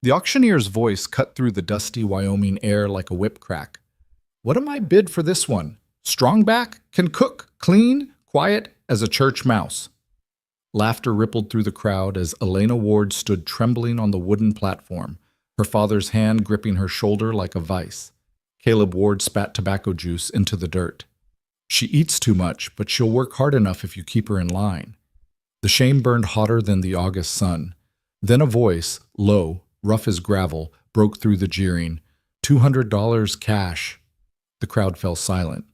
The auctioneer's voice cut through the dusty Wyoming air like a whip crack. What am I bid for this one? Strong back, can cook, clean, quiet as a church mouse. Laughter rippled through the crowd as Elena Ward stood trembling on the wooden platform, her father's hand gripping her shoulder like a vice. Caleb Ward spat tobacco juice into the dirt. She eats too much, but she'll work hard enough if you keep her in line. The shame burned hotter than the August sun. Then a voice, low, rough as gravel, broke through the jeering. $200 cash. The crowd fell silent.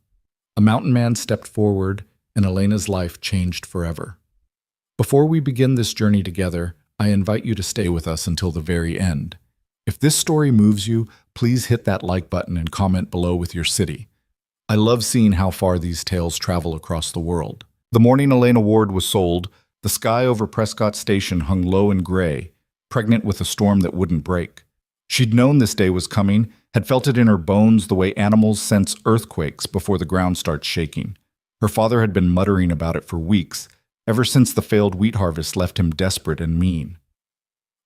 A mountain man stepped forward, and Elena's life changed forever. Before we begin this journey together, I invite you to stay with us until the very end. If this story moves you, please hit that like button and comment below with your city. I love seeing how far these tales travel across the world. The morning Elena Ward was sold, the sky over Prescott Station hung low and gray, pregnant with a storm that wouldn't break. She'd known this day was coming, had felt it in her bones the way animals sense earthquakes before the ground starts shaking. Her father had been muttering about it for weeks, ever since the failed wheat harvest left him desperate and mean.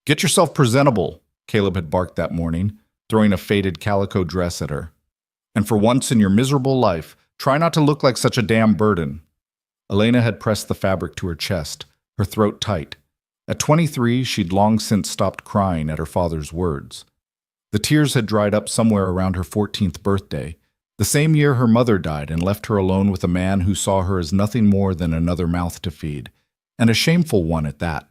"Get yourself presentable," Caleb had barked that morning, throwing a faded calico dress at her. "And for once in your miserable life, try not to look like such a damn burden." Elena had pressed the fabric to her chest, her throat tight. At 23, she'd long since stopped crying at her father's words. The tears had dried up somewhere around her 14th birthday, the same year her mother died and left her alone with a man who saw her as nothing more than another mouth to feed, and a shameful one at that.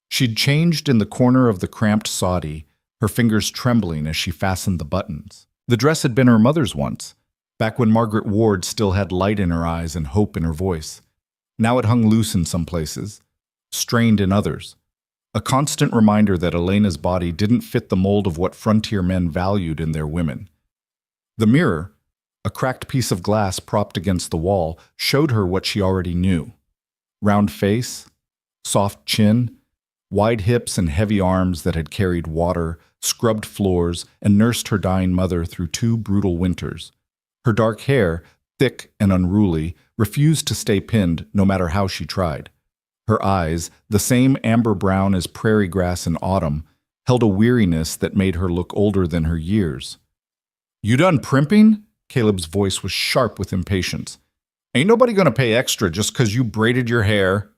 She'd changed in the corner of the cramped soddy, her fingers trembling as she fastened the buttons. The dress had been her mother's once, back when Margaret Ward still had light in her eyes and hope in her voice. Now it hung loose in some places, strained in others. A constant reminder that Elena's body didn't fit the mold of what frontier men valued in their women. The mirror, a cracked piece of glass propped against the wall, showed her what she already knew. Round face, soft chin, wide hips and heavy arms that had carried water, scrubbed floors, and nursed her dying mother through 2 brutal winters. Her dark hair, thick and unruly, refused to stay pinned no matter how she tried. Her eyes, the same amber brown as prairie grass in autumn, held a weariness that made her look older than her years. "You done primping?" Caleb's voice was sharp with impatience. "Ain't nobody gonna pay extra just 'cause you braided your hair."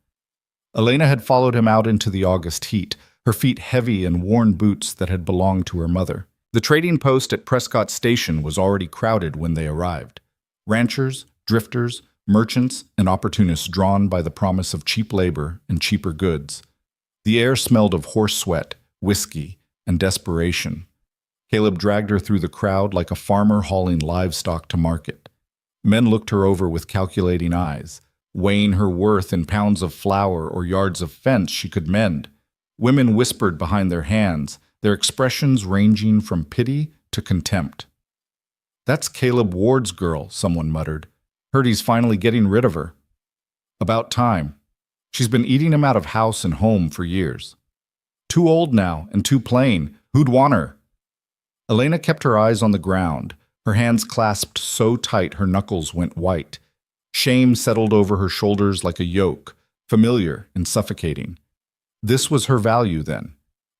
Elena had followed him out into the August heat, her feet heavy in worn boots that had belonged to her mother. The trading post at Prescott Station was already crowded when they arrived. Ranchers, drifters, merchants, and opportunists drawn by the promise of cheap labor and cheaper goods. The air smelled of horse sweat, whiskey, and desperation. Caleb dragged her through the crowd like a farmer hauling livestock to market. Men looked her over with calculating eyes, weighing her worth in pounds of flour or yards of fence she could mend. Women whispered behind their hands, their expressions ranging from pity to contempt. "That's Caleb Ward's girl," someone muttered. "Heard he's finally getting rid of her." "About time. She's been eating him out of house and home for years. Too old now and too plain. Who'd want her?" Elena kept her eyes on the ground, her hands clasped so tight her knuckles went white. Shame settled over her shoulders like a yoke, familiar and suffocating. This was her value then.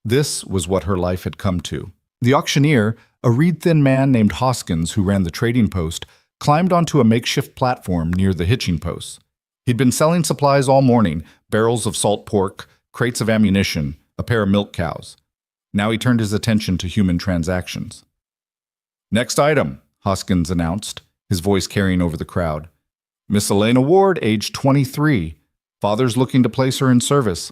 This was what her life had come to. The auctioneer, a reed-thin man named Hoskins who ran the trading post, climbed onto a makeshift platform near the hitching posts. He'd been selling supplies all morning, barrels of salt pork, crates of ammunition, a pair of milk cows. Now he turned his attention to human transactions. "Next item," Hoskins announced, his voice carrying over the crowd. "Miss Elena Ward, age 23. Father's looking to place her in service.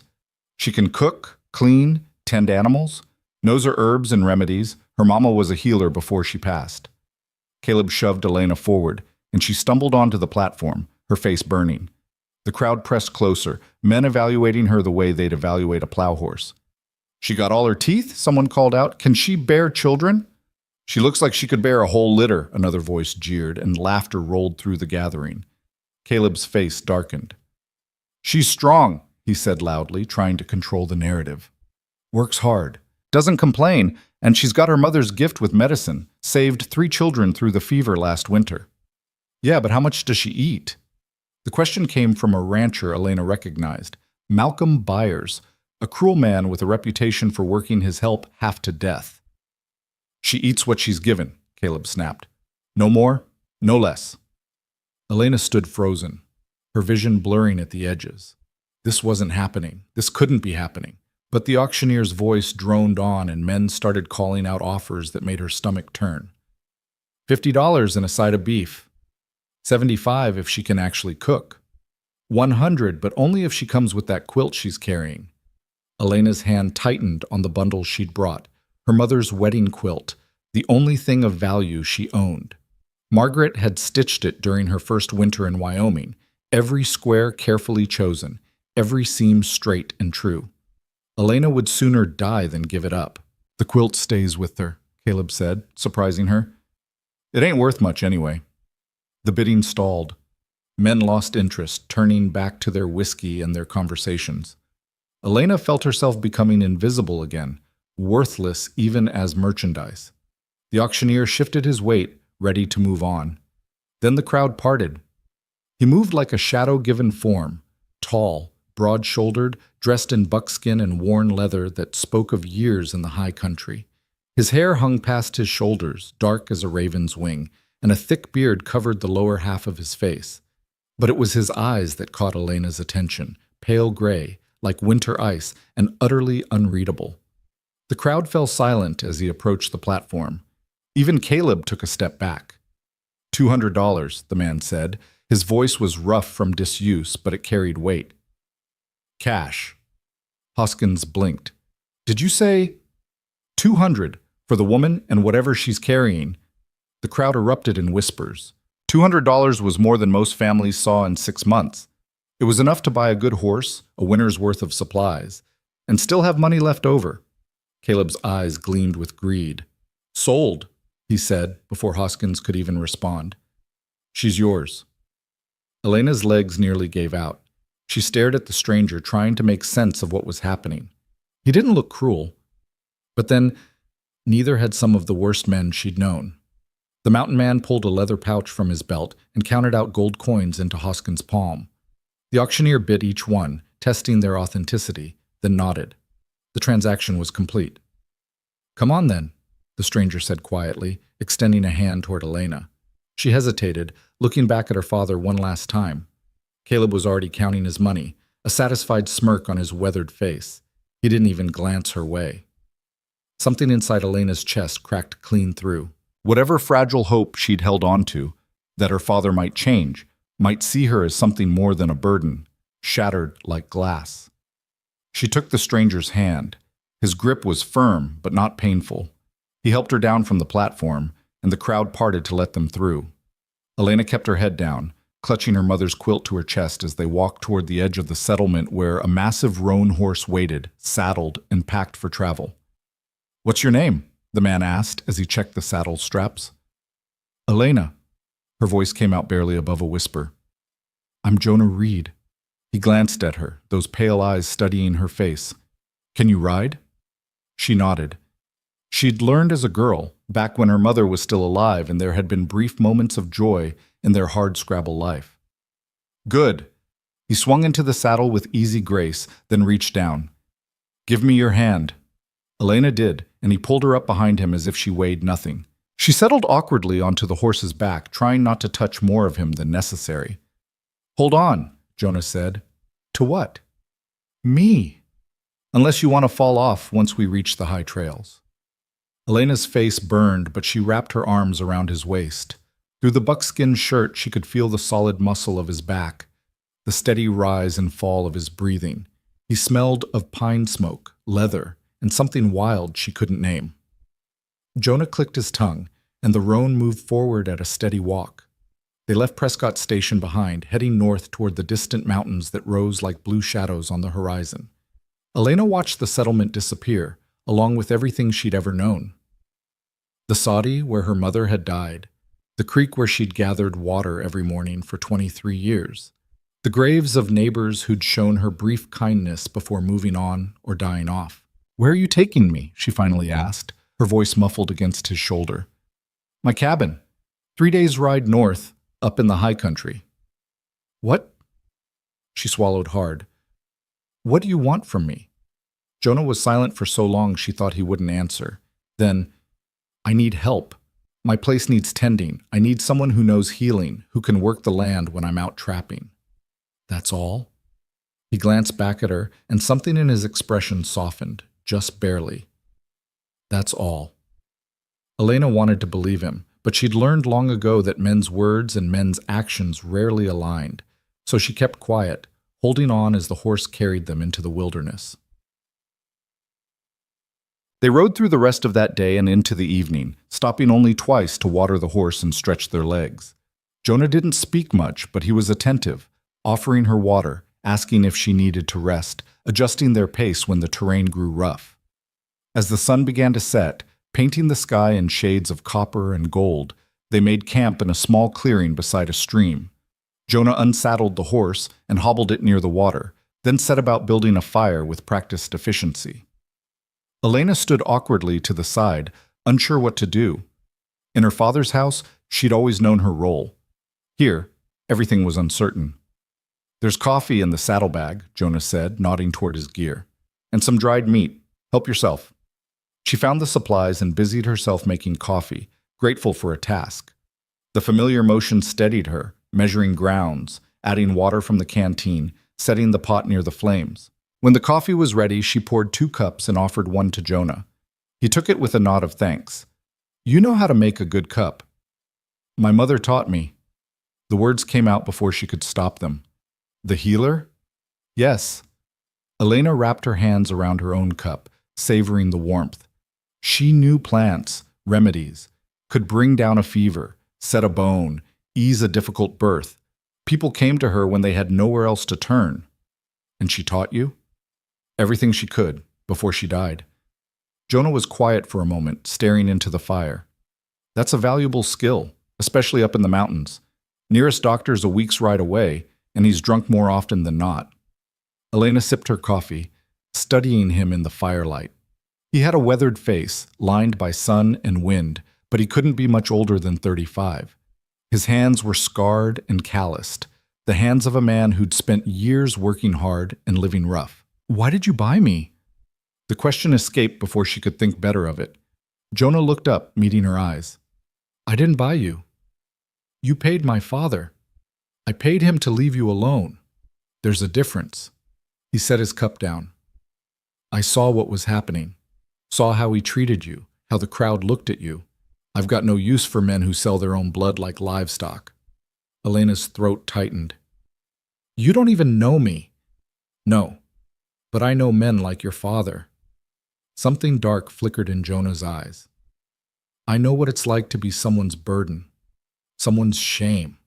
She can cook, clean, tend animals, knows her herbs and remedies. Her mama was a healer before she passed." Caleb shoved Elena forward, and she stumbled onto the platform, her face burning. The crowd pressed closer, men evaluating her the way they'd evaluate a plow horse. "She got all her teeth?" someone called out. "Can she bear children?" "She looks like she could bear a whole litter," another voice jeered, and laughter rolled through the gathering. Caleb's face darkened. "She's strong," he said loudly, trying to control the narrative. "Works hard. Doesn't complain, and she's got her mother's gift with medicine. Saved 3 children through the fever last winter." "Yeah, but how much does she eat?" The question came from a rancher Elena recognized, Malcolm Byers, a cruel man with a reputation for working his help half to death. She eats what she's given, Caleb snapped. No more, no less. Elena stood frozen, her vision blurring at the edges. This wasn't happening. This couldn't be happening. But the auctioneer's voice droned on and men started calling out offers that made her stomach turn. $50 and a side of beef. $75 if she can actually cook. $100, but only if she comes with that quilt she's carrying. Elena's hand tightened on the bundle she'd brought, her mother's wedding quilt, the only thing of value she owned. Margaret had stitched it during her first winter in Wyoming, every square carefully chosen, every seam straight and true. Elena would sooner die than give it up. The quilt stays with her, Caleb said, surprising her. It ain't worth much anyway. The bidding stalled. Men lost interest, turning back to their whiskey and their conversations. Elena felt herself becoming invisible again, worthless even as merchandise. The auctioneer shifted his weight, ready to move on. Then the crowd parted. He moved like a shadow-given form, tall, broad-shouldered, dressed in buckskin and worn leather that spoke of years in the high country. His hair hung past his shoulders, dark as a raven's wing, and a thick beard covered the lower half of his face. But it was his eyes that caught Elena's attention, pale gray, like winter ice, and utterly unreadable. The crowd fell silent as he approached the platform. Even Caleb took a step back. $200, the man said. His voice was rough from disuse, but it carried weight. Cash. Hoskins blinked. Did you say $200 for the woman and whatever she's carrying? The crowd erupted in whispers. $200 was more than most families saw in 6 months. It was enough to buy a good horse, a winter's worth of supplies, and still have money left over. Caleb's eyes gleamed with greed. Sold, he said, before Hoskins could even respond. She's yours. Elena's legs nearly gave out. She stared at the stranger, trying to make sense of what was happening. He didn't look cruel, but then neither had some of the worst men she'd known. The mountain man pulled a leather pouch from his belt and counted out gold coins into Hoskins' palm. The auctioneer bid each one, testing their authenticity, then nodded. The transaction was complete. Come on then, the stranger said quietly, extending a hand toward Elena. She hesitated, looking back at her father one last time. Caleb was already counting his money, a satisfied smirk on his weathered face. He didn't even glance her way. Something inside Elena's chest cracked clean through. Whatever fragile hope she'd held on to, that her father might change, might see her as something more than a burden, shattered like glass. She took the stranger's hand. His grip was firm, but not painful. He helped her down from the platform, and the crowd parted to let them through. Elena kept her head down, clutching her mother's quilt to her chest as they walked toward the edge of the settlement where a massive roan horse waited, saddled and packed for travel. What's your name? The man asked as he checked the saddle straps. Elena. Her voice came out barely above a whisper. I'm Jonah Reed. He glanced at her, those pale eyes studying her face. Can you ride? She nodded. She'd learned as a girl, back when her mother was still alive and there had been brief moments of joy in their hard-scrabble life. Good. He swung into the saddle with easy grace, then reached down. Give me your hand. Elena did, and he pulled her up behind him as if she weighed nothing. She settled awkwardly onto the horse's back, trying not to touch more of him than necessary. Hold on, Jonah said. To what? Me. Unless you want to fall off once we reach the high trails. Elena's face burned, but she wrapped her arms around his waist. Through the buckskin shirt, she could feel the solid muscle of his back, the steady rise and fall of his breathing. He smelled of pine smoke, leather, and something wild she couldn't name. Jonah clicked his tongue, and the roan moved forward at a steady walk. They left Prescott Station behind, heading north toward the distant mountains that rose like blue shadows on the horizon. Elena watched the settlement disappear, along with everything she'd ever known. The soddy where her mother had died, the creek where she'd gathered water every morning for 23 years, the graves of neighbors who'd shown her brief kindness before moving on or dying off. Where are you taking me? She finally asked, her voice muffled against his shoulder. My cabin. 3 days' ride north, up in the high country. What? She swallowed hard. What do you want from me? Jonah was silent for so long she thought he wouldn't answer. Then, I need help. My place needs tending. I need someone who knows healing, who can work the land when I'm out trapping. That's all? He glanced back at her, and something in his expression softened, just barely. That's all. Elena wanted to believe him, but she'd learned long ago that men's words and men's actions rarely aligned, so she kept quiet, holding on as the horse carried them into the wilderness. They rode through the rest of that day and into the evening, stopping only twice to water the horse and stretch their legs. Jonah didn't speak much, but he was attentive, offering her water, asking if she needed to rest, adjusting their pace when the terrain grew rough. As the sun began to set, painting the sky in shades of copper and gold, they made camp in a small clearing beside a stream. Jonah unsaddled the horse and hobbled it near the water, then set about building a fire with practiced efficiency. Elena stood awkwardly to the side, unsure what to do. In her father's house, she'd always known her role. Here, everything was uncertain. There's coffee in the saddlebag, Jonah said, nodding toward his gear. And some dried meat. Help yourself. She found the supplies and busied herself making coffee, grateful for a task. The familiar motion steadied her, measuring grounds, adding water from the canteen, setting the pot near the flames. When the coffee was ready, she poured 2 cups and offered one to Jonah. He took it with a nod of thanks. You know how to make a good cup. My mother taught me. The words came out before she could stop them. The healer? Yes. Elena wrapped her hands around her own cup, savoring the warmth. She knew plants, remedies, could bring down a fever, set a bone, ease a difficult birth. People came to her when they had nowhere else to turn. And she taught you? Everything she could, before she died. Jonah was quiet for a moment, staring into the fire. That's a valuable skill, especially up in the mountains. Nearest doctor's a week's ride away, and he's drunk more often than not. Elena sipped her coffee, studying him in the firelight. He had a weathered face, lined by sun and wind, but he couldn't be much older than 35. His hands were scarred and calloused, the hands of a man who'd spent years working hard and living rough. Why did you buy me? The question escaped before she could think better of it. Jonah looked up, meeting her eyes. I didn't buy you. You paid my father. I paid him to leave you alone. There's a difference. He set his cup down. I saw what was happening, saw how he treated you, how the crowd looked at you. I've got no use for men who sell their own blood like livestock. Elena's throat tightened. You don't even know me. No, but I know men like your father. Something dark flickered in Jonah's eyes. I know what it's like to be someone's burden, someone's shame.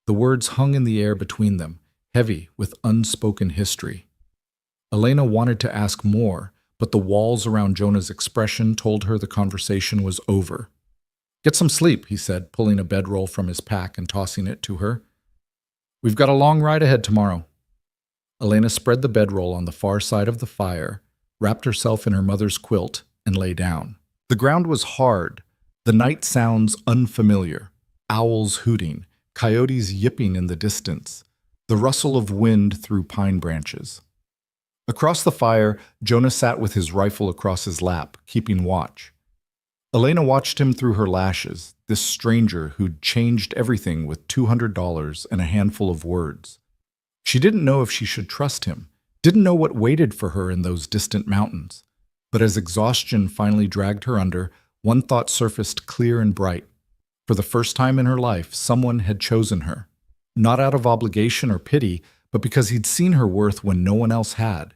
The words hung in the air between them, heavy with unspoken history. Elena wanted to ask more, but the walls around Jonah's expression told her the conversation was over. Get some sleep, he said, pulling a bedroll from his pack and tossing it to her. We've got a long ride ahead tomorrow. Elena spread the bedroll on the far side of the fire, wrapped herself in her mother's quilt, and lay down. The ground was hard, the night sounds unfamiliar. Owls hooting, coyotes yipping in the distance, the rustle of wind through pine branches. Across the fire, Jonah sat with his rifle across his lap, keeping watch. Elena watched him through her lashes, this stranger who'd changed everything with $200 and a handful of words. She didn't know if she should trust him, didn't know what waited for her in those distant mountains. But as exhaustion finally dragged her under, one thought surfaced clear and bright. For the first time in her life, someone had chosen her. Not out of obligation or pity, but because he'd seen her worth when no one else had.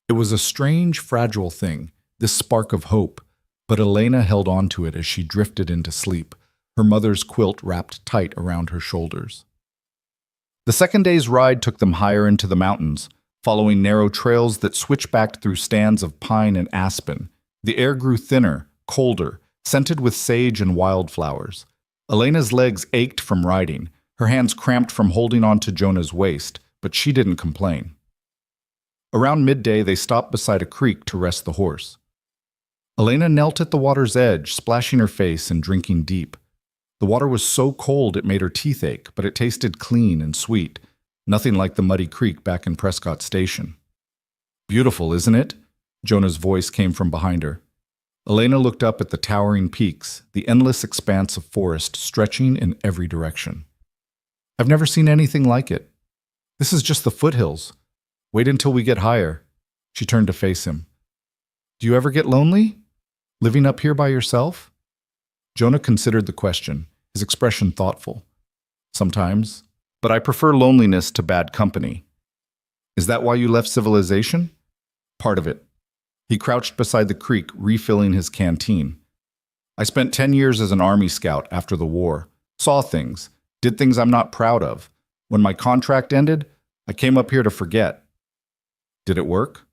It was a strange, fragile thing, this spark of hope, but Elena held on to it as she drifted into sleep, her mother's quilt wrapped tight around her shoulders. The second day's ride took them higher into the mountains, following narrow trails that switched back through stands of pine and aspen. The air grew thinner, colder, scented with sage and wildflowers. Elena's legs ached from riding, her hands cramped from holding on to Jonah's waist, but she didn't complain. Around midday, they stopped beside a creek to rest the horse. Elena knelt at the water's edge, splashing her face and drinking deep. The water was so cold it made her teeth ache, but it tasted clean and sweet, nothing like the muddy creek back in Prescott Station. Beautiful, isn't it? Jonah's voice came from behind her. Elena looked up at the towering peaks, the endless expanse of forest stretching in every direction. I've never seen anything like it. This is just the foothills. Wait until we get higher. She turned to face him. Do you ever get lonely? Living up here by yourself? Jonah considered the question, his expression thoughtful. Sometimes, but I prefer loneliness to bad company. Is that why you left civilization? Part of it. He crouched beside the creek, refilling his canteen. I spent 10 years as an army scout after the war, saw things, did things I'm not proud of. When my contract ended, I came up here to forget. Did it work?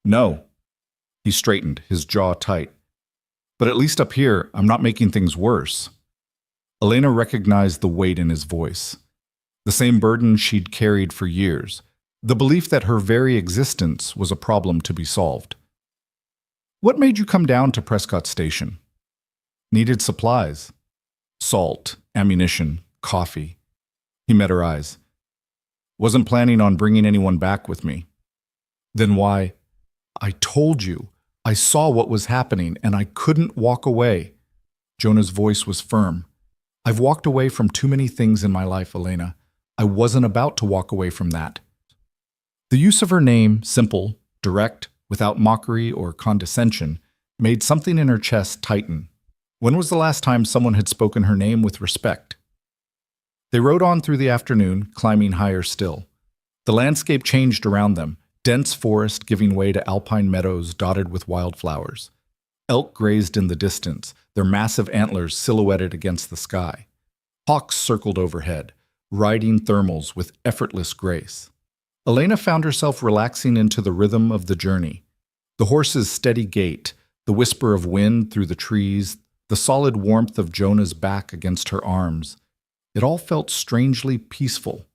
No. He straightened, his jaw tight. But at least up here, I'm not making things worse. Elena recognized the weight in his voice. The same burden she'd carried for years. The belief that her very existence was a problem to be solved. What made you come down to Prescott Station? Needed supplies. Salt, ammunition, coffee. He met her eyes. Wasn't planning on bringing anyone back with me. Then why? I told you. I saw what was happening and I couldn't walk away. Jonah's voice was firm. I've walked away from too many things in my life, Elena. I wasn't about to walk away from that. The use of her name, simple, direct, without mockery or condescension, made something in her chest tighten. When was the last time someone had spoken her name with respect? They rode on through the afternoon, climbing higher still. The landscape changed around them, dense forest giving way to alpine meadows dotted with wildflowers. Elk grazed in the distance, their massive antlers silhouetted against the sky. Hawks circled overhead, riding thermals with effortless grace. Elena found herself relaxing into the rhythm of the journey. The horse's steady gait, the whisper of wind through the trees, the solid warmth of Jonah's back against her arms. It all felt strangely peaceful.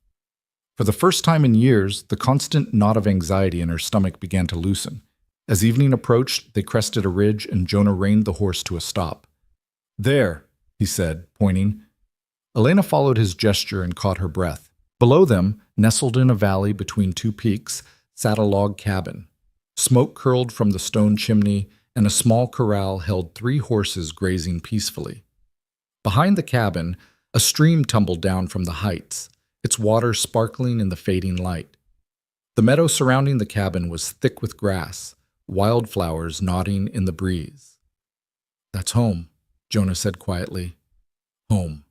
For the first time in years, the constant knot of anxiety in her stomach began to loosen. As evening approached, they crested a ridge and Jonah reined the horse to a stop. There, he said, pointing. Elena followed his gesture and caught her breath. Below them, nestled in a valley between two peaks, sat a log cabin. Smoke curled from the stone chimney, and a small corral held 3 horses grazing peacefully. Behind the cabin, a stream tumbled down from the heights, its water sparkling in the fading light. The meadow surrounding the cabin was thick with grass, wildflowers nodding in the breeze. That's home, Jonah said quietly. Home.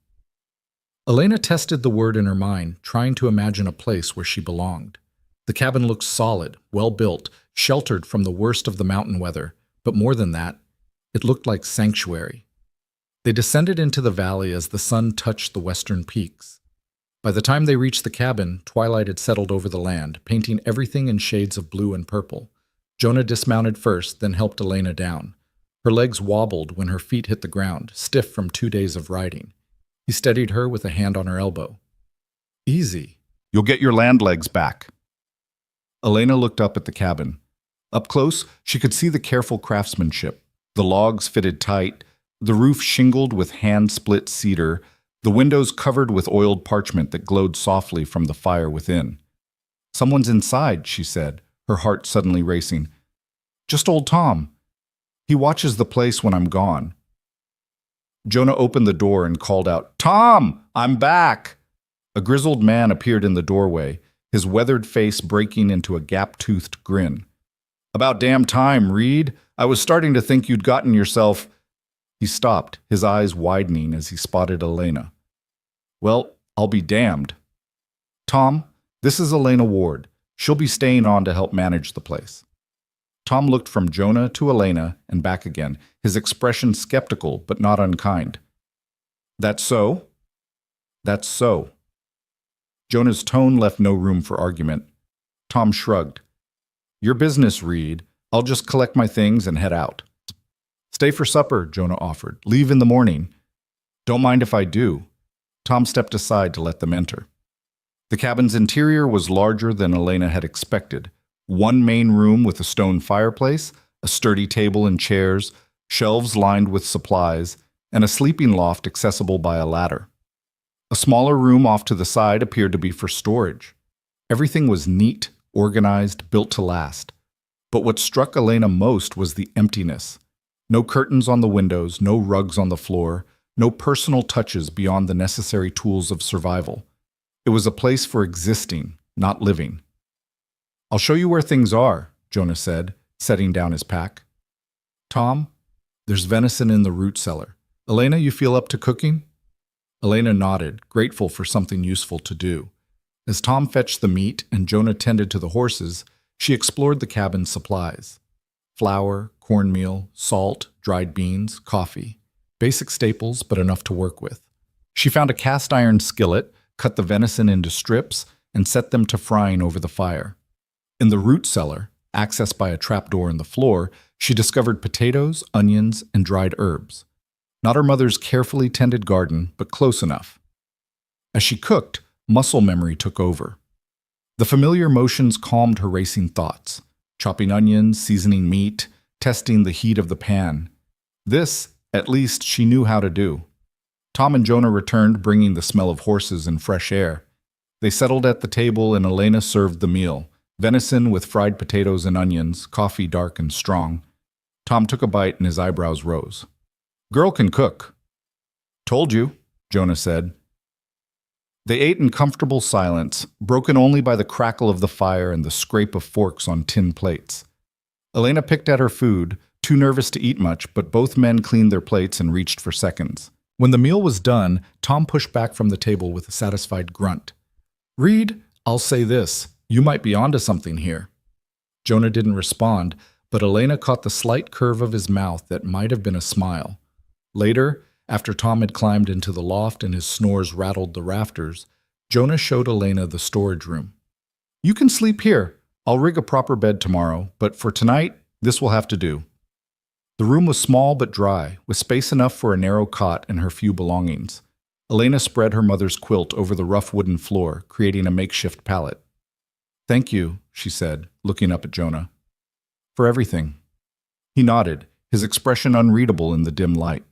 Elena tested the word in her mind, trying to imagine a place where she belonged. The cabin looked solid, well-built, sheltered from the worst of the mountain weather, but more than that, it looked like sanctuary. They descended into the valley as the sun touched the western peaks. By the time they reached the cabin, twilight had settled over the land, painting everything in shades of blue and purple. Jonah dismounted first, then helped Elena down. Her legs wobbled when her feet hit the ground, stiff from 2 days of riding. He steadied her with a hand on her elbow. Easy. You'll get your land legs back. Elena looked up at the cabin. Up close, she could see the careful craftsmanship. The logs fitted tight, the roof shingled with hand-split cedar, the windows covered with oiled parchment that glowed softly from the fire within. Someone's inside, she said, her heart suddenly racing. Just old Tom. He watches the place when I'm gone. Jonah opened the door and called out, Tom, I'm back! A grizzled man appeared in the doorway, his weathered face breaking into a gap-toothed grin. About damn time, Reed. I was starting to think you'd gotten yourself... He stopped, his eyes widening as he spotted Elena. Well, I'll be damned. Tom, this is Elena Ward. She'll be staying on to help manage the place. Tom looked from Jonah to Elena and back again, his expression skeptical but not unkind. That's so? That's so. Jonah's tone left no room for argument. Tom shrugged. Your business, Reed. I'll just collect my things and head out. Stay for supper, Jonah offered. Leave in the morning. Don't mind if I do. Tom stepped aside to let them enter. The cabin's interior was larger than Elena had expected. One main room with a stone fireplace, a sturdy table and chairs, shelves lined with supplies, and a sleeping loft accessible by a ladder. A smaller room off to the side appeared to be for storage. Everything was neat, organized, built to last. But what struck Elena most was the emptiness. No curtains on the windows, no rugs on the floor, no personal touches beyond the necessary tools of survival. It was a place for existing, not living. "I'll show you where things are," Jonah said, setting down his pack. "Tom, there's venison in the root cellar. Elena, you feel up to cooking?" Elena nodded, grateful for something useful to do. As Tom fetched the meat and Jonah tended to the horses, she explored the cabin's supplies. Flour, cornmeal, salt, dried beans, coffee. Basic staples, but enough to work with. She found a cast iron skillet, cut the venison into strips, and set them to frying over the fire. In the root cellar, accessed by a trapdoor in the floor, she discovered potatoes, onions, and dried herbs. Not her mother's carefully tended garden, but close enough. As she cooked, muscle memory took over. The familiar motions calmed her racing thoughts. Chopping onions, seasoning meat, testing the heat of the pan. This, at least, she knew how to do. Tom and Jonah returned, bringing the smell of horses and fresh air. They settled at the table and Elena served the meal. Venison with fried potatoes and onions, coffee dark and strong. Tom took a bite and his eyebrows rose. "Girl can cook." "Told you," Jonah said. They ate in comfortable silence, broken only by the crackle of the fire and the scrape of forks on tin plates. Elena picked at her food, too nervous to eat much, but both men cleaned their plates and reached for seconds. When the meal was done, Tom pushed back from the table with a satisfied grunt. "Reed, I'll say this. You might be onto something here." Jonah didn't respond, but Elena caught the slight curve of his mouth that might have been a smile. Later, after Tom had climbed into the loft and his snores rattled the rafters, Jonah showed Elena the storage room. "You can sleep here. I'll rig a proper bed tomorrow, but for tonight, this will have to do." The room was small but dry, with space enough for a narrow cot and her few belongings. Elena spread her mother's quilt over the rough wooden floor, creating a makeshift pallet. "Thank you," she said, looking up at Jonah. "For everything." He nodded, his expression unreadable in the dim light.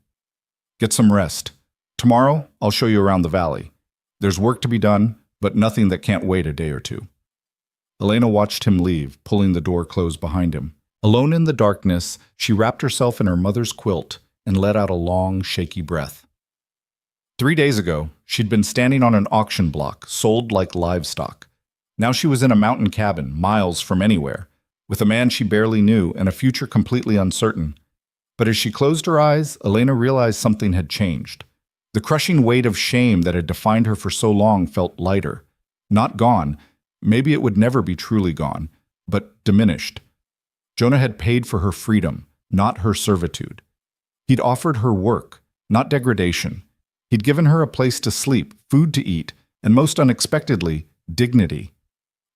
"Get some rest. Tomorrow, I'll show you around the valley. There's work to be done, but nothing that can't wait a day or two." Elena watched him leave, pulling the door closed behind him. Alone in the darkness, she wrapped herself in her mother's quilt and let out a long, shaky breath. 3 days ago, she'd been standing on an auction block, sold like livestock. Now she was in a mountain cabin, miles from anywhere, with a man she barely knew and a future completely uncertain. But as she closed her eyes, Elena realized something had changed. The crushing weight of shame that had defined her for so long felt lighter. Not gone, maybe it would never be truly gone, but diminished. Jonah had paid for her freedom, not her servitude. He'd offered her work, not degradation. He'd given her a place to sleep, food to eat, and most unexpectedly, dignity.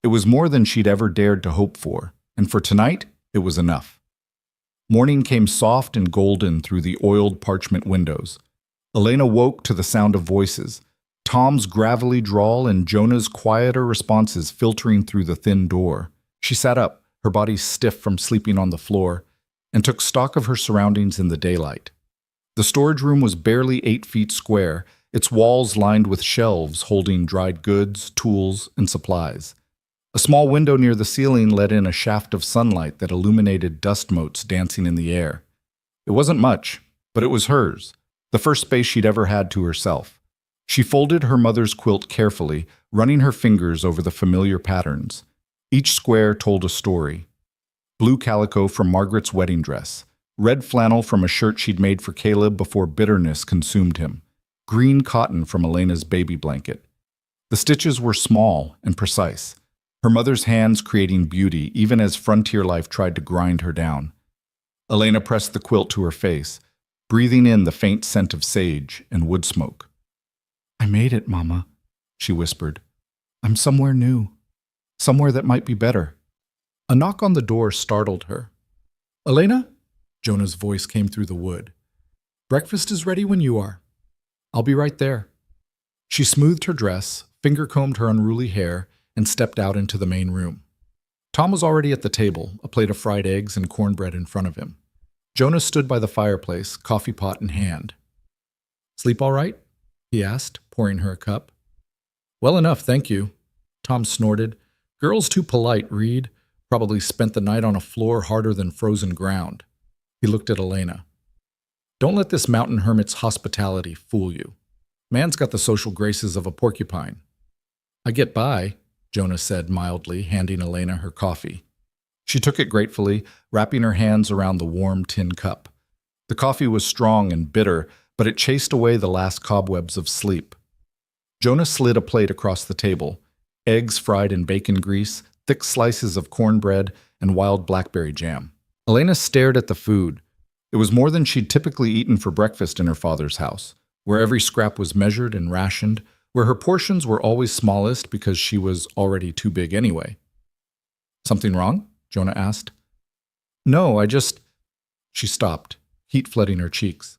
It was more than she'd ever dared to hope for, and for tonight, it was enough. Morning came soft and golden through the oiled parchment windows. Elena woke to the sound of voices, Tom's gravelly drawl and Jonah's quieter responses filtering through the thin door. She sat up, her body stiff from sleeping on the floor, and took stock of her surroundings in the daylight. The storage room was barely 8 feet square, its walls lined with shelves holding dried goods, tools, and supplies. A small window near the ceiling let in a shaft of sunlight that illuminated dust motes dancing in the air. It wasn't much, but it was hers, the first space she'd ever had to herself. She folded her mother's quilt carefully, running her fingers over the familiar patterns. Each square told a story. Blue calico from Margaret's wedding dress, red flannel from a shirt she'd made for Caleb before bitterness consumed him, green cotton from Elena's baby blanket. The stitches were small and precise, her mother's hands creating beauty even as frontier life tried to grind her down. Elena pressed the quilt to her face, breathing in the faint scent of sage and wood smoke. "I made it, Mama," she whispered. "I'm somewhere new, somewhere that might be better." A knock on the door startled her. "Elena?" Jonah's voice came through the wood. "Breakfast is ready when you are. I'll be right there." She smoothed her dress, finger-combed her unruly hair, and stepped out into the main room. Tom was already at the table, a plate of fried eggs and cornbread in front of him. Jonah stood by the fireplace, coffee pot in hand. "Sleep all right?" he asked, pouring her a cup. "Well enough, thank you." Tom snorted. "Girl's too polite, Reed. Probably spent the night on a floor harder than frozen ground. He looked at Elena. Don't let this mountain hermit's hospitality fool you. Man's got the social graces of a porcupine. I get by, Jonah said mildly, handing Elena her coffee. She took it gratefully, wrapping her hands around the warm tin cup. The coffee was strong and bitter, but it chased away the last cobwebs of sleep. Jonah slid a plate across the table, eggs fried in bacon grease, thick slices of cornbread, and wild blackberry jam. Elena stared at the food. It was more than she'd typically eaten for breakfast in her father's house, where every scrap was measured and rationed, where her portions were always smallest because she was already too big anyway. Something wrong? Jonah asked. No, I just... She stopped, heat flooding her cheeks.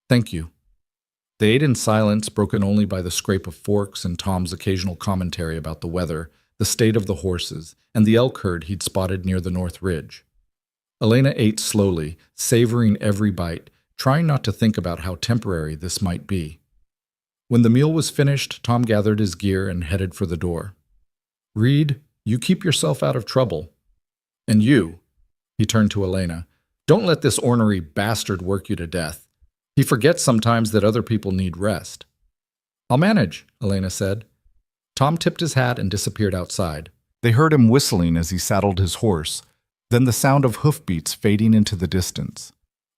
Thank you. They ate in silence, broken only by the scrape of forks and Tom's occasional commentary about the weather, the state of the horses, and the elk herd he'd spotted near the North Ridge. Elena ate slowly, savoring every bite, trying not to think about how temporary this might be. When the meal was finished, Tom gathered his gear and headed for the door. Reed, you keep yourself out of trouble. And you, he turned to Elena, don't let this ornery bastard work you to death. He forgets sometimes that other people need rest. I'll manage, Elena said. Tom tipped his hat and disappeared outside. They heard him whistling as he saddled his horse, then the sound of hoofbeats fading into the distance.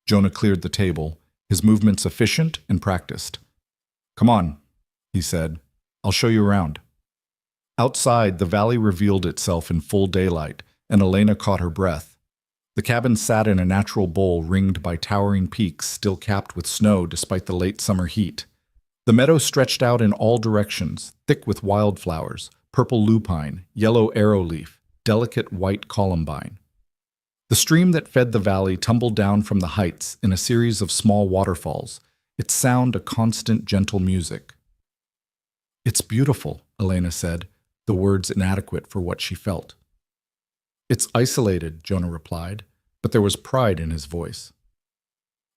Jonah cleared the table, his movements efficient and practiced. Come on, he said. I'll show you around. Outside, the valley revealed itself in full daylight, and Elena caught her breath. The cabin sat in a natural bowl ringed by towering peaks still capped with snow despite the late summer heat. The meadow stretched out in all directions, thick with wildflowers, purple lupine, yellow arrowleaf, delicate white columbine. The stream that fed the valley tumbled down from the heights in a series of small waterfalls, its sound a constant, gentle music. It's beautiful, Elena said, the words inadequate for what she felt. It's isolated, Jonah replied, but there was pride in his voice.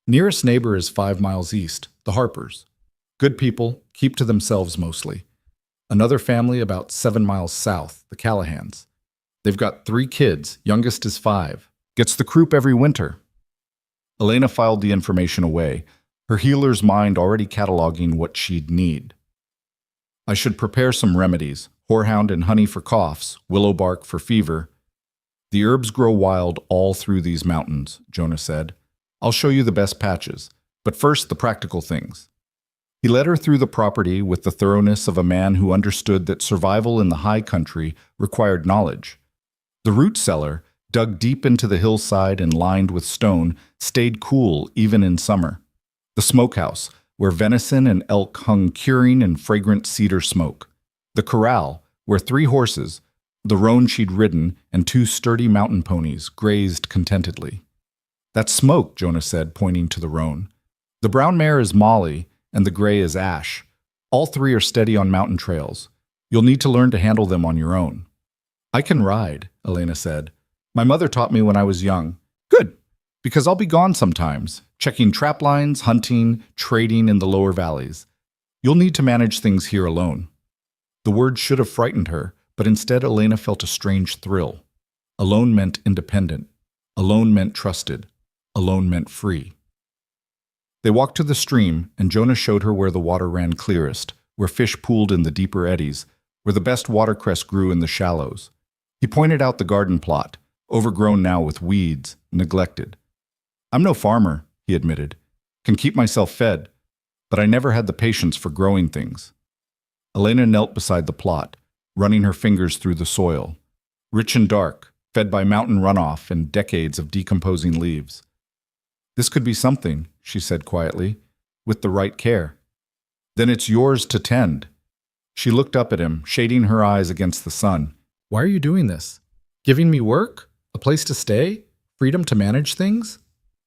Nearest neighbor is 5 miles east, the Harpers. Good people, keep to themselves mostly. Another family about 7 miles south, the Callahans. They've got 3 kids, youngest is 5. Gets the croup every winter. Elena filed the information away, her healer's mind already cataloging what she'd need. I should prepare some remedies, horehound and honey for coughs, willow bark for fever. The herbs grow wild all through these mountains, Jonah said. I'll show you the best patches, but first the practical things. He led her through the property with the thoroughness of a man who understood that survival in the high country required knowledge. The root cellar, dug deep into the hillside and lined with stone, stayed cool even in summer. The smokehouse, where venison and elk hung curing in fragrant cedar smoke. The corral, where 3 horses, the roan she'd ridden, and 2 sturdy mountain ponies grazed contentedly. That's Smoke, Jonah said, pointing to the roan. The brown mare is Molly, and the gray is Ash. All 3 are steady on mountain trails. You'll need to learn to handle them on your own. I can ride, Elena said. My mother taught me when I was young. Good, because I'll be gone sometimes, checking trap lines, hunting, trading in the lower valleys. You'll need to manage things here alone. The word should have frightened her, but instead Elena felt a strange thrill. Alone meant independent. Alone meant trusted. Alone meant free. They walked to the stream, and Jonah showed her where the water ran clearest, where fish pooled in the deeper eddies, where the best watercress grew in the shallows. He pointed out the garden plot, overgrown now with weeds, neglected. I'm no farmer, he admitted. Can keep myself fed, but I never had the patience for growing things. Elena knelt beside the plot, running her fingers through the soil. Rich and dark, fed by mountain runoff and decades of decomposing leaves. This could be something, she said quietly, with the right care. Then it's yours to tend. She looked up at him, shading her eyes against the sun. Why are you doing this? Giving me work? A place to stay? Freedom to manage things?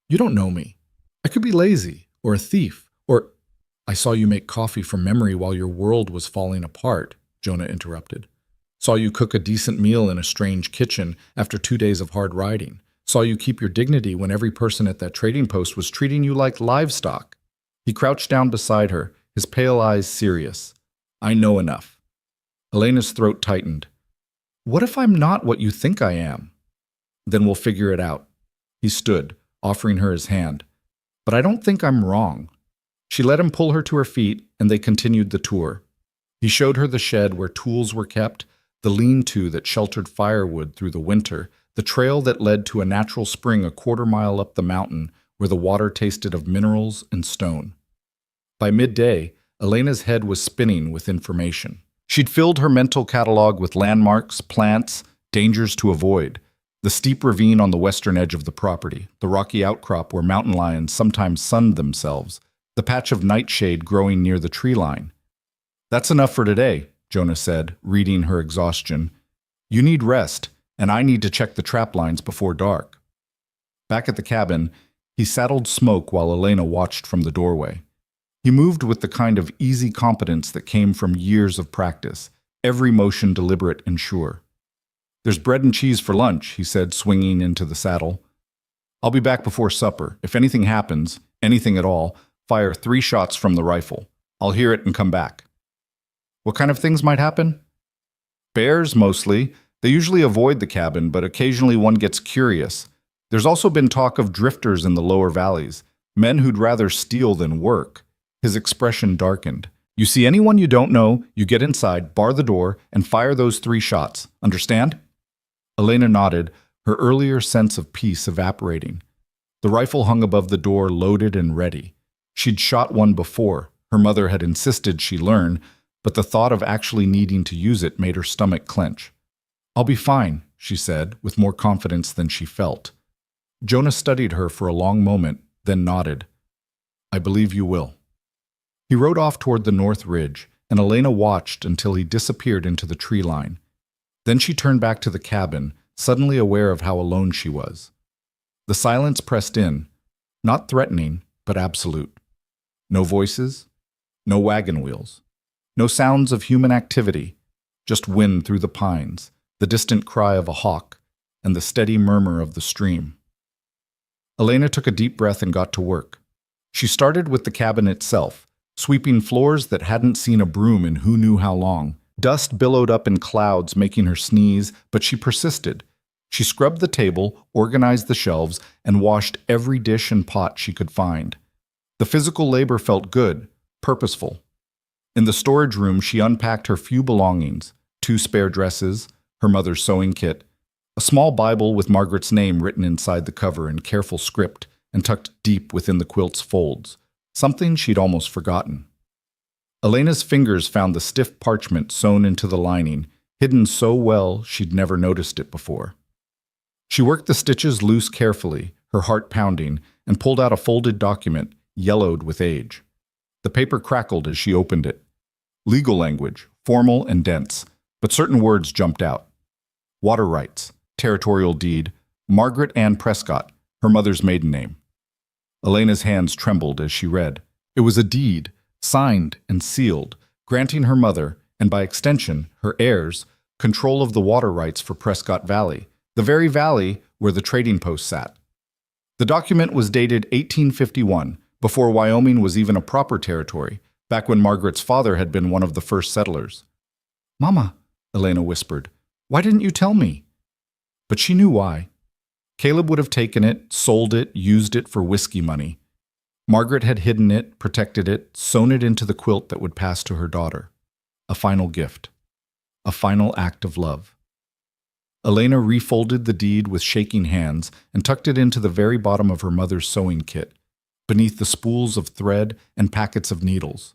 You don't know me. I could be lazy, or a thief, or... I saw you make coffee from memory while your world was falling apart, Jonah interrupted. Saw you cook a decent meal in a strange kitchen after 2 days of hard riding. Saw you keep your dignity when every person at that trading post was treating you like livestock. He crouched down beside her, his pale eyes serious. I know enough. Elena's throat tightened. What if I'm not what you think I am? Then we'll figure it out. He stood, offering her his hand. But I don't think I'm wrong. She let him pull her to her feet, and they continued the tour. He showed her the shed where tools were kept, the lean-to that sheltered firewood through the winter, the trail that led to a natural spring a quarter-mile up the mountain where the water tasted of minerals and stone. By midday, Elena's head was spinning with information. She'd filled her mental catalog with landmarks, plants, dangers to avoid, the steep ravine on the western edge of the property, the rocky outcrop where mountain lions sometimes sunned themselves, the patch of nightshade growing near the tree line. "That's enough for today," Jonah said, reading her exhaustion. "You need rest, and I need to check the trap lines before dark." Back at the cabin, he saddled Smoke while Elena watched from the doorway. He moved with the kind of easy competence that came from years of practice, every motion deliberate and sure. "There's bread and cheese for lunch," he said, swinging into the saddle. "I'll be back before supper. If anything happens, anything at all, fire 3 shots from the rifle. I'll hear it and come back." "What kind of things might happen?" "Bears, mostly. They usually avoid the cabin, but occasionally one gets curious. There's also been talk of drifters in the lower valleys, men who'd rather steal than work." His expression darkened. "You see anyone you don't know, you get inside, bar the door, and fire those 3 shots. Understand?" Elena nodded, her earlier sense of peace evaporating. The rifle hung above the door, loaded and ready. She'd shot one before. Her mother had insisted she learn, but the thought of actually needing to use it made her stomach clench. "I'll be fine," she said, with more confidence than she felt. Jonah studied her for a long moment, then nodded. "I believe you will." He rode off toward the north ridge, and Elena watched until he disappeared into the tree line. Then she turned back to the cabin, suddenly aware of how alone she was. The silence pressed in, not threatening, but absolute. No voices, no wagon wheels, no sounds of human activity, just wind through the pines, the distant cry of a hawk, and the steady murmur of the stream. Elena took a deep breath and got to work. She started with the cabin itself, sweeping floors that hadn't seen a broom in who knew how long. Dust billowed up in clouds, making her sneeze, but she persisted. She scrubbed the table, organized the shelves, and washed every dish and pot she could find. The physical labor felt good, purposeful. In the storage room, she unpacked her few belongings, 2 spare dresses, her mother's sewing kit, a small Bible with Margaret's name written inside the cover in careful script and tucked deep within the quilt's folds, something she'd almost forgotten. Elena's fingers found the stiff parchment sewn into the lining, hidden so well she'd never noticed it before. She worked the stitches loose carefully, her heart pounding, and pulled out a folded document, yellowed with age. The paper crackled as she opened it. Legal language, formal and dense, but certain words jumped out. Water rights, territorial deed, Margaret Ann Prescott, her mother's maiden name. Elena's hands trembled as she read. It was a deed, signed and sealed, granting her mother, and by extension, her heirs, control of the water rights for Prescott Valley, the very valley where the trading post sat. The document was dated 1851, before Wyoming was even a proper territory, back when Margaret's father had been one of the first settlers. "Mama," Elena whispered, "why didn't you tell me?" But she knew why. Caleb would have taken it, sold it, used it for whiskey money. Margaret had hidden it, protected it, sewn it into the quilt that would pass to her daughter. A final gift. A final act of love. Elena refolded the deed with shaking hands and tucked it into the very bottom of her mother's sewing kit, beneath the spools of thread and packets of needles.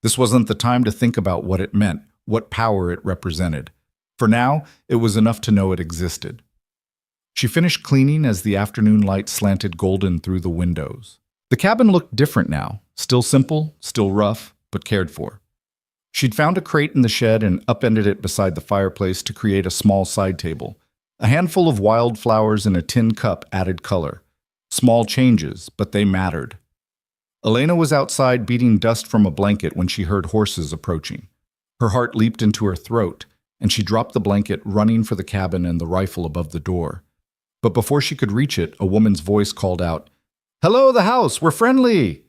This wasn't the time to think about what it meant, what power it represented. For now, it was enough to know it existed. She finished cleaning as the afternoon light slanted golden through the windows. The cabin looked different now, still simple, still rough, but cared for. She'd found a crate in the shed and upended it beside the fireplace to create a small side table. A handful of wildflowers in a tin cup added color. Small changes, but they mattered. Elena was outside beating dust from a blanket when she heard horses approaching. Her heart leaped into her throat, and she dropped the blanket, running for the cabin and the rifle above the door. But before she could reach it, a woman's voice called out, "Hello, the house! We're friendly!"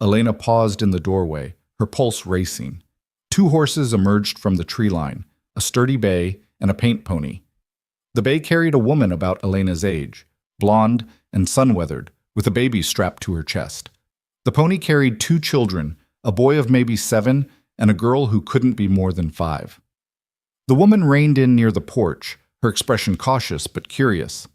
Elena paused in the doorway, her pulse racing. 2 horses emerged from the tree line, a sturdy bay and a paint pony. The bay carried a woman about Elena's age, blonde and sun-weathered, with a baby strapped to her chest. The pony carried 2 children, a boy of maybe 7 and a girl who couldn't be more than 5. The woman reined in near the porch, her expression cautious but curious.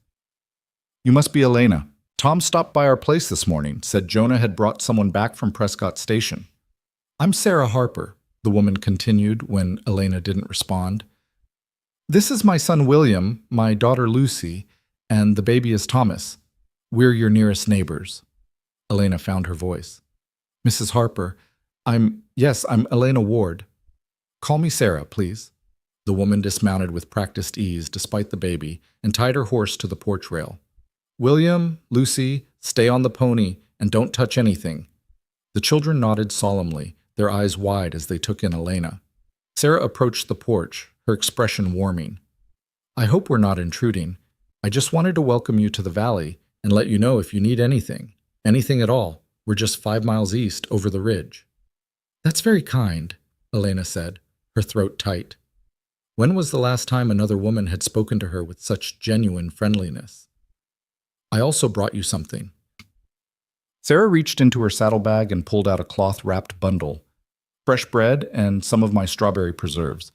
"You must be Elena. Tom stopped by our place this morning, said Jonah had brought someone back from Prescott Station." "I'm Sarah Harper," the woman continued when Elena didn't respond. "This is my son William, my daughter Lucy, and the baby is Thomas. We're your nearest neighbors." Elena found her voice. "Mrs. Harper, I'm Elena Ward. Call me Sarah, please." The woman dismounted with practiced ease despite the baby and tied her horse to the porch rail. "William, Lucy, stay on the pony and don't touch anything." The children nodded solemnly, their eyes wide as they took in Elena. Sarah approached the porch, her expression warming. "I hope we're not intruding. I just wanted to welcome you to the valley and let you know if you need anything at all. We're just 5 miles east over the ridge." "That's very kind," Elena said, her throat tight. When was the last time another woman had spoken to her with such genuine friendliness? "I also brought you something." Sarah reached into her saddlebag and pulled out a cloth-wrapped bundle. "Fresh bread and some of my strawberry preserves.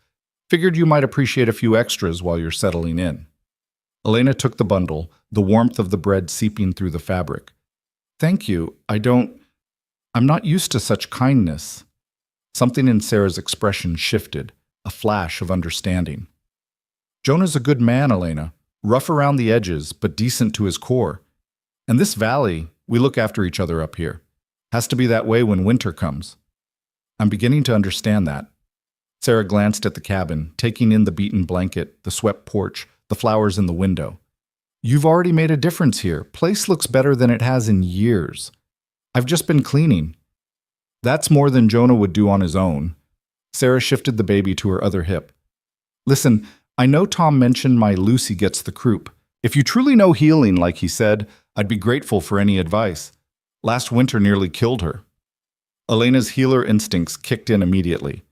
Figured you might appreciate a few extras while you're settling in." Elena took the bundle, the warmth of the bread seeping through the fabric. "Thank you. I'm not used to such kindness." Something in Sarah's expression shifted, a flash of understanding. "Jonah's a good man, Elena. Rough around the edges, but decent to his core. And this valley, we look after each other up here. Has to be that way when winter comes." "I'm beginning to understand that." Sarah glanced at the cabin, taking in the beaten blanket, the swept porch, the flowers in the window. "You've already made a difference here. Place looks better than it has in years. I've just been cleaning." "That's more than Jonah would do on his own." Sarah shifted the baby to her other hip. "Listen, I know Tom mentioned my Lucy gets the croup. If you truly know healing, like he said, I'd be grateful for any advice. Last winter nearly killed her." Elena's healer instincts kicked in immediately.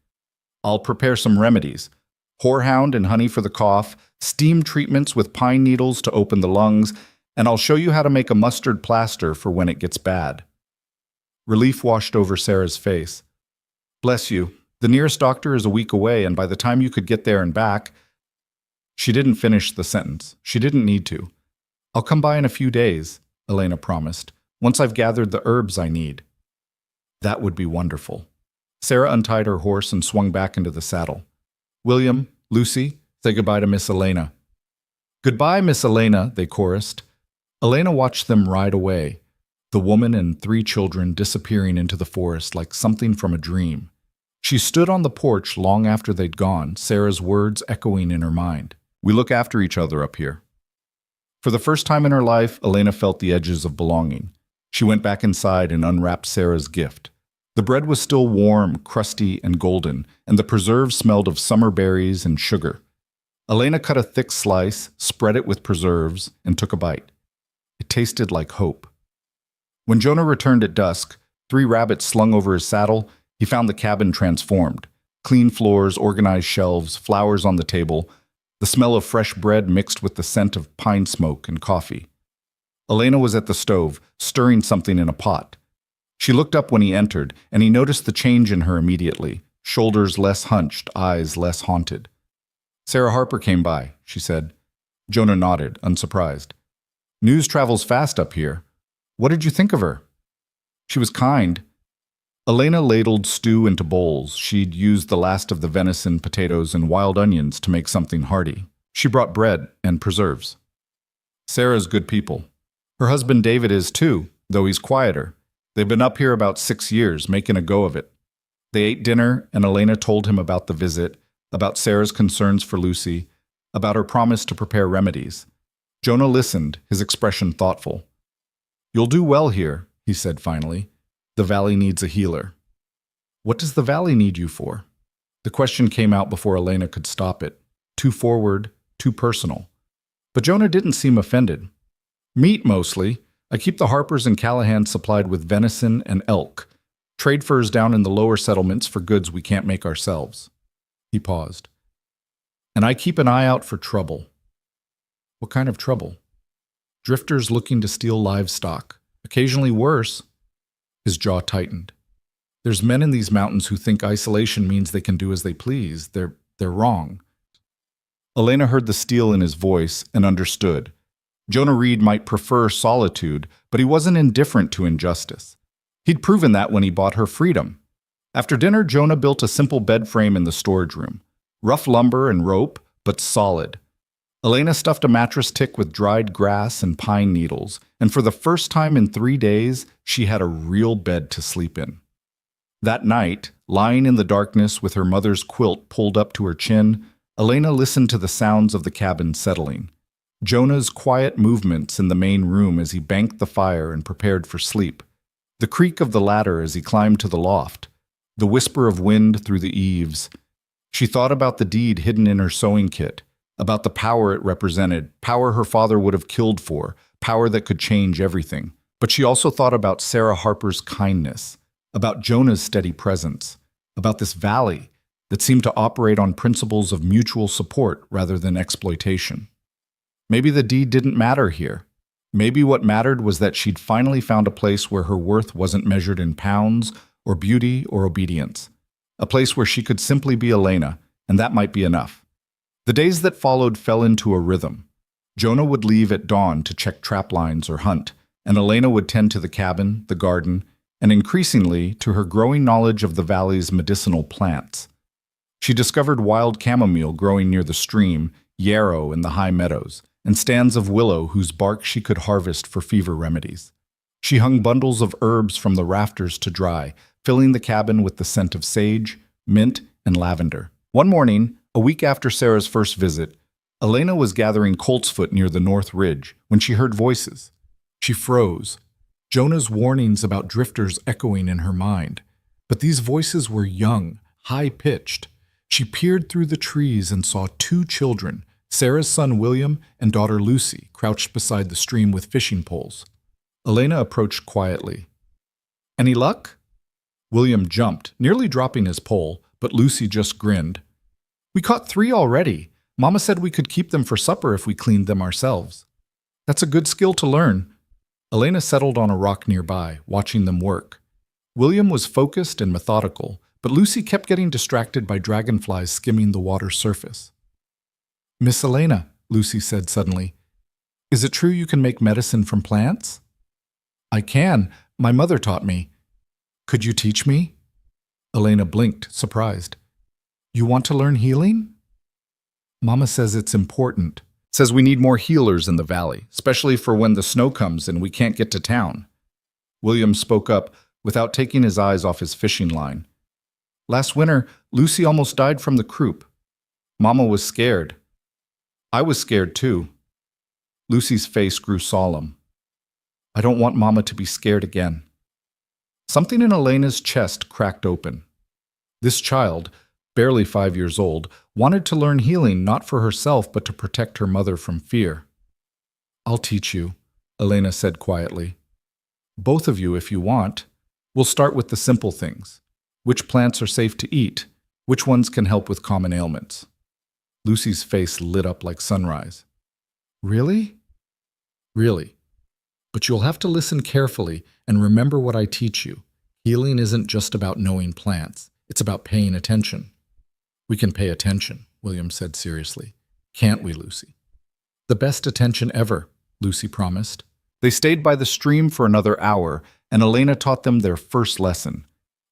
"I'll prepare some remedies. Horehound and honey for the cough, steam treatments with pine needles to open the lungs, and I'll show you how to make a mustard plaster for when it gets bad." Relief washed over Sarah's face. "Bless you. The nearest doctor is a week away, and by the time you could get there and back—" She didn't finish the sentence. She didn't need to. "I'll come by in a few days," Elena promised, "once I've gathered the herbs I need." "That would be wonderful." Sarah untied her horse and swung back into the saddle. "William, Lucy, say goodbye to Miss Elena." "Goodbye, Miss Elena," they chorused. Elena watched them ride away, the woman and 3 children disappearing into the forest like something from a dream. She stood on the porch long after they'd gone, Sarah's words echoing in her mind. "We look after each other up here." For the first time in her life, Elena felt the edges of belonging. She went back inside and unwrapped Sarah's gift. The bread was still warm, crusty, and golden, and the preserves smelled of summer berries and sugar. Elena cut a thick slice, spread it with preserves, and took a bite. It tasted like hope. When Jonah returned at dusk, 3 rabbits slung over his saddle, he found the cabin transformed. Clean floors, organized shelves, flowers on the table, the smell of fresh bread mixed with the scent of pine smoke and coffee. Elena was at the stove, stirring something in a pot. She looked up when he entered, and he noticed the change in her immediately, shoulders less hunched, eyes less haunted. "Sarah Harper came by," she said. Jonah nodded, unsurprised. "News travels fast up here. What did you think of her?" "She was kind." Elena ladled stew into bowls. She'd used the last of the venison, potatoes, and wild onions to make something hearty. She brought bread and preserves. "Sarah's good people. Her husband David is too, though he's quieter. They've been up here about 6 years, making a go of it." They ate dinner, and Elena told him about the visit, about Sarah's concerns for Lucy, about her promise to prepare remedies. Jonah listened, his expression thoughtful. "You'll do well here," he said finally. "The valley needs a healer." "What does the valley need you for?" The question came out before Elena could stop it. Too forward, too personal. But Jonah didn't seem offended. "Meat, mostly. I keep the Harpers and Callahan supplied with venison and elk. Trade furs down in the lower settlements for goods we can't make ourselves." He paused. And I keep an eye out for trouble. What kind of trouble? Drifters looking to steal livestock. Occasionally worse. His jaw tightened. There's men in these mountains who think isolation means they can do as they please. They're wrong. Elena heard the steel in his voice and understood. Jonah Reed might prefer solitude, but he wasn't indifferent to injustice. He'd proven that when he bought her freedom. After dinner, Jonah built a simple bed frame in the storage room. Rough lumber and rope, but solid. Elena stuffed a mattress tick with dried grass and pine needles, and for the first time in 3 days, she had a real bed to sleep in. That night, lying in the darkness with her mother's quilt pulled up to her chin, Elena listened to the sounds of the cabin settling. Jonah's quiet movements in the main room as he banked the fire and prepared for sleep. The creak of the ladder as he climbed to the loft. The whisper of wind through the eaves. She thought about the deed hidden in her sewing kit, about the power it represented, power her father would have killed for, power that could change everything. But she also thought about Sarah Harper's kindness, about Jonah's steady presence, about this valley that seemed to operate on principles of mutual support rather than exploitation. Maybe the deed didn't matter here. Maybe what mattered was that she'd finally found a place where her worth wasn't measured in pounds or beauty or obedience. A place where she could simply be Elena, and that might be enough. The days that followed fell into a rhythm. Jonah would leave at dawn to check trap lines or hunt, and Elena would tend to the cabin, the garden, and increasingly to her growing knowledge of the valley's medicinal plants. She discovered wild chamomile growing near the stream, yarrow in the high meadows, and stands of willow whose bark she could harvest for fever remedies. She hung bundles of herbs from the rafters to dry, filling the cabin with the scent of sage, mint, and lavender. One morning, a week after Sarah's first visit, Elena was gathering coltsfoot near the North Ridge when she heard voices. She froze, Jonah's warnings about drifters echoing in her mind. But these voices were young, high-pitched. She peered through the trees and saw 2 children, Sarah's son William and daughter Lucy, crouched beside the stream with fishing poles. Elena approached quietly. "Any luck?" William jumped, nearly dropping his pole, but Lucy just grinned. "We caught 3 already. Mama said we could keep them for supper if we cleaned them ourselves." "That's a good skill to learn." Elena settled on a rock nearby, watching them work. William was focused and methodical, but Lucy kept getting distracted by dragonflies skimming the water's surface. "Miss Elena," Lucy said suddenly, "is it true you can make medicine from plants?" "I can. My mother taught me." "Could you teach me?" Elena blinked, surprised. "You want to learn healing?" "Mama says it's important. Says we need more healers in the valley, especially for when the snow comes and we can't get to town." William spoke up without taking his eyes off his fishing line. "Last winter, Lucy almost died from the croup. Mama was scared. I was scared too." Lucy's face grew solemn. "I don't want Mama to be scared again." Something in Elena's chest cracked open. This child, barely 5 years old, wanted to learn healing not for herself but to protect her mother from fear. "I'll teach you," Elena said quietly. "Both of you if you want. We'll start with the simple things. Which plants are safe to eat? Which ones can help with common ailments?" Lucy's face lit up like sunrise. "Really?" "Really. But you'll have to listen carefully and remember what I teach you. Healing isn't just about knowing plants. It's about paying attention." "We can pay attention," William said seriously. "Can't we, Lucy?" "The best attention ever," Lucy promised. They stayed by the stream for another hour, and Elena taught them their first lesson: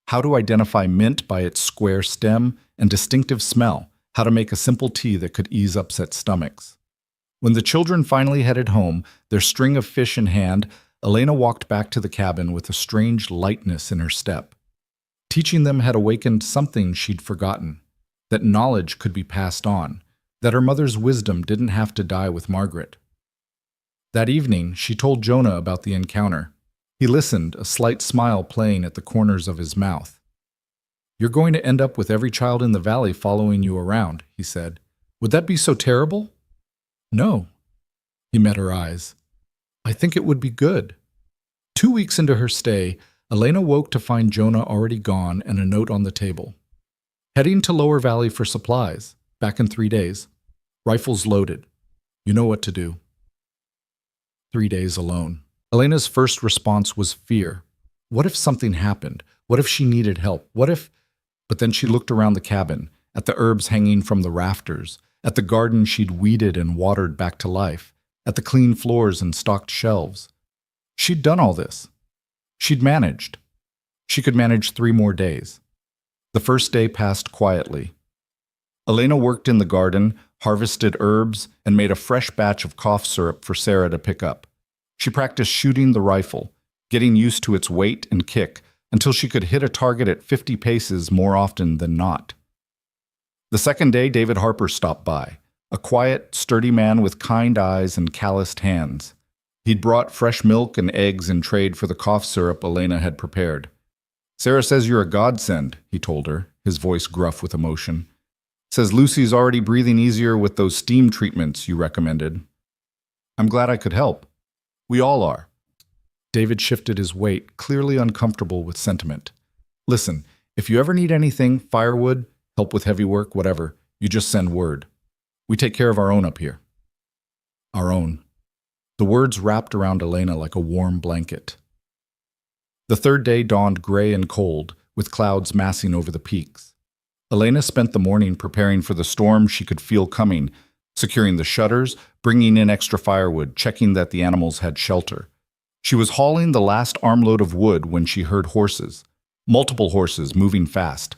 how to identify mint by its square stem and distinctive smell, how to make a simple tea that could ease upset stomachs. When the children finally headed home, their string of fish in hand, Elena walked back to the cabin with a strange lightness in her step. Teaching them had awakened something she'd forgotten, that knowledge could be passed on, that her mother's wisdom didn't have to die with Margaret. That evening, she told Jonah about the encounter. He listened, a slight smile playing at the corners of his mouth. "You're going to end up with every child in the valley following you around," he said. "Would that be so terrible?" "No." He met her eyes. "I think it would be good." 2 weeks into her stay, Elena woke to find Jonah already gone and a note on the table. "Heading to Lower Valley for supplies. Back in 3 days. Rifles loaded. You know what to do. 3 days alone. Elena's first response was fear. What if something happened? What if she needed help? But then she looked around the cabin, at the herbs hanging from the rafters, at the garden she'd weeded and watered back to life, at the clean floors and stocked shelves. She'd done all this. She'd managed. She could manage 3 more days. The first day passed quietly. Elena worked in the garden, harvested herbs, and made a fresh batch of cough syrup for Sarah to pick up. She practiced shooting the rifle, getting used to its weight and kick, until she could hit a target at 50 paces more often than not. The second day, David Harper stopped by, a quiet, sturdy man with kind eyes and calloused hands. He'd brought fresh milk and eggs in trade for the cough syrup Elena had prepared. "Sarah says you're a godsend," he told her, his voice gruff with emotion. "Says Lucy's already breathing easier with those steam treatments you recommended. I'm glad I could help. We all are." David shifted his weight, clearly uncomfortable with sentiment. "Listen, if you ever need anything, firewood, help with heavy work, whatever, you just send word. We take care of our own up here." Our own. The words wrapped around Elena like a warm blanket. The third day dawned gray and cold, with clouds massing over the peaks. Elena spent the morning preparing for the storm she could feel coming, securing the shutters, bringing in extra firewood, checking that the animals had shelter. She was hauling the last armload of wood when she heard horses. Multiple horses moving fast.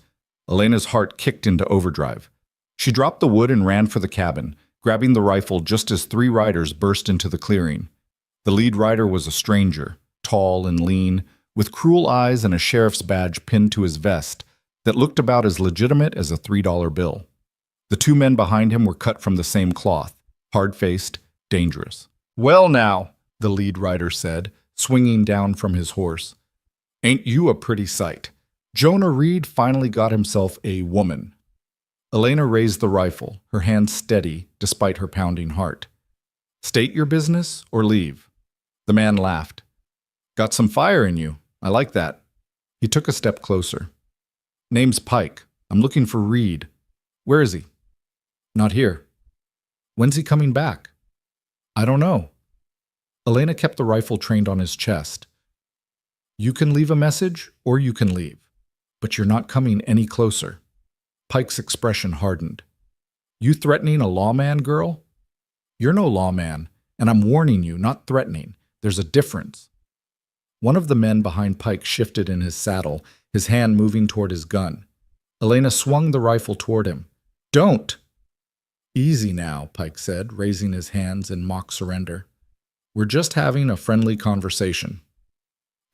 Elena's heart kicked into overdrive. She dropped the wood and ran for the cabin, grabbing the rifle just as 3 riders burst into the clearing. The lead rider was a stranger, tall and lean, with cruel eyes and a sheriff's badge pinned to his vest that looked about as legitimate as a $3 bill. The 2 men behind him were cut from the same cloth, hard-faced, dangerous. "Well now," the lead rider said, swinging down from his horse. "Ain't you a pretty sight? Jonah Reed finally got himself a woman." Elena raised the rifle, her hand steady despite her pounding heart. "State your business or leave?" The man laughed. "Got some fire in you. I like that." He took a step closer. "Name's Pike. I'm looking for Reed. Where is he?" "Not here." "When's he coming back?" "I don't know." Elena kept the rifle trained on his chest. "You can leave a message or you can leave, but you're not coming any closer." Pike's expression hardened. "You threatening a lawman, girl?" "You're no lawman, and I'm warning you, not threatening. There's a difference." One of the men behind Pike shifted in his saddle, his hand moving toward his gun. Elena swung the rifle toward him. "Don't!" "Easy now," Pike said, raising his hands in mock surrender. "We're just having a friendly conversation."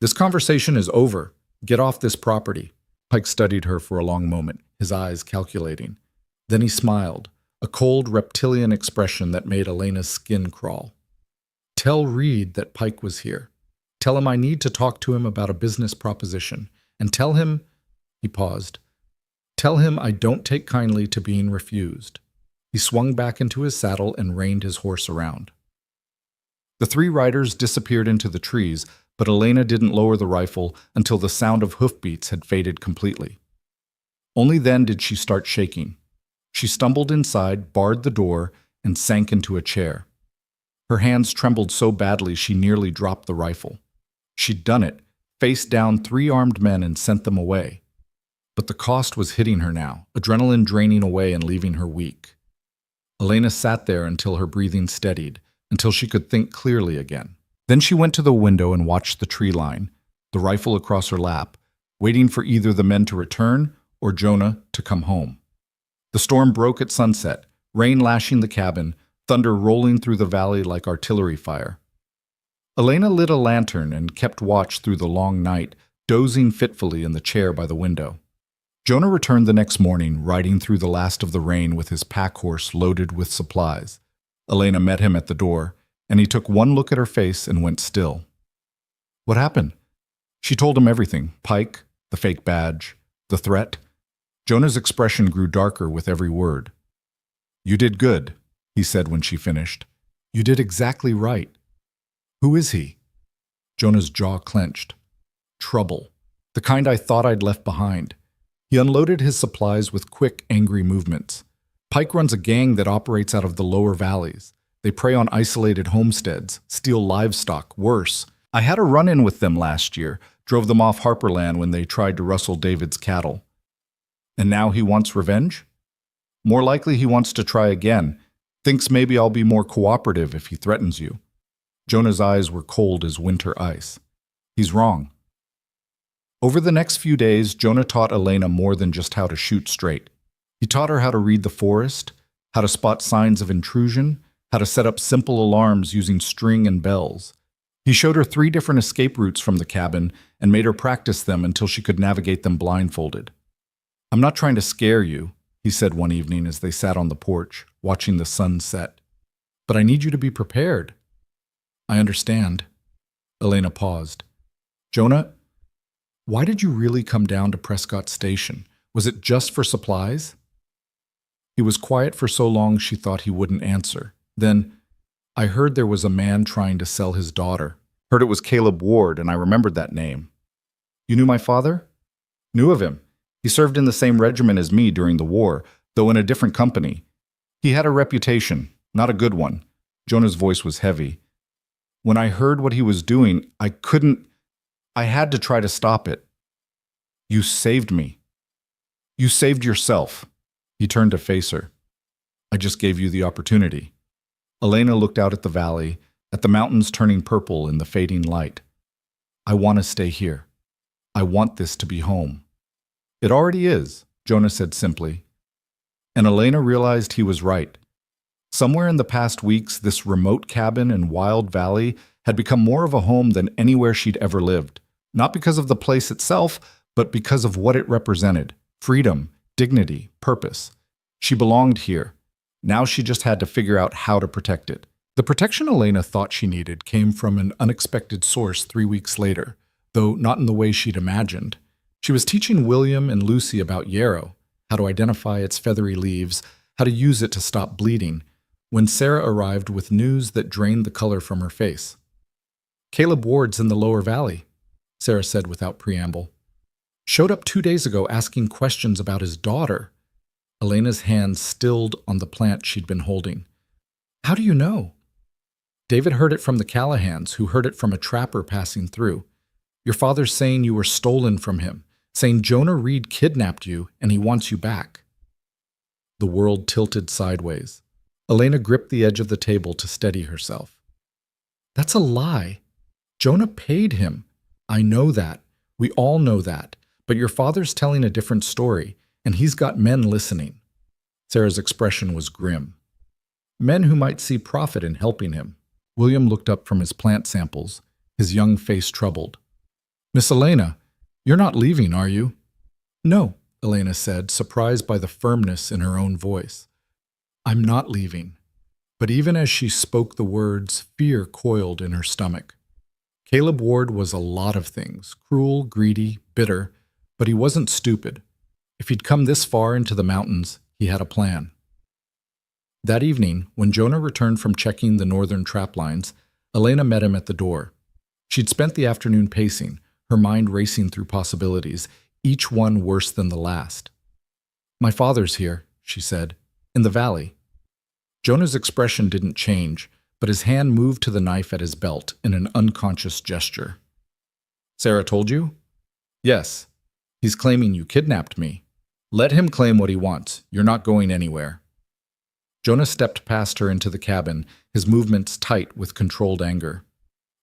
"This conversation is over. Get off this property." Pike studied her for a long moment, his eyes calculating. Then he smiled, a cold reptilian expression that made Elena's skin crawl. "Tell Reed that Pike was here. Tell him I need to talk to him about a business proposition. And tell him," he paused, "tell him I don't take kindly to being refused." He swung back into his saddle and reined his horse around. The 3 riders disappeared into the trees, but Elena didn't lower the rifle until the sound of hoofbeats had faded completely. Only then did she start shaking. She stumbled inside, barred the door, and sank into a chair. Her hands trembled so badly she nearly dropped the rifle. She'd done it, faced down 3 armed men and sent them away. But the cost was hitting her now, adrenaline draining away and leaving her weak. Elena sat there until her breathing steadied, until she could think clearly again. Then she went to the window and watched the tree line, the rifle across her lap, waiting for either the men to return or Jonah to come home. The storm broke at sunset, rain lashing the cabin, thunder rolling through the valley like artillery fire. Elena lit a lantern and kept watch through the long night, dozing fitfully in the chair by the window. Jonah returned the next morning, riding through the last of the rain with his pack horse loaded with supplies. Elena met him at the door, and he took one look at her face and went still. "What happened?" She told him everything: Pike, the fake badge, the threat. Jonah's expression grew darker with every word. "You did good," he said when she finished. "You did exactly right." "Who is he?" Jonah's jaw clenched. "Trouble. The kind I thought I'd left behind." He unloaded his supplies with quick, angry movements. Pike runs a gang that operates out of the lower valleys. They prey on isolated homesteads, steal livestock, worse. I had a run-in with them last year, drove them off Harperland when they tried to rustle David's cattle. And now he wants revenge? More likely he wants to try again. Thinks maybe I'll be more cooperative if he threatens you. Jonah's eyes were cold as winter ice. He's wrong. Over the next few days, Jonah taught Elena more than just how to shoot straight. He taught her how to read the forest, how to spot signs of intrusion, how to set up simple alarms using string and bells. He showed her 3 different escape routes from the cabin and made her practice them until she could navigate them blindfolded. "I'm not trying to scare you," he said one evening as they sat on the porch, watching the sun set. "But I need you to be prepared." "I understand." Elena paused. "Jonah, why did you really come down to Prescott Station? Was it just for supplies?" He was quiet for so long she thought he wouldn't answer. Then, "I heard there was a man trying to sell his daughter. Heard it was Caleb Ward, and I remembered that name." "You knew my father?" "Knew of him. He served in the same regiment as me during the war, though in a different company. He had a reputation, not a good one." Jonah's voice was heavy. "When I heard what he was doing, I had to try to stop it." "You saved me. You saved yourself." He turned to face her. "I just gave you the opportunity." Elena looked out at the valley, at the mountains turning purple in the fading light. "I want to stay here. I want this to be home." "It already is," Jonah said simply. And Elena realized he was right. Somewhere in the past weeks, this remote cabin in Wild Valley had become more of a home than anywhere she'd ever lived. Not because of the place itself, but because of what it represented: freedom, dignity, purpose. She belonged here. Now she just had to figure out how to protect it. The protection Elena thought she needed came from an unexpected source 3 weeks later, though not in the way she'd imagined. She was teaching William and Lucy about yarrow, how to identify its feathery leaves, how to use it to stop bleeding, when Sarah arrived with news that drained the color from her face. "Caleb Ward's in the lower valley," Sarah said without preamble. "Showed up 2 days ago asking questions about his daughter." Elena's hands stilled on the plant she'd been holding. "How do you know?" "David heard it from the Callahans, who heard it from a trapper passing through. Your father's saying you were stolen from him, saying Jonah Reed kidnapped you and he wants you back." The world tilted sideways. Elena gripped the edge of the table to steady herself. "That's a lie. Jonah paid him. I know that. We all know that. But your father's telling a different story, and he's got men listening." Sarah's expression was grim. "Men who might see profit in helping him." William looked up from his plant samples, his young face troubled. "Miss Elena, you're not leaving, are you?" "No," Elena said, surprised by the firmness in her own voice. "I'm not leaving." But even as she spoke the words, fear coiled in her stomach. Caleb Ward was a lot of things: cruel, greedy, bitter, but he wasn't stupid. If he'd come this far into the mountains, he had a plan. That evening, when Jonah returned from checking the northern trap lines, Elena met him at the door. She'd spent the afternoon pacing, her mind racing through possibilities, each one worse than the last. "My father's here," she said, "in the valley." Jonah's expression didn't change, but his hand moved to the knife at his belt in an unconscious gesture. "Sarah told you?" "Yes. He's claiming you kidnapped me." "Let him claim what he wants. You're not going anywhere." Jonah stepped past her into the cabin, his movements tight with controlled anger.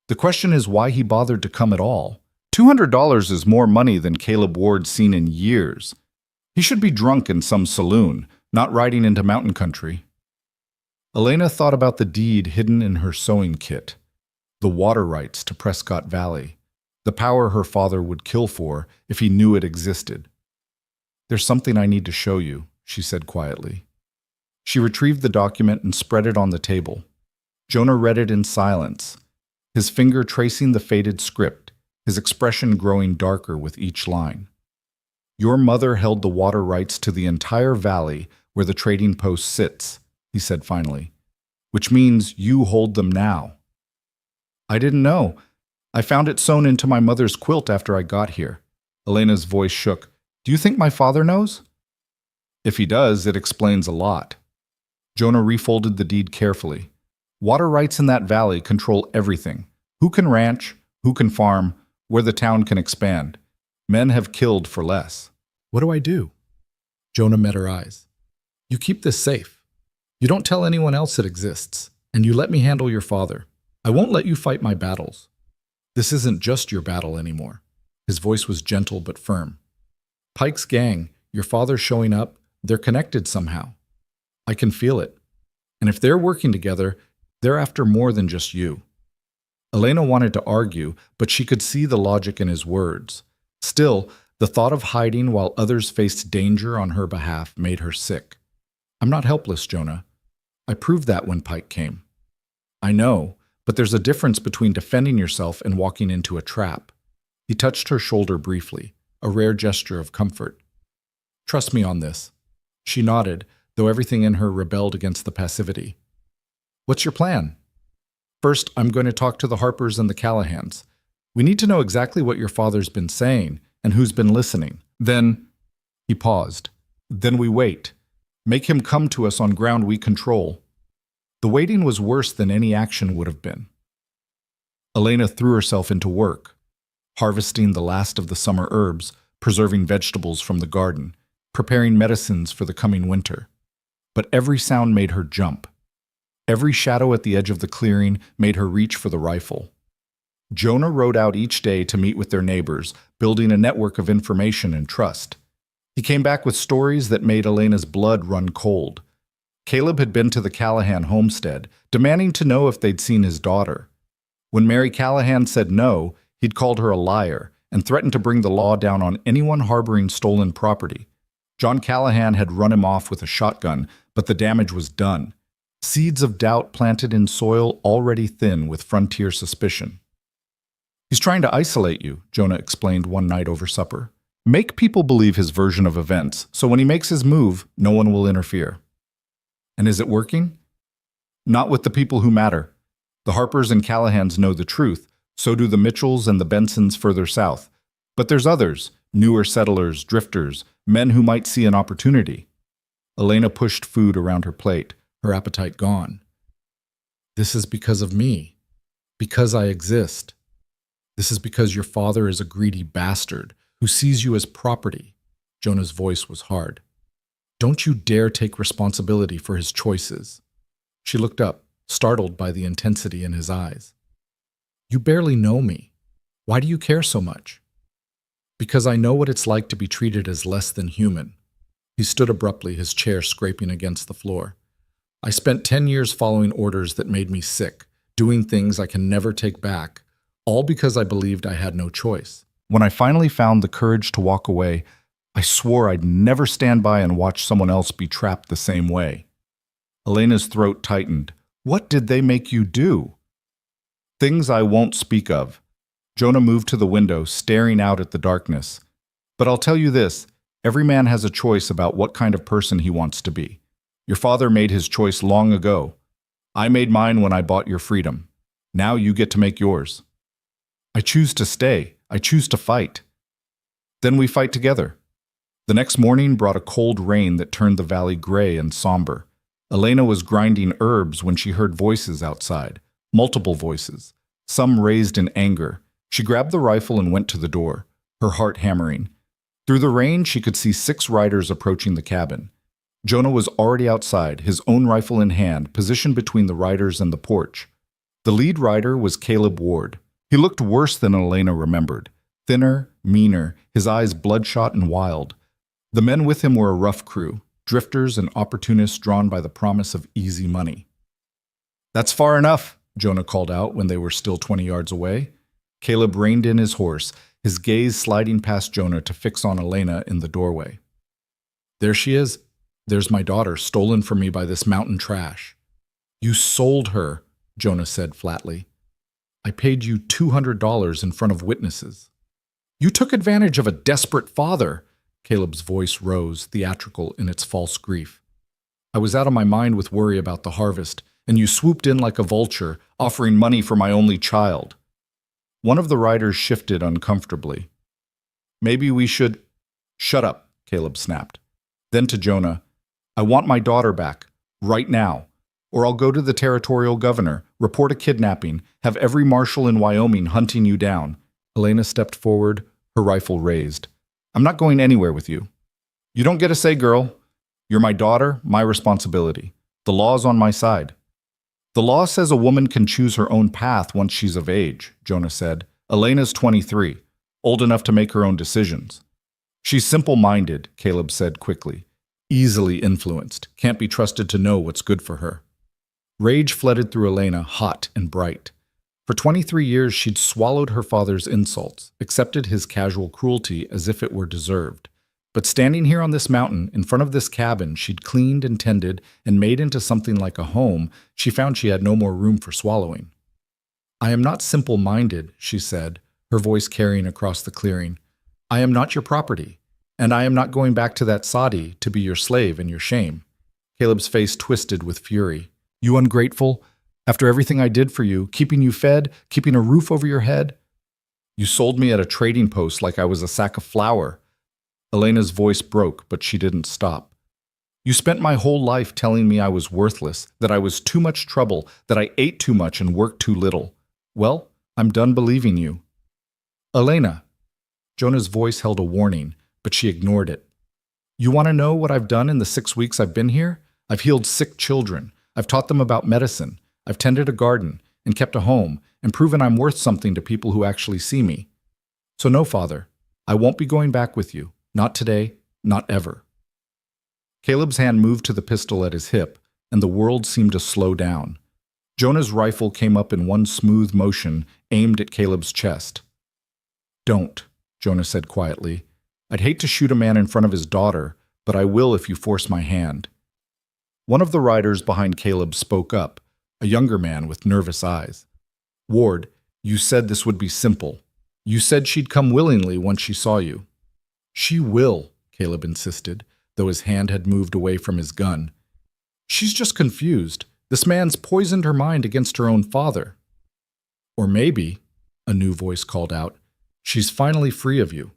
"The question is why he bothered to come at all. $200 is more money than Caleb Ward's seen in years. He should be drunk in some saloon, not riding into mountain country." Elena thought about the deed hidden in her sewing kit, the water rights to Prescott Valley, the power her father would kill for if he knew it existed. "There's something I need to show you," she said quietly. She retrieved the document and spread it on the table. Jonah read it in silence, his finger tracing the faded script, his expression growing darker with each line. "Your mother held the water rights to the entire valley where the trading post sits," he said finally, "which means you hold them now." "I didn't know. I found it sewn into my mother's quilt after I got here." Elena's voice shook. "Do you think my father knows?" If he does, it explains a lot. Jonah refolded the deed carefully. Water rights in that valley control everything. Who can ranch, who can farm, where the town can expand. Men have killed for less. What do I do? Jonah met her eyes. You keep this safe. You don't tell anyone else it exists, and you let me handle your father. I won't let you fight my battles. This isn't just your battle anymore. His voice was gentle but firm. Pike's gang, your father's showing up, they're connected somehow. I can feel it. And if they're working together, they're after more than just you. Elena wanted to argue, but she could see the logic in his words. Still, the thought of hiding while others faced danger on her behalf made her sick. I'm not helpless, Jonah. I proved that when Pike came. I know, but there's a difference between defending yourself and walking into a trap. He touched her shoulder briefly, a rare gesture of comfort. Trust me on this. She nodded, though everything in her rebelled against the passivity. What's your plan? First, I'm going to talk to the Harpers and the Callahans. We need to know exactly what your father's been saying and who's been listening. Then, he paused. Then we wait. Make him come to us on ground we control. The waiting was worse than any action would have been. Elena threw herself into work, harvesting the last of the summer herbs, preserving vegetables from the garden, preparing medicines for the coming winter. But every sound made her jump. Every shadow at the edge of the clearing made her reach for the rifle. Jonah rode out each day to meet with their neighbors, building a network of information and trust. He came back with stories that made Elena's blood run cold. Caleb had been to the Callahan homestead, demanding to know if they'd seen his daughter. When Mary Callahan said no, he'd called her a liar and threatened to bring the law down on anyone harboring stolen property. John Callahan had run him off with a shotgun, but the damage was done. Seeds of doubt planted in soil already thin with frontier suspicion. He's trying to isolate you, Jonah explained one night over supper. Make people believe his version of events, so when he makes his move, no one will interfere. And is it working? Not with the people who matter. The Harpers and Callahans know the truth, so do the Mitchells and the Bensons further south. But there's others, newer settlers, drifters, men who might see an opportunity. Elena pushed food around her plate, her appetite gone. This is because of me. Because I exist. This is because your father is a greedy bastard who sees you as property. Jonah's voice was hard. Don't you dare take responsibility for his choices. She looked up, startled by the intensity in his eyes. You barely know me. Why do you care so much? Because I know what it's like to be treated as less than human. He stood abruptly, his chair scraping against the floor. I spent 10 years following orders that made me sick, doing things I can never take back, all because I believed I had no choice. When I finally found the courage to walk away, I swore I'd never stand by and watch someone else be trapped the same way. Elena's throat tightened. What did they make you do? Things I won't speak of. Jonah moved to the window, staring out at the darkness. But I'll tell you this, every man has a choice about what kind of person he wants to be. Your father made his choice long ago. I made mine when I bought your freedom. Now you get to make yours. I choose to stay. I choose to fight. Then we fight together. The next morning brought a cold rain that turned the valley gray and somber. Elena was grinding herbs when she heard voices outside, multiple voices, some raised in anger. She grabbed the rifle and went to the door, her heart hammering. Through the rain, she could see 6 riders approaching the cabin. Jonah was already outside, his own rifle in hand, positioned between the riders and the porch. The lead rider was Caleb Ward. He looked worse than Elena remembered. Thinner, meaner, his eyes bloodshot and wild. The men with him were a rough crew, drifters and opportunists drawn by the promise of easy money. That's far enough, Jonah called out when they were still 20 yards away. Caleb reined in his horse, his gaze sliding past Jonah to fix on Elena in the doorway. There she is. There's my daughter, stolen from me by this mountain trash. You sold her, Jonah said flatly. I paid you $200 in front of witnesses. You took advantage of a desperate father. Caleb's voice rose, theatrical in its false grief. I was out of my mind with worry about the harvest, and you swooped in like a vulture, offering money for my only child. One of the riders shifted uncomfortably. Maybe we should... Shut up, Caleb snapped. Then to Jonah, I want my daughter back, right now, or I'll go to the territorial governor, report a kidnapping, have every marshal in Wyoming hunting you down. Elena stepped forward, her rifle raised. I'm not going anywhere with you. You don't get a say, girl. You're my daughter, my responsibility. The law's on my side. The law says a woman can choose her own path once she's of age, Jonah said. Elena's 23, old enough to make her own decisions. She's simple-minded, Caleb said quickly. Easily influenced, can't be trusted to know what's good for her. Rage flooded through Elena, hot and bright. For 23 years, she'd swallowed her father's insults, accepted his casual cruelty as if it were deserved. But standing here on this mountain, in front of this cabin she'd cleaned and tended and made into something like a home, she found she had no more room for swallowing. I am not simple-minded, she said, her voice carrying across the clearing. I am not your property, and I am not going back to that Saudi to be your slave and your shame. Caleb's face twisted with fury. You ungrateful? After everything I did for you, keeping you fed, keeping a roof over your head? You sold me at a trading post like I was a sack of flour. Elena's voice broke, but she didn't stop. You spent my whole life telling me I was worthless, that I was too much trouble, that I ate too much and worked too little. Well, I'm done believing you. Elena. Jonah's voice held a warning, but she ignored it. You want to know what I've done in the 6 weeks I've been here? I've healed sick children. I've taught them about medicine. I've tended a garden and kept a home and proven I'm worth something to people who actually see me. So no, Father, I won't be going back with you. Not today, not ever. Caleb's hand moved to the pistol at his hip, and the world seemed to slow down. Jonah's rifle came up in one smooth motion, aimed at Caleb's chest. Don't, Jonah said quietly. I'd hate to shoot a man in front of his daughter, but I will if you force my hand. One of the riders behind Caleb spoke up, a younger man with nervous eyes. Ward, you said this would be simple. You said she'd come willingly once she saw you. She will, Caleb insisted, though his hand had moved away from his gun. She's just confused. This man's poisoned her mind against her own father. Or maybe, a new voice called out, she's finally free of you.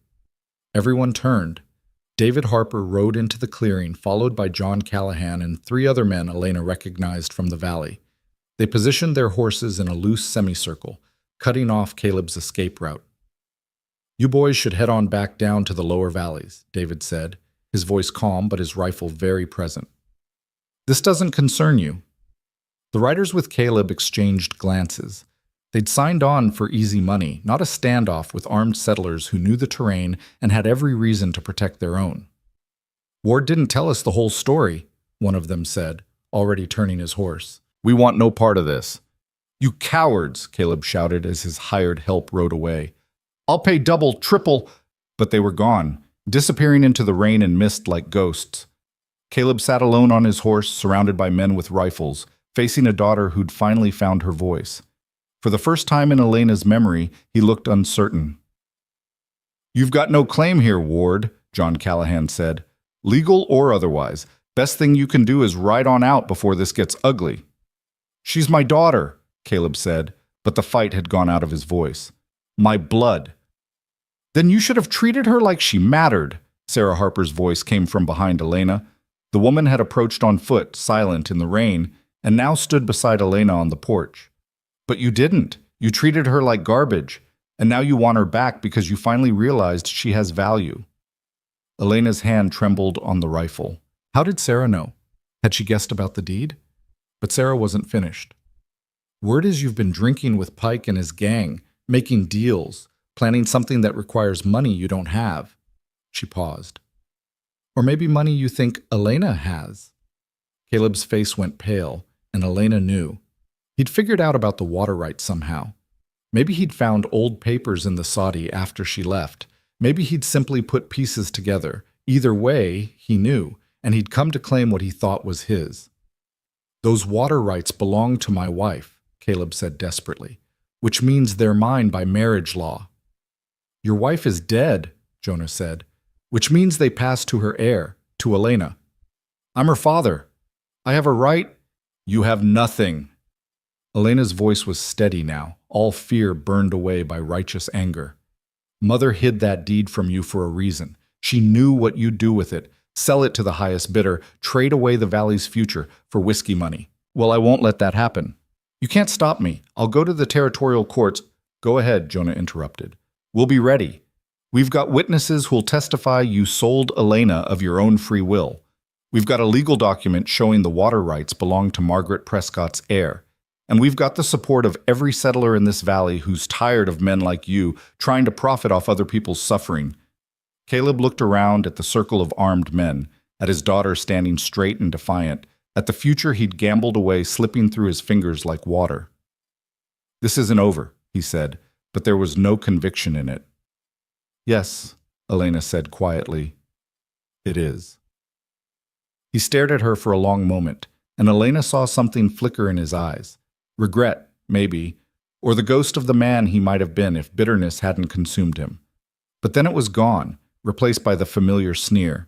Everyone turned. David Harper rode into the clearing, followed by John Callahan and 3 other men Elena recognized from the valley. They positioned their horses in a loose semicircle, cutting off Caleb's escape route. You boys should head on back down to the lower valleys, David said, his voice calm but his rifle very present. This doesn't concern you. The riders with Caleb exchanged glances. They'd signed on for easy money, not a standoff with armed settlers who knew the terrain and had every reason to protect their own. Ward didn't tell us the whole story, one of them said, already turning his horse. We want no part of this. You cowards, Caleb shouted as his hired help rode away. I'll pay double, triple, but they were gone, disappearing into the rain and mist like ghosts. Caleb sat alone on his horse, surrounded by men with rifles, facing a daughter who'd finally found her voice. For the first time in Elena's memory, he looked uncertain. You've got no claim here, Ward, John Callahan said. Legal or otherwise, best thing you can do is ride on out before this gets ugly. She's my daughter, Caleb said, but the fight had gone out of his voice. My blood. Then you should have treated her like she mattered, Sarah Harper's voice came from behind Elena. The woman had approached on foot, silent in the rain, and now stood beside Elena on the porch. But you didn't. You treated her like garbage, and now you want her back because you finally realized she has value. Elena's hand trembled on the rifle. How did Sarah know? Had she guessed about the deed? But Sarah wasn't finished. Word is you've been drinking with Pike and his gang, making deals, planning something that requires money you don't have. She paused. Or maybe money you think Elena has. Caleb's face went pale, and Elena knew. He'd figured out about the water rights somehow. Maybe he'd found old papers in the Saudi after she left. Maybe he'd simply put pieces together. Either way, he knew, and he'd come to claim what he thought was his. Those water rights belong to my wife, Caleb said desperately, which means they're mine by marriage law. Your wife is dead, Jonah said, which means they pass to her heir, to Elena. I'm her father. I have a right. You have nothing. Elena's voice was steady now, all fear burned away by righteous anger. Mother hid that deed from you for a reason. She knew what you'd do with it, sell it to the highest bidder, trade away the valley's future for whiskey money. Well, I won't let that happen. You can't stop me. I'll go to the territorial courts. Go ahead, Jonah interrupted. We'll be ready. We've got witnesses who'll testify you sold Elena of your own free will. We've got a legal document showing the water rights belong to Margaret Prescott's heir. And we've got the support of every settler in this valley who's tired of men like you trying to profit off other people's suffering. Caleb looked around at the circle of armed men, at his daughter standing straight and defiant, at the future he'd gambled away slipping through his fingers like water. This isn't over, he said, but there was no conviction in it. Yes, Elena said quietly. It is. He stared at her for a long moment, and Elena saw something flicker in his eyes. Regret, maybe, or the ghost of the man he might have been if bitterness hadn't consumed him. But then it was gone, replaced by the familiar sneer.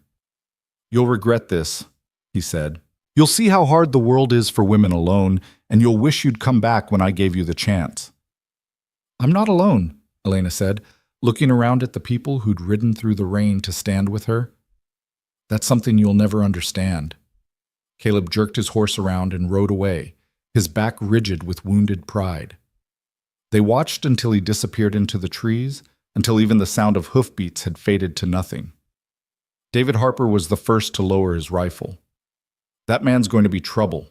You'll regret this, he said. You'll see how hard the world is for women alone, and you'll wish you'd come back when I gave you the chance. I'm not alone, Elena said, looking around at the people who'd ridden through the rain to stand with her. That's something you'll never understand. Caleb jerked his horse around and rode away, his back rigid with wounded pride. They watched until he disappeared into the trees, until even the sound of hoofbeats had faded to nothing. David Harper was the first to lower his rifle. That man's going to be trouble.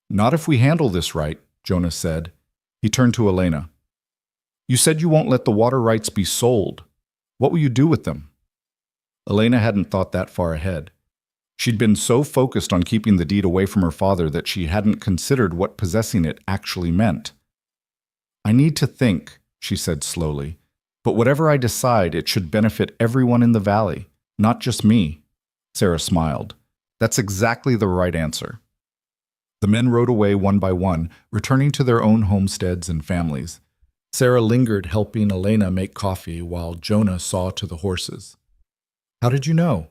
Not if we handle this right, Jonas said. He turned to Elena. You said you won't let the water rights be sold. What will you do with them? Elena hadn't thought that far ahead. She'd been so focused on keeping the deed away from her father that she hadn't considered what possessing it actually meant. I need to think, she said slowly, but whatever I decide, it should benefit everyone in the valley, not just me. Sarah smiled. That's exactly the right answer. The men rode away one by one, returning to their own homesteads and families. Sarah lingered helping Elena make coffee while Jonah saw to the horses. How did you know?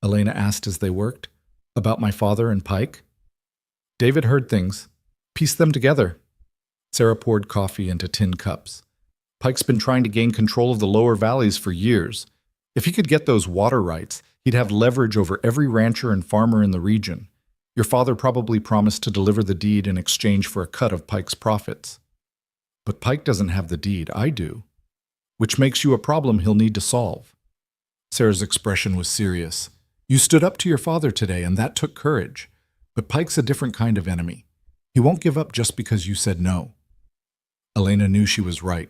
Elena asked as they worked. About my father and Pike? David heard things. Pieced them together. Sarah poured coffee into tin cups. Pike's been trying to gain control of the lower valleys for years. If he could get those water rights, he'd have leverage over every rancher and farmer in the region. Your father probably promised to deliver the deed in exchange for a cut of Pike's profits. But Pike doesn't have the deed, I do. Which makes you a problem he'll need to solve. Sarah's expression was serious. You stood up to your father today, and that took courage. But Pike's a different kind of enemy. He won't give up just because you said no. Elena knew she was right.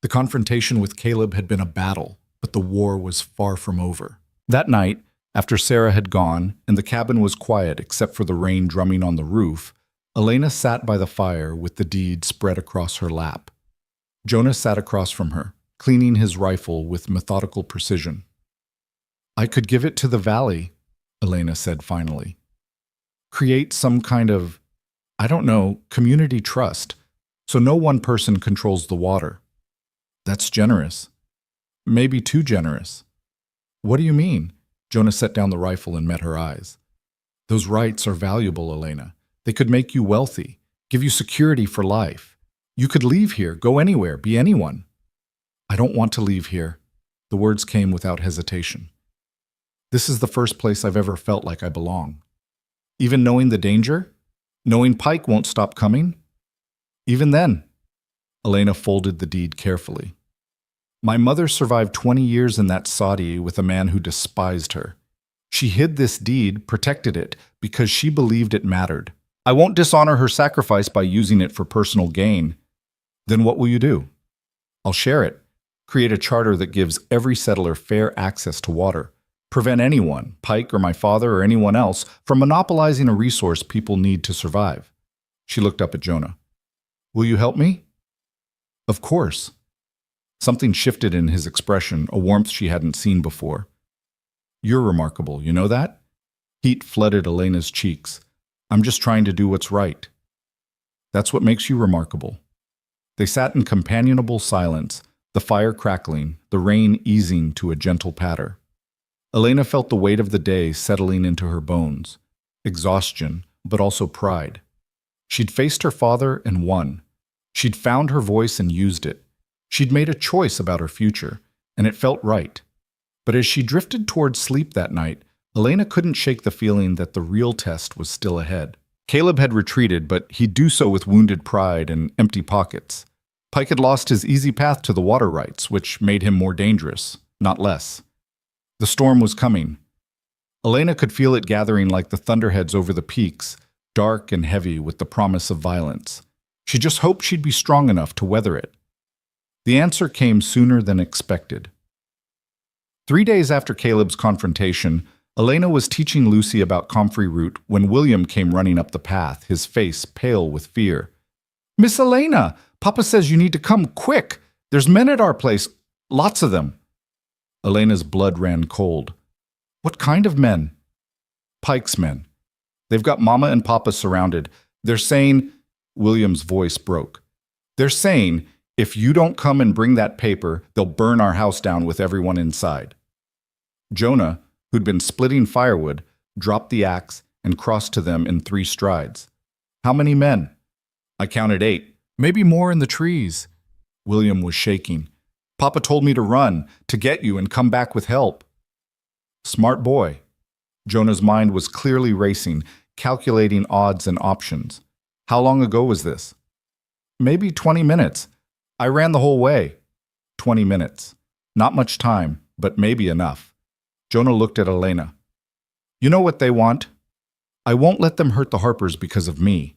The confrontation with Caleb had been a battle, but the war was far from over. That night, after Sarah had gone, and the cabin was quiet except for the rain drumming on the roof, Elena sat by the fire with the deed spread across her lap. Jonas sat across from her, cleaning his rifle with methodical precision. I could give it to the valley, Elena said finally. Create some kind of, community trust, so no one person controls the water. That's generous. Maybe too generous. What do you mean? Jonah set down the rifle and met her eyes. Those rights are valuable, Elena. They could make you wealthy, give you security for life. You could leave here, go anywhere, be anyone. I don't want to leave here. The words came without hesitation. This is the first place I've ever felt like I belong. Even knowing the danger? Knowing Pike won't stop coming? Even then. Elena folded the deed carefully. My mother survived 20 years in that Saudi with a man who despised her. She hid this deed, protected it, because she believed it mattered. I won't dishonor her sacrifice by using it for personal gain. Then what will you do? I'll share it. Create a charter that gives every settler fair access to water. Prevent anyone, Pike or my father or anyone else, from monopolizing a resource people need to survive. She looked up at Jonah. Will you help me? Of course. Something shifted in his expression, a warmth she hadn't seen before. You're remarkable, you know that? Heat flooded Elena's cheeks. I'm just trying to do what's right. That's what makes you remarkable. They sat in companionable silence, the fire crackling, the rain easing to a gentle patter. Elena felt the weight of the day settling into her bones. Exhaustion, but also pride. She'd faced her father and won. She'd found her voice and used it. She'd made a choice about her future, and it felt right. But as she drifted toward sleep that night, Elena couldn't shake the feeling that the real test was still ahead. Caleb had retreated, but he'd do so with wounded pride and empty pockets. Pike had lost his easy path to the water rights, which made him more dangerous, not less. The storm was coming. Elena could feel it gathering like the thunderheads over the peaks, dark and heavy with the promise of violence. She just hoped she'd be strong enough to weather it. The answer came sooner than expected. 3 days after Caleb's confrontation, Elena was teaching Lucy about comfrey root when William came running up the path, his face pale with fear. "Miss Elena, Papa says you need to come quick. There's men at our place, lots of them." Elena's blood ran cold. "What kind of men?" "Pike's men. They've got Mama and Papa surrounded. They're saying—" William's voice broke. "They're saying, if you don't come and bring that paper, they'll burn our house down with everyone inside." Jonah, who'd been splitting firewood, dropped the axe and crossed to them in 3 strides. "How many men?" "I counted 8. Maybe more in the trees." William was shaking. "Papa told me to run, to get you and come back with help." "Smart boy." Jonah's mind was clearly racing, calculating odds and options. "How long ago was this?" "Maybe 20 minutes. I ran the whole way." 20 minutes. Not much time, but maybe enough. Jonah looked at Elena. "You know what they want? I won't let them hurt the Harpers because of me.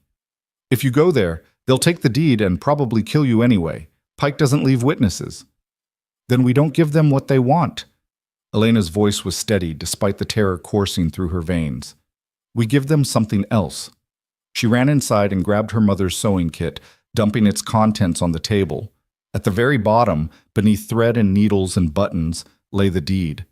If you go there, they'll take the deed and probably kill you anyway. Pike doesn't leave witnesses." "Then we don't give them what they want." Elena's voice was steady despite the terror coursing through her veins. "We give them something else." She ran inside and grabbed her mother's sewing kit, dumping its contents on the table. At the very bottom, beneath thread and needles and buttons, lay the deed.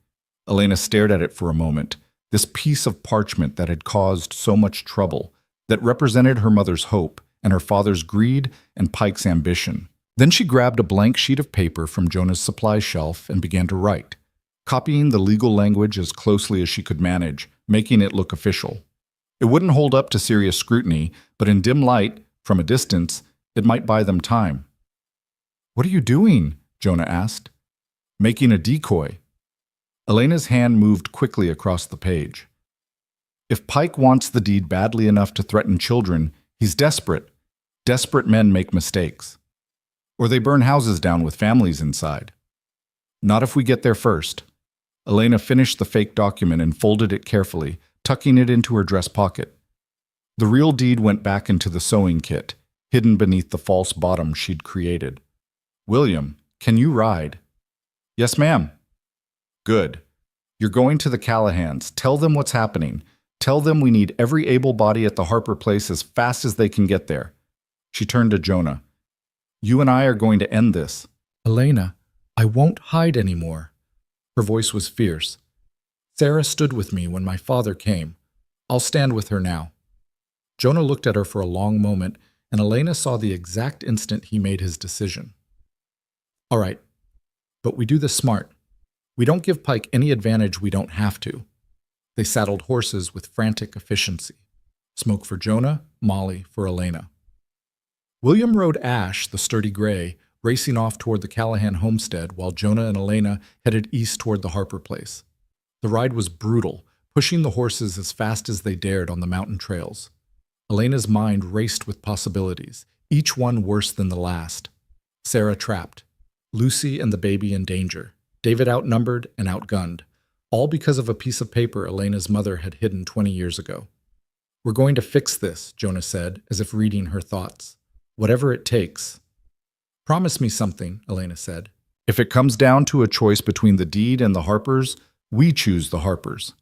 Elena stared at it for a moment, this piece of parchment that had caused so much trouble, that represented her mother's hope and her father's greed and Pike's ambition. Then she grabbed a blank sheet of paper from Jonah's supply shelf and began to write, copying the legal language as closely as she could manage, making it look official. It wouldn't hold up to serious scrutiny, but in dim light, from a distance, it might buy them time. "What are you doing?" Jonah asked. "Making a decoy." Elena's hand moved quickly across the page. "If Pike wants the deed badly enough to threaten children, he's desperate. Desperate men make mistakes. Or they burn houses down with families inside. Not if we get there first." Elena finished the fake document and folded it carefully, tucking it into her dress pocket. The real deed went back into the sewing kit, hidden beneath the false bottom she'd created. "William, can you ride?" "Yes, ma'am." "Good. You're going to the Callahans. Tell them what's happening. Tell them we need every able body at the Harper place as fast as they can get there." She turned to Jonah. "You and I are going to end this." "Elena, I won't hide anymore." Her voice was fierce. "Sarah stood with me when my father came. I'll stand with her now." Jonah looked at her for a long moment, and Elena saw the exact instant he made his decision. "All right, but we do this smart. We don't give Pike any advantage we don't have to." They saddled horses with frantic efficiency. Smoke for Jonah, Molly for Elena. William rode Ash, the sturdy gray, racing off toward the Callahan homestead while Jonah and Elena headed east toward the Harper place. The ride was brutal, pushing the horses as fast as they dared on the mountain trails. Elena's mind raced with possibilities, each one worse than the last. Sarah trapped. Lucy and the baby in danger. David outnumbered and outgunned, all because of a piece of paper Elena's mother had hidden 20 years ago. "We're going to fix this," Jonah said, as if reading her thoughts. "Whatever it takes." "Promise me something," Elena said. "If it comes down to a choice between the deed and the Harpers, we choose the Harpers.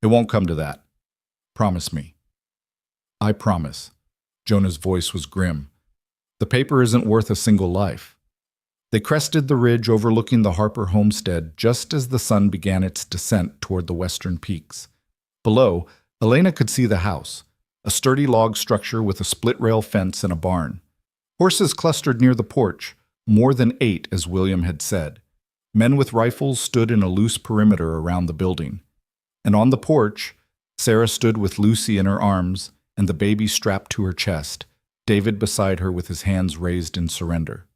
It won't come to that. Promise me." "I promise." Jonah's voice was grim. "The paper isn't worth a single life." They crested the ridge overlooking the Harper homestead just as the sun began its descent toward the western peaks. Below, Elena could see the house, a sturdy log structure with a split-rail fence and a barn. Horses clustered near the porch, more than 8 as William had said. Men with rifles stood in a loose perimeter around the building. And on the porch, Sarah stood with Lucy in her arms and the baby strapped to her chest, David beside her with his hands raised in surrender.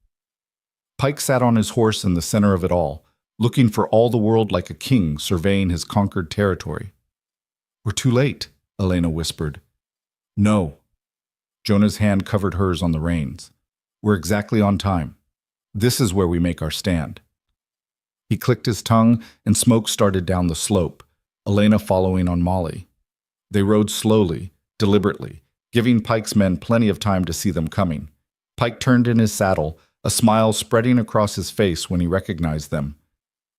Pike sat on his horse in the center of it all, looking for all the world like a king surveying his conquered territory. We're too late, Elena whispered. No. Jonah's hand covered hers on the reins. We're exactly on time. This is where we make our stand. He clicked his tongue, and smoke started down the slope, Elena following on Molly. They rode slowly, deliberately, giving Pike's men plenty of time to see them coming. Pike turned in his saddle, a smile spreading across his face when he recognized them.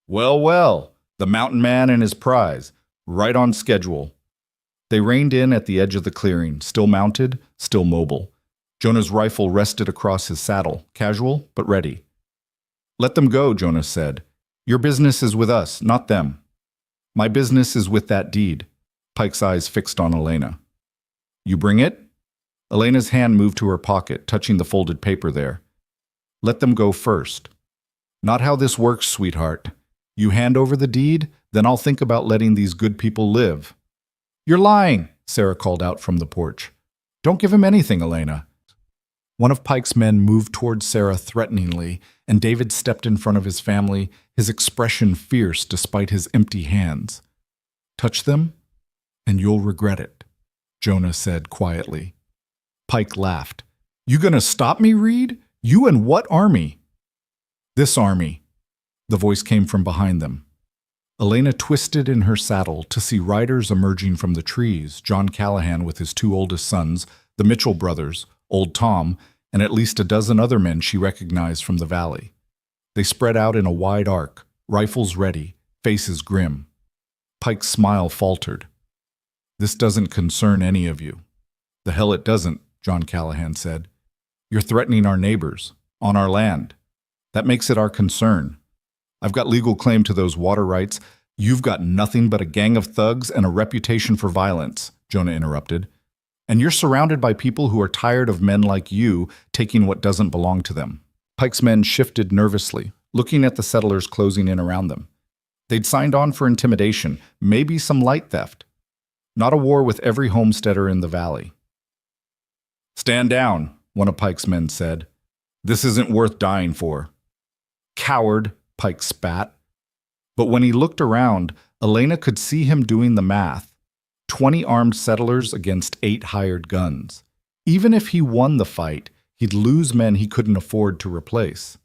Well, well, the mountain man and his prize, right on schedule. They reined in at the edge of the clearing, still mounted, still mobile. Jonah's rifle rested across his saddle, casual but ready. Let them go, Jonah said. Your business is with us, not them. My business is with that deed. Pike's eyes fixed on Elena. You bring it? Elena's hand moved to her pocket, touching the folded paper there. Let them go first. Not how this works, sweetheart. You hand over the deed, then I'll think about letting these good people live. You're lying, Sarah called out from the porch. Don't give him anything, Elena. One of Pike's men moved towards Sarah threateningly, and David stepped in front of his family, his expression fierce despite his empty hands. Touch them, and you'll regret it, Jonah said quietly. Pike laughed. You gonna stop me, Reed? You and what army? This army. The voice came from behind them. Elena twisted in her saddle to see riders emerging from the trees, John Callahan with his two oldest sons, the Mitchell brothers, Old Tom, and at least a dozen other men she recognized from the valley. They spread out in a wide arc, rifles ready, faces grim. Pike's smile faltered. This doesn't concern any of you. The hell it doesn't, John Callahan said. You're threatening our neighbors, on our land. That makes it our concern. I've got legal claim to those water rights. You've got nothing but a gang of thugs and a reputation for violence, Jonah interrupted. And you're surrounded by people who are tired of men like you taking what doesn't belong to them. Pike's men shifted nervously, looking at the settlers closing in around them. They'd signed on for intimidation, maybe some light theft. Not a war with every homesteader in the valley. Stand down, one of Pike's men said. This isn't worth dying for. Coward, Pike spat. But when he looked around, Elena could see him doing the math. 20 armed settlers against 8 hired guns. Even if he won the fight, he'd lose men he couldn't afford to replace.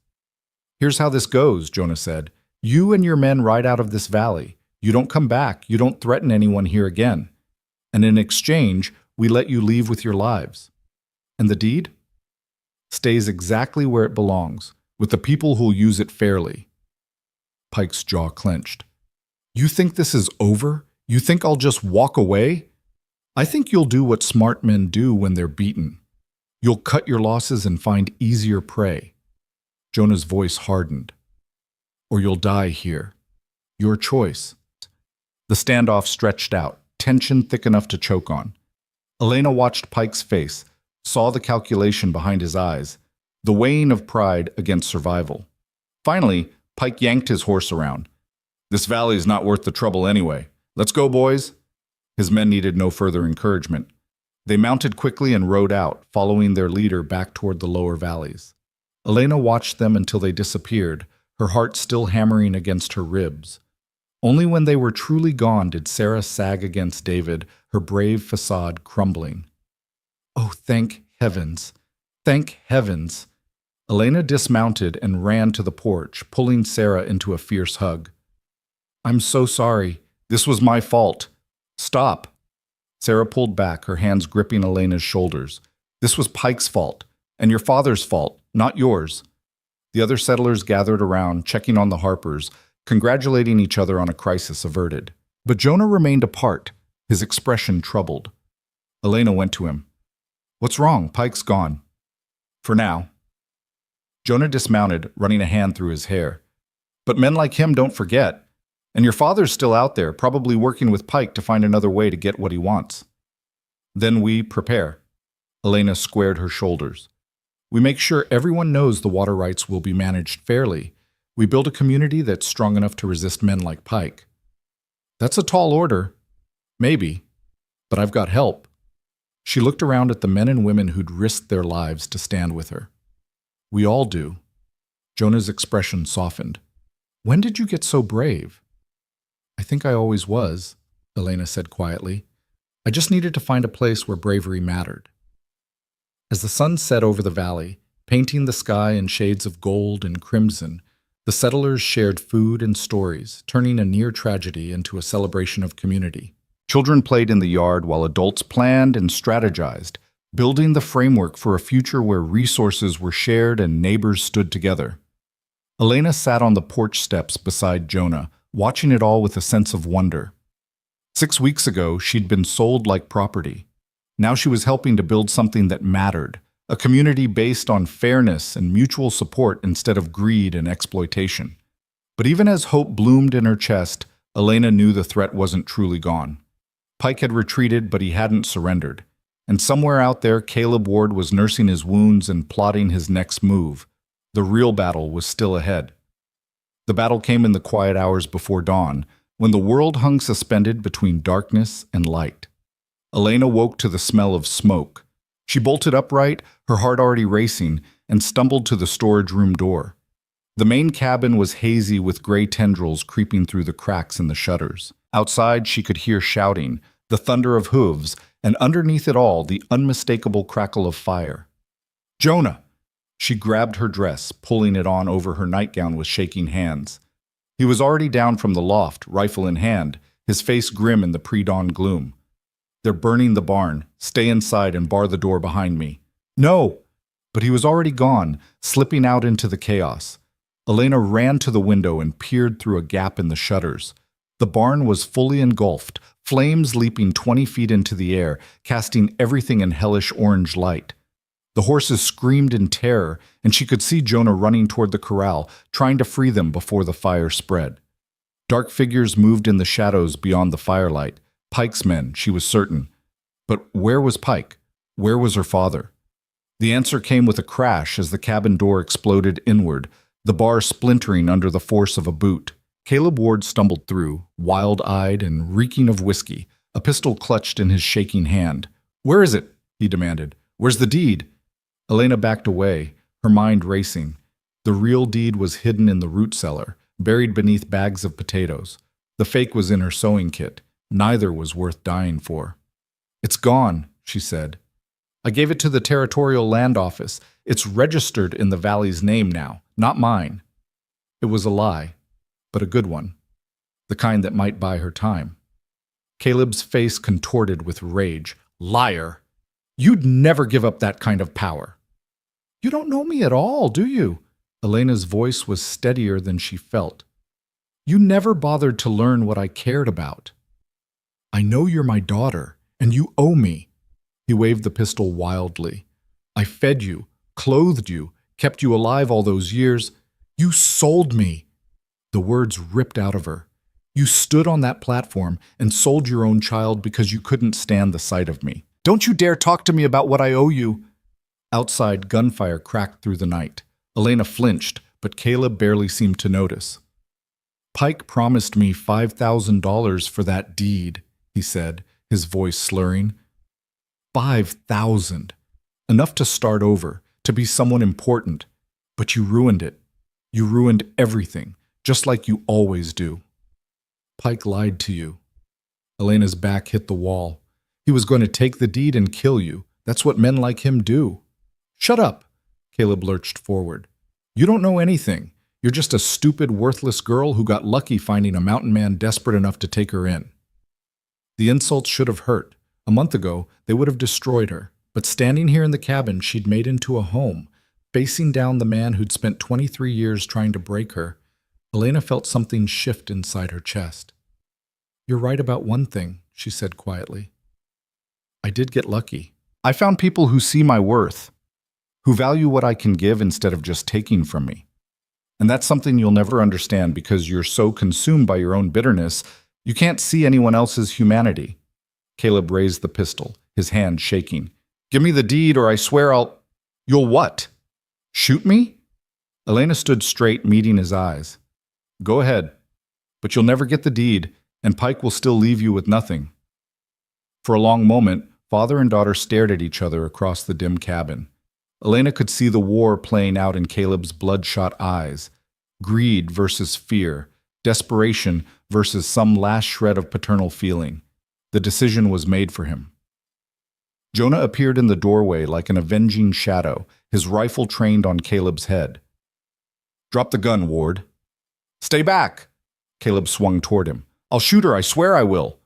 Here's how this goes, Jonah said. You and your men ride out of this valley. You don't come back. You don't threaten anyone here again. And in exchange, we let you leave with your lives. And the deed? Stays exactly where it belongs, with the people who'll use it fairly. Pike's jaw clenched. You think this is over? You think I'll just walk away? I think you'll do what smart men do when they're beaten. You'll cut your losses and find easier prey. Jonah's voice hardened. Or you'll die here. Your choice. The standoff stretched out, tension thick enough to choke on. Elena watched Pike's face, saw the calculation behind his eyes, the weighing of pride against survival. Finally, Pike yanked his horse around. This valley is not worth the trouble anyway. Let's go, boys. His men needed no further encouragement. They mounted quickly and rode out, following their leader back toward the lower valleys. Elena watched them until they disappeared, her heart still hammering against her ribs. Only when they were truly gone did Sarah sag against David, her brave facade crumbling. Oh, thank heavens! Thank heavens! Elena dismounted and ran to the porch, pulling Sarah into a fierce hug. I'm so sorry. This was my fault. Stop. Sarah pulled back, her hands gripping Elena's shoulders. This was Pike's fault, and your father's fault, not yours. The other settlers gathered around, checking on the Harpers, congratulating each other on a crisis averted. But Jonah remained apart, his expression troubled. Elena went to him. What's wrong? Pike's gone. For now. Jonah dismounted, running a hand through his hair. But men like him don't forget. And your father's still out there, probably working with Pike to find another way to get what he wants. Then we prepare. Elena squared her shoulders. We make sure everyone knows the water rights will be managed fairly. We build a community that's strong enough to resist men like Pike. That's a tall order. Maybe. But I've got help. She looked around at the men and women who'd risked their lives to stand with her. We all do. Jonah's expression softened. When did you get so brave? I think I always was, Elena said quietly. I just needed to find a place where bravery mattered. As the sun set over the valley, painting the sky in shades of gold and crimson, the settlers shared food and stories, turning a near tragedy into a celebration of community. Children played in the yard while adults planned and strategized, building the framework for a future where resources were shared and neighbors stood together. Elena sat on the porch steps beside Jonah, watching it all with a sense of wonder. 6 weeks ago, she'd been sold like property. Now she was helping to build something that mattered, a community based on fairness and mutual support instead of greed and exploitation. But even as hope bloomed in her chest, Elena knew the threat wasn't truly gone. Pike had retreated, but he hadn't surrendered. And somewhere out there, Caleb Ward was nursing his wounds and plotting his next move. The real battle was still ahead. The battle came in the quiet hours before dawn, when the world hung suspended between darkness and light. Elena woke to the smell of smoke. She bolted upright, her heart already racing, and stumbled to the storage room door. The main cabin was hazy with gray tendrils creeping through the cracks in the shutters. Outside, she could hear shouting, the thunder of hooves, and underneath it all, the unmistakable crackle of fire. "Jonah!" She grabbed her dress, pulling it on over her nightgown with shaking hands. He was already down from the loft, rifle in hand, his face grim in the pre-dawn gloom. "They're burning the barn. Stay inside and bar the door behind me." "No!" But he was already gone, slipping out into the chaos. Elena ran to the window and peered through a gap in the shutters. The barn was fully engulfed, flames leaping 20 feet into the air, casting everything in hellish orange light. The horses screamed in terror, and she could see Jonah running toward the corral, trying to free them before the fire spread. Dark figures moved in the shadows beyond the firelight. Pike's men, she was certain. But where was Pike? Where was her father? The answer came with a crash as the cabin door exploded inward, the bar splintering under the force of a boot. Caleb Ward stumbled through, wild-eyed and reeking of whiskey, a pistol clutched in his shaking hand. "Where is it?" he demanded. "Where's the deed?" Elena backed away, her mind racing. The real deed was hidden in the root cellar, buried beneath bags of potatoes. The fake was in her sewing kit. Neither was worth dying for. "It's gone," she said. "I gave it to the Territorial Land Office. It's registered in the valley's name now, not mine." It was a lie, but a good one. The kind that might buy her time. Caleb's face contorted with rage. "Liar! You'd never give up that kind of power." "You don't know me at all, do you?" Elena's voice was steadier than she felt. "You never bothered to learn what I cared about." "I know you're my daughter, and you owe me." He waved the pistol wildly. "I fed you, clothed you, kept you alive all those years. You sold me." The words ripped out of her. "You stood on that platform and sold your own child because you couldn't stand the sight of me. Don't you dare talk to me about what I owe you." Outside, gunfire cracked through the night. Elena flinched, but Caleb barely seemed to notice. "Pike promised me $5,000 for that deed," he said, his voice slurring. 5,000. Enough to start over, to be someone important. But you ruined it. You ruined everything, just like you always do. Pike lied to you. Elena's back hit the wall. He was going to take the deed and kill you. That's what men like him do. "Shut up," Caleb lurched forward. "You don't know anything. You're just a stupid, worthless girl who got lucky finding a mountain man desperate enough to take her in." The insults should have hurt. A month ago, they would have destroyed her. But standing here in the cabin she'd made into a home, facing down the man who'd spent 23 years trying to break her, Elena felt something shift inside her chest. "You're right about one thing," she said quietly. "I did get lucky. I found people who see my worth, who value what I can give instead of just taking from me. And that's something you'll never understand because you're so consumed by your own bitterness, you can't see anyone else's humanity." Caleb raised the pistol, his hand shaking. "Give me the deed or I swear I'll—" "You'll what? Shoot me?" Elena stood straight, meeting his eyes. "Go ahead. But you'll never get the deed, and Pike will still leave you with nothing." For a long moment, father and daughter stared at each other across the dim cabin. Elena could see the war playing out in Caleb's bloodshot eyes. Greed versus fear, desperation versus some last shred of paternal feeling. The decision was made for him. Jonah appeared in the doorway like an avenging shadow, his rifle trained on Caleb's head. "Drop the gun, Ward." "Stay back!" Caleb swung toward him. "I'll shoot her, I swear I will."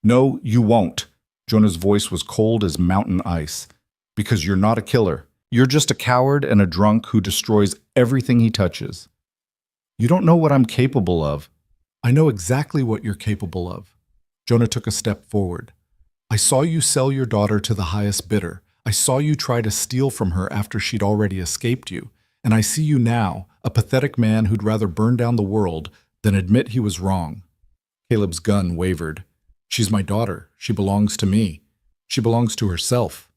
"No, you won't." Jonah's voice was cold as mountain ice. "Because you're not a killer. You're just a coward and a drunk who destroys everything he touches." "You don't know what I'm capable of." "I know exactly what you're capable of." Jonah took a step forward. "I saw you sell your daughter to the highest bidder. I saw you try to steal from her after she'd already escaped you. And I see you now, a pathetic man who'd rather burn down the world than admit he was wrong." Caleb's gun wavered. "She's my daughter. She belongs to me. She belongs to herself."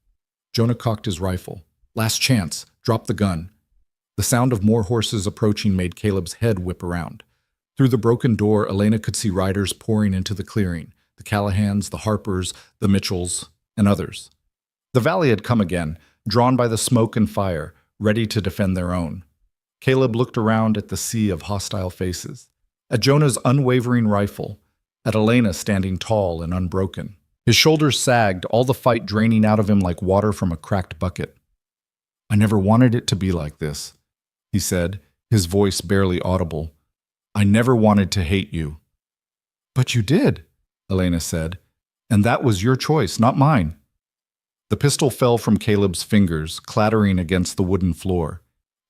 Jonah cocked his rifle. "Last chance. Drop the gun." The sound of more horses approaching made Caleb's head whip around. Through the broken door, Elena could see riders pouring into the clearing. The Callahans, the Harpers, the Mitchells, and others. The valley had come again, drawn by the smoke and fire, ready to defend their own. Caleb looked around at the sea of hostile faces, at Jonah's unwavering rifle, at Elena standing tall and unbroken. His shoulders sagged, all the fight draining out of him like water from a cracked bucket. "I never wanted it to be like this," he said, his voice barely audible. "I never wanted to hate you." "But you did," Elena said, "and that was your choice, not mine." The pistol fell from Caleb's fingers, clattering against the wooden floor.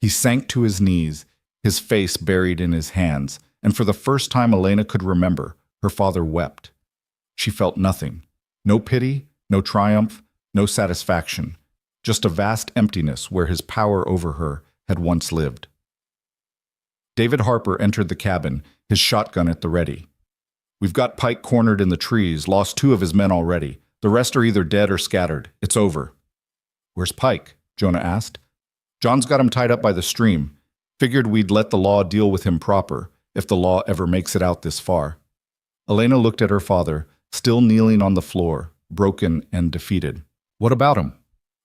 He sank to his knees, his face buried in his hands, and for the first time Elena could remember, her father wept. She felt nothing. No pity, no triumph, no satisfaction. Just a vast emptiness where his power over her had once lived. David Harper entered the cabin, his shotgun at the ready. "We've got Pike cornered in the trees, lost 2 of his men already. The rest are either dead or scattered. It's over." "Where's Pike?" Jonah asked. "John's got him tied up by the stream. Figured we'd let the law deal with him proper, if the law ever makes it out this far." Elena looked at her father, still kneeling on the floor, broken and defeated. "What about him?"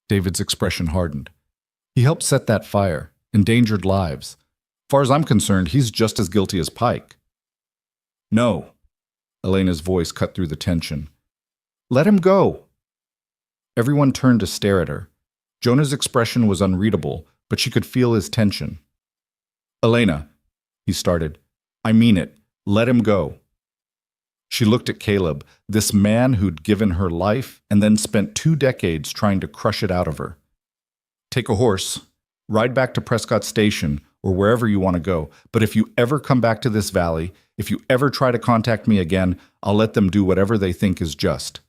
David's expression hardened. "He helped set that fire, endangered lives. Far as I'm concerned, he's just as guilty as Pike." "No." Elena's voice cut through the tension. "Let him go." Everyone turned to stare at her. Jonah's expression was unreadable, but she could feel his tension. "Elena," he started, "I mean it. Let him go." She looked at Caleb, this man who'd given her life and then spent 2 decades trying to crush it out of her. "Take a horse, ride back to Prescott Station or wherever you want to go, but if you ever come back to this valley, if you ever try to contact me again, I'll let them do whatever they think is just."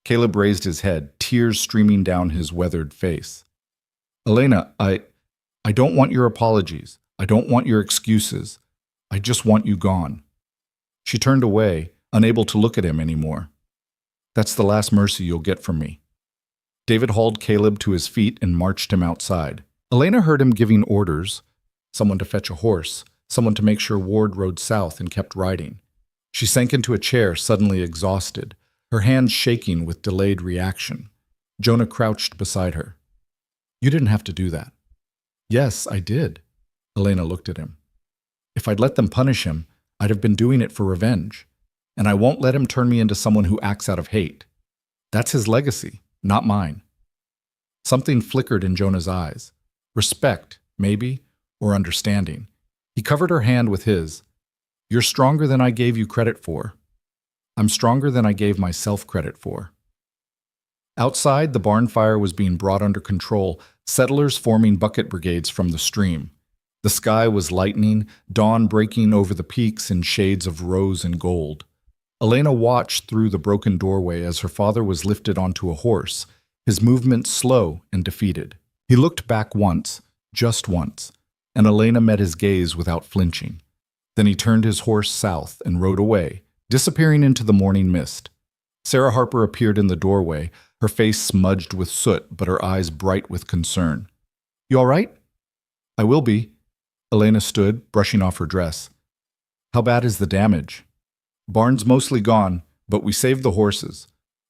Caleb raised his head, tears streaming down his weathered face. "Elena, I don't want your apologies. I don't want your excuses. I just want you gone." She turned away, unable to look at him anymore. "That's the last mercy you'll get from me." David hauled Caleb to his feet and marched him outside. Elena heard him giving orders, someone to fetch a horse, someone to make sure Ward rode south and kept riding. She sank into a chair, suddenly exhausted, her hands shaking with delayed reaction. Jonah crouched beside her. "You didn't have to do that." "Yes, I did." Elena looked at him. "If I'd let them punish him, I'd have been doing it for revenge. And I won't let him turn me into someone who acts out of hate. That's his legacy, not mine." Something flickered in Jonah's eyes. Respect, maybe, or understanding. He covered her hand with his. "You're stronger than I gave you credit for. I'm stronger than I gave myself credit for." Outside, the barn fire was being brought under control, settlers forming bucket brigades from the stream. The sky was lightening, dawn breaking over the peaks in shades of rose and gold. Elena watched through the broken doorway as her father was lifted onto a horse, his movements slow and defeated. He looked back once, just once, and Elena met his gaze without flinching. Then he turned his horse south and rode away, disappearing into the morning mist. Sarah Harper appeared in the doorway, her face smudged with soot but her eyes bright with concern. "You all right?" "I will be." Elena stood, brushing off her dress. "How bad is the damage?" "Barn's mostly gone, but we saved the horses.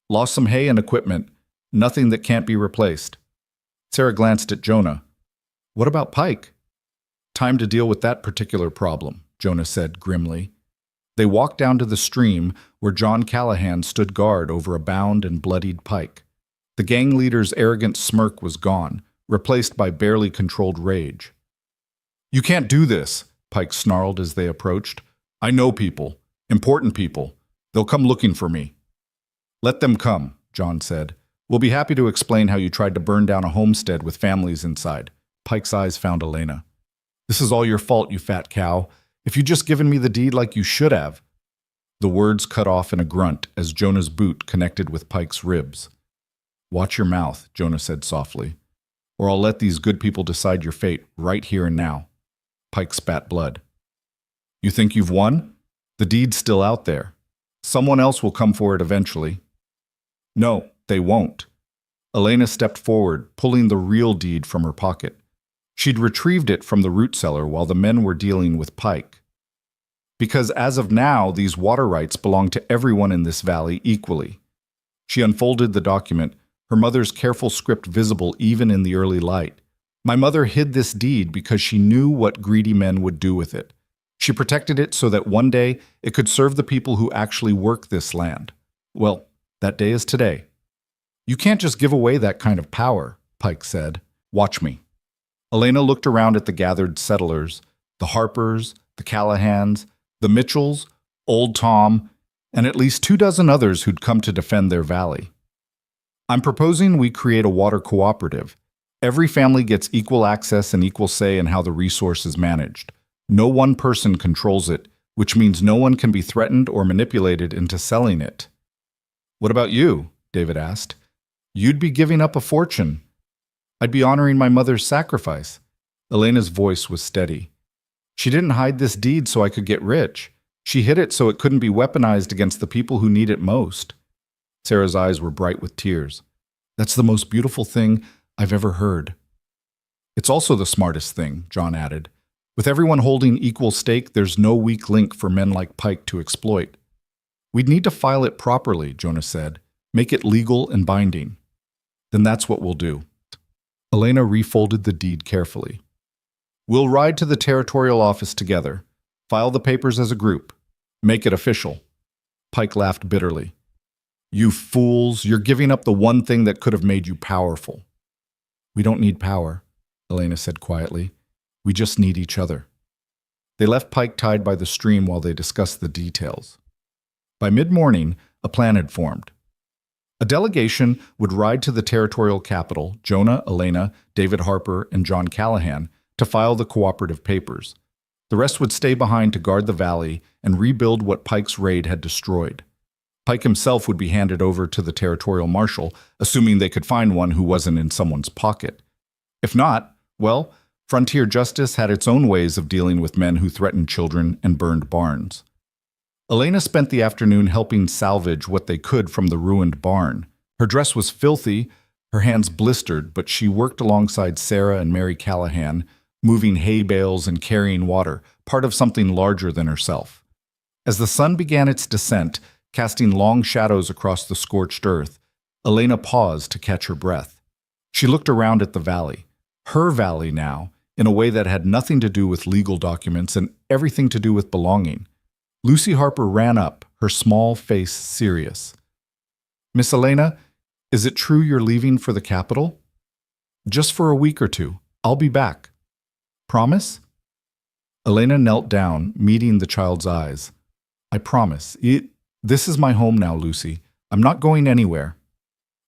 Lost some hay and equipment. Nothing that can't be replaced." Sarah glanced at Jonah. "What about Pike?" "Time to deal with that particular problem," Jonah said grimly. They walked down to the stream where John Callahan stood guard over a bound and bloodied Pike. The gang leader's arrogant smirk was gone, replaced by barely controlled rage. "You can't do this," Pike snarled as they approached. "I know people, important people. They'll come looking for me." "Let them come," John said. "We'll be happy to explain how you tried to burn down a homestead with families inside." Pike's eyes found Elena. "This is all your fault, you fat cow. If you'd just given me the deed like you should have." The words cut off in a grunt as Jonah's boot connected with Pike's ribs. "Watch your mouth," Jonah said softly, "or I'll let these good people decide your fate right here and now." Pike spat blood. "You think you've won? The deed's still out there. Someone else will come for it eventually." "No, they won't." Elena stepped forward, pulling the real deed from her pocket. She'd retrieved it from the root cellar while the men were dealing with Pike. "Because as of now, these water rights belong to everyone in this valley equally." She unfolded the document, her mother's careful script visible even in the early light. "My mother hid this deed because she knew what greedy men would do with it. She protected it so that one day it could serve the people who actually work this land. Well, that day is today." "You can't just give away that kind of power," Pike said. "Watch me." Elena looked around at the gathered settlers, the Harpers, the Callahans, the Mitchells, Old Tom, and at least 24 others who'd come to defend their valley. "I'm proposing we create a water cooperative. Every family gets equal access and equal say in how the resource is managed. No one person controls it, which means no one can be threatened or manipulated into selling it." "What about you?" David asked. "You'd be giving up a fortune." "I'd be honoring my mother's sacrifice." Elena's voice was steady. "She didn't hide this deed so I could get rich. She hid it so it couldn't be weaponized against the people who need it most." Sarah's eyes were bright with tears. "That's the most beautiful thing I've ever heard." "It's also the smartest thing," John added. "With everyone holding equal stake, there's no weak link for men like Pike to exploit." "We'd need to file it properly," Jonah said. "Make it legal and binding." "Then that's what we'll do." Elena refolded the deed carefully. "We'll ride to the territorial office together. File the papers as a group. Make it official." Pike laughed bitterly. "You fools, you're giving up the one thing that could have made you powerful." "We don't need power," Elena said quietly. "We just need each other." They left Pike tied by the stream while they discussed the details. By mid-morning, a plan had formed. A delegation would ride to the territorial capital, Jonah, Elena, David Harper, and John Callahan, to file the cooperative papers. The rest would stay behind to guard the valley and rebuild what Pike's raid had destroyed. Pike himself would be handed over to the territorial marshal, assuming they could find one who wasn't in someone's pocket. If not, well, frontier justice had its own ways of dealing with men who threatened children and burned barns. Elena spent the afternoon helping salvage what they could from the ruined barn. Her dress was filthy, her hands blistered, but she worked alongside Sarah and Mary Callahan, moving hay bales and carrying water, part of something larger than herself. As the sun began its descent, casting long shadows across the scorched earth, Elena paused to catch her breath. She looked around at the valley, her valley now, in a way that had nothing to do with legal documents and everything to do with belonging. Lucy Harper ran up, her small face serious. "Miss Elena, is it true you're leaving for the capital?" "Just for a week or two. I'll be back." "Promise?" Elena knelt down, meeting the child's eyes. "I promise. This is my home now, Lucy. I'm not going anywhere."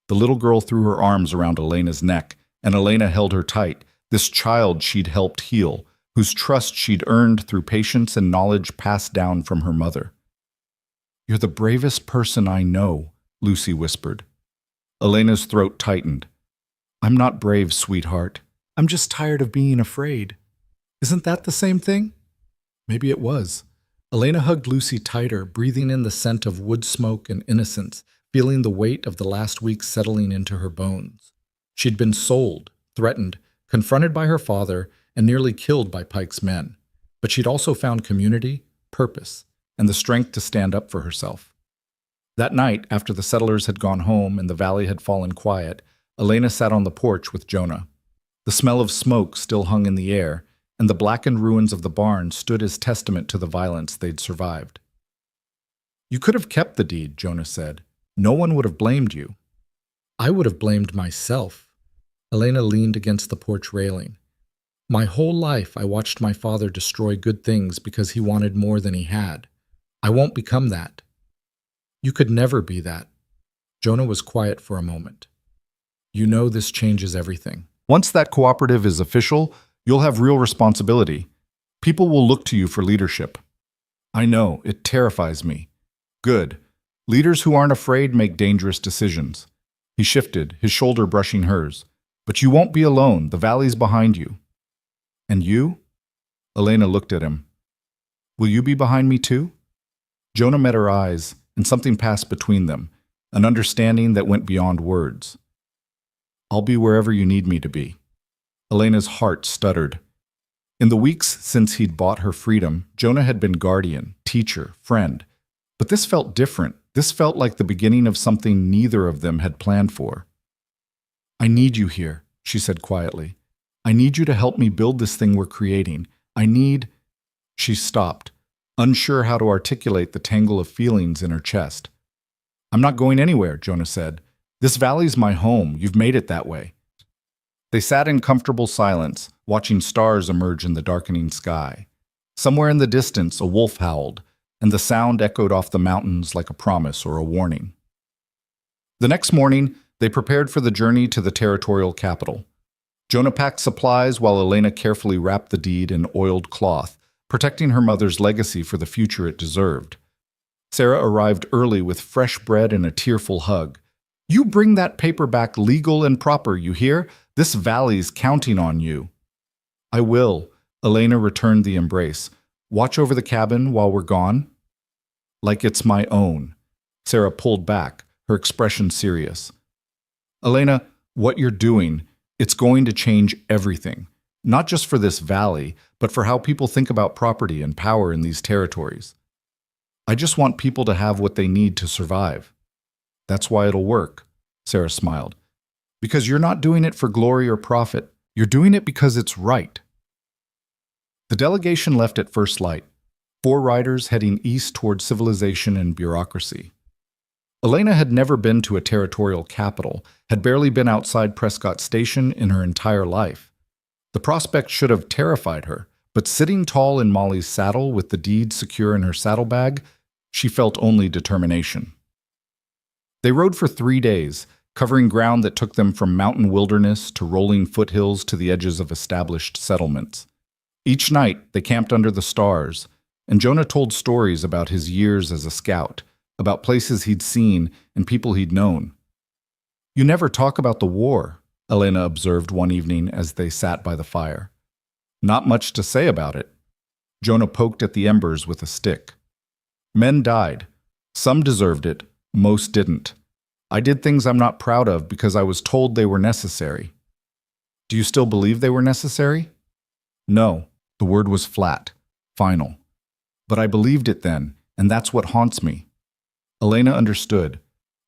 The little girl threw her arms around Elena's neck, and Elena held her tight, this child she'd helped heal, whose trust she'd earned through patience and knowledge passed down from her mother. "You're the bravest person I know," Lucy whispered. Elena's throat tightened. "I'm not brave, sweetheart. I'm just tired of being afraid." "Isn't that the same thing?" Maybe it was. Elena hugged Lucy tighter, breathing in the scent of wood smoke and innocence, feeling the weight of the last week settling into her bones. She'd been sold, threatened, confronted by her father, and nearly killed by Pike's men. But she'd also found community, purpose, and the strength to stand up for herself. That night, after the settlers had gone home and the valley had fallen quiet, Elena sat on the porch with Jonah. The smell of smoke still hung in the air, and the blackened ruins of the barn stood as testament to the violence they'd survived. You could have kept the deed, Jonah said. No one would have blamed you. I would have blamed myself. Elena leaned against the porch railing. My whole life I watched my father destroy good things because he wanted more than he had. I won't become that. You could never be that. Jonah was quiet for a moment. You know this changes everything. Once that cooperative is official, you'll have real responsibility. People will look to you for leadership. I know, it terrifies me. Good. Leaders who aren't afraid make dangerous decisions. He shifted, his shoulder brushing hers. But you won't be alone. The valley's behind you. And you? Elena looked at him. Will you be behind me too? Jonah met her eyes, and something passed between them, an understanding that went beyond words. I'll be wherever you need me to be. Elena's heart stuttered. In the weeks since he'd bought her freedom, Jonah had been guardian, teacher, friend. But this felt different. This felt like the beginning of something neither of them had planned for. I need you here, she said quietly. I need you to help me build this thing we're creating. I need... She stopped, unsure how to articulate the tangle of feelings in her chest. I'm not going anywhere, Jonah said. This valley's my home. You've made it that way. They sat in comfortable silence, watching stars emerge in the darkening sky. Somewhere in the distance, a wolf howled, and the sound echoed off the mountains like a promise or a warning. The next morning, they prepared for the journey to the territorial capital. Jonah packed supplies while Elena carefully wrapped the deed in oiled cloth, protecting her mother's legacy for the future it deserved. Sarah arrived early with fresh bread and a tearful hug. You bring that paper back legal and proper, you hear? This valley's counting on you. I will. Elena returned the embrace. Watch over the cabin while we're gone? Like it's my own. Sarah pulled back, her expression serious. Elena, what you're doing, it's going to change everything. Not just for this valley, but for how people think about property and power in these territories. I just want people to have what they need to survive. That's why it'll work, Sarah smiled. Because you're not doing it for glory or profit. You're doing it because it's right. The delegation left at first light, 4 riders heading east toward civilization and bureaucracy. Elena had never been to a territorial capital, had barely been outside Prescott Station in her entire life. The prospect should have terrified her, but sitting tall in Molly's saddle with the deed secure in her saddlebag, she felt only determination. They rode for 3 days, covering ground that took them from mountain wilderness to rolling foothills to the edges of established settlements. Each night, they camped under the stars, and Jonah told stories about his years as a scout, about places he'd seen and people he'd known. You never talk about the war, Elena observed one evening as they sat by the fire. Not much to say about it. Jonah poked at the embers with a stick. Men died. Some deserved it, most didn't. I did things I'm not proud of because I was told they were necessary. Do you still believe they were necessary? No, the word was flat, final. But I believed it then, and that's what haunts me. Elena understood.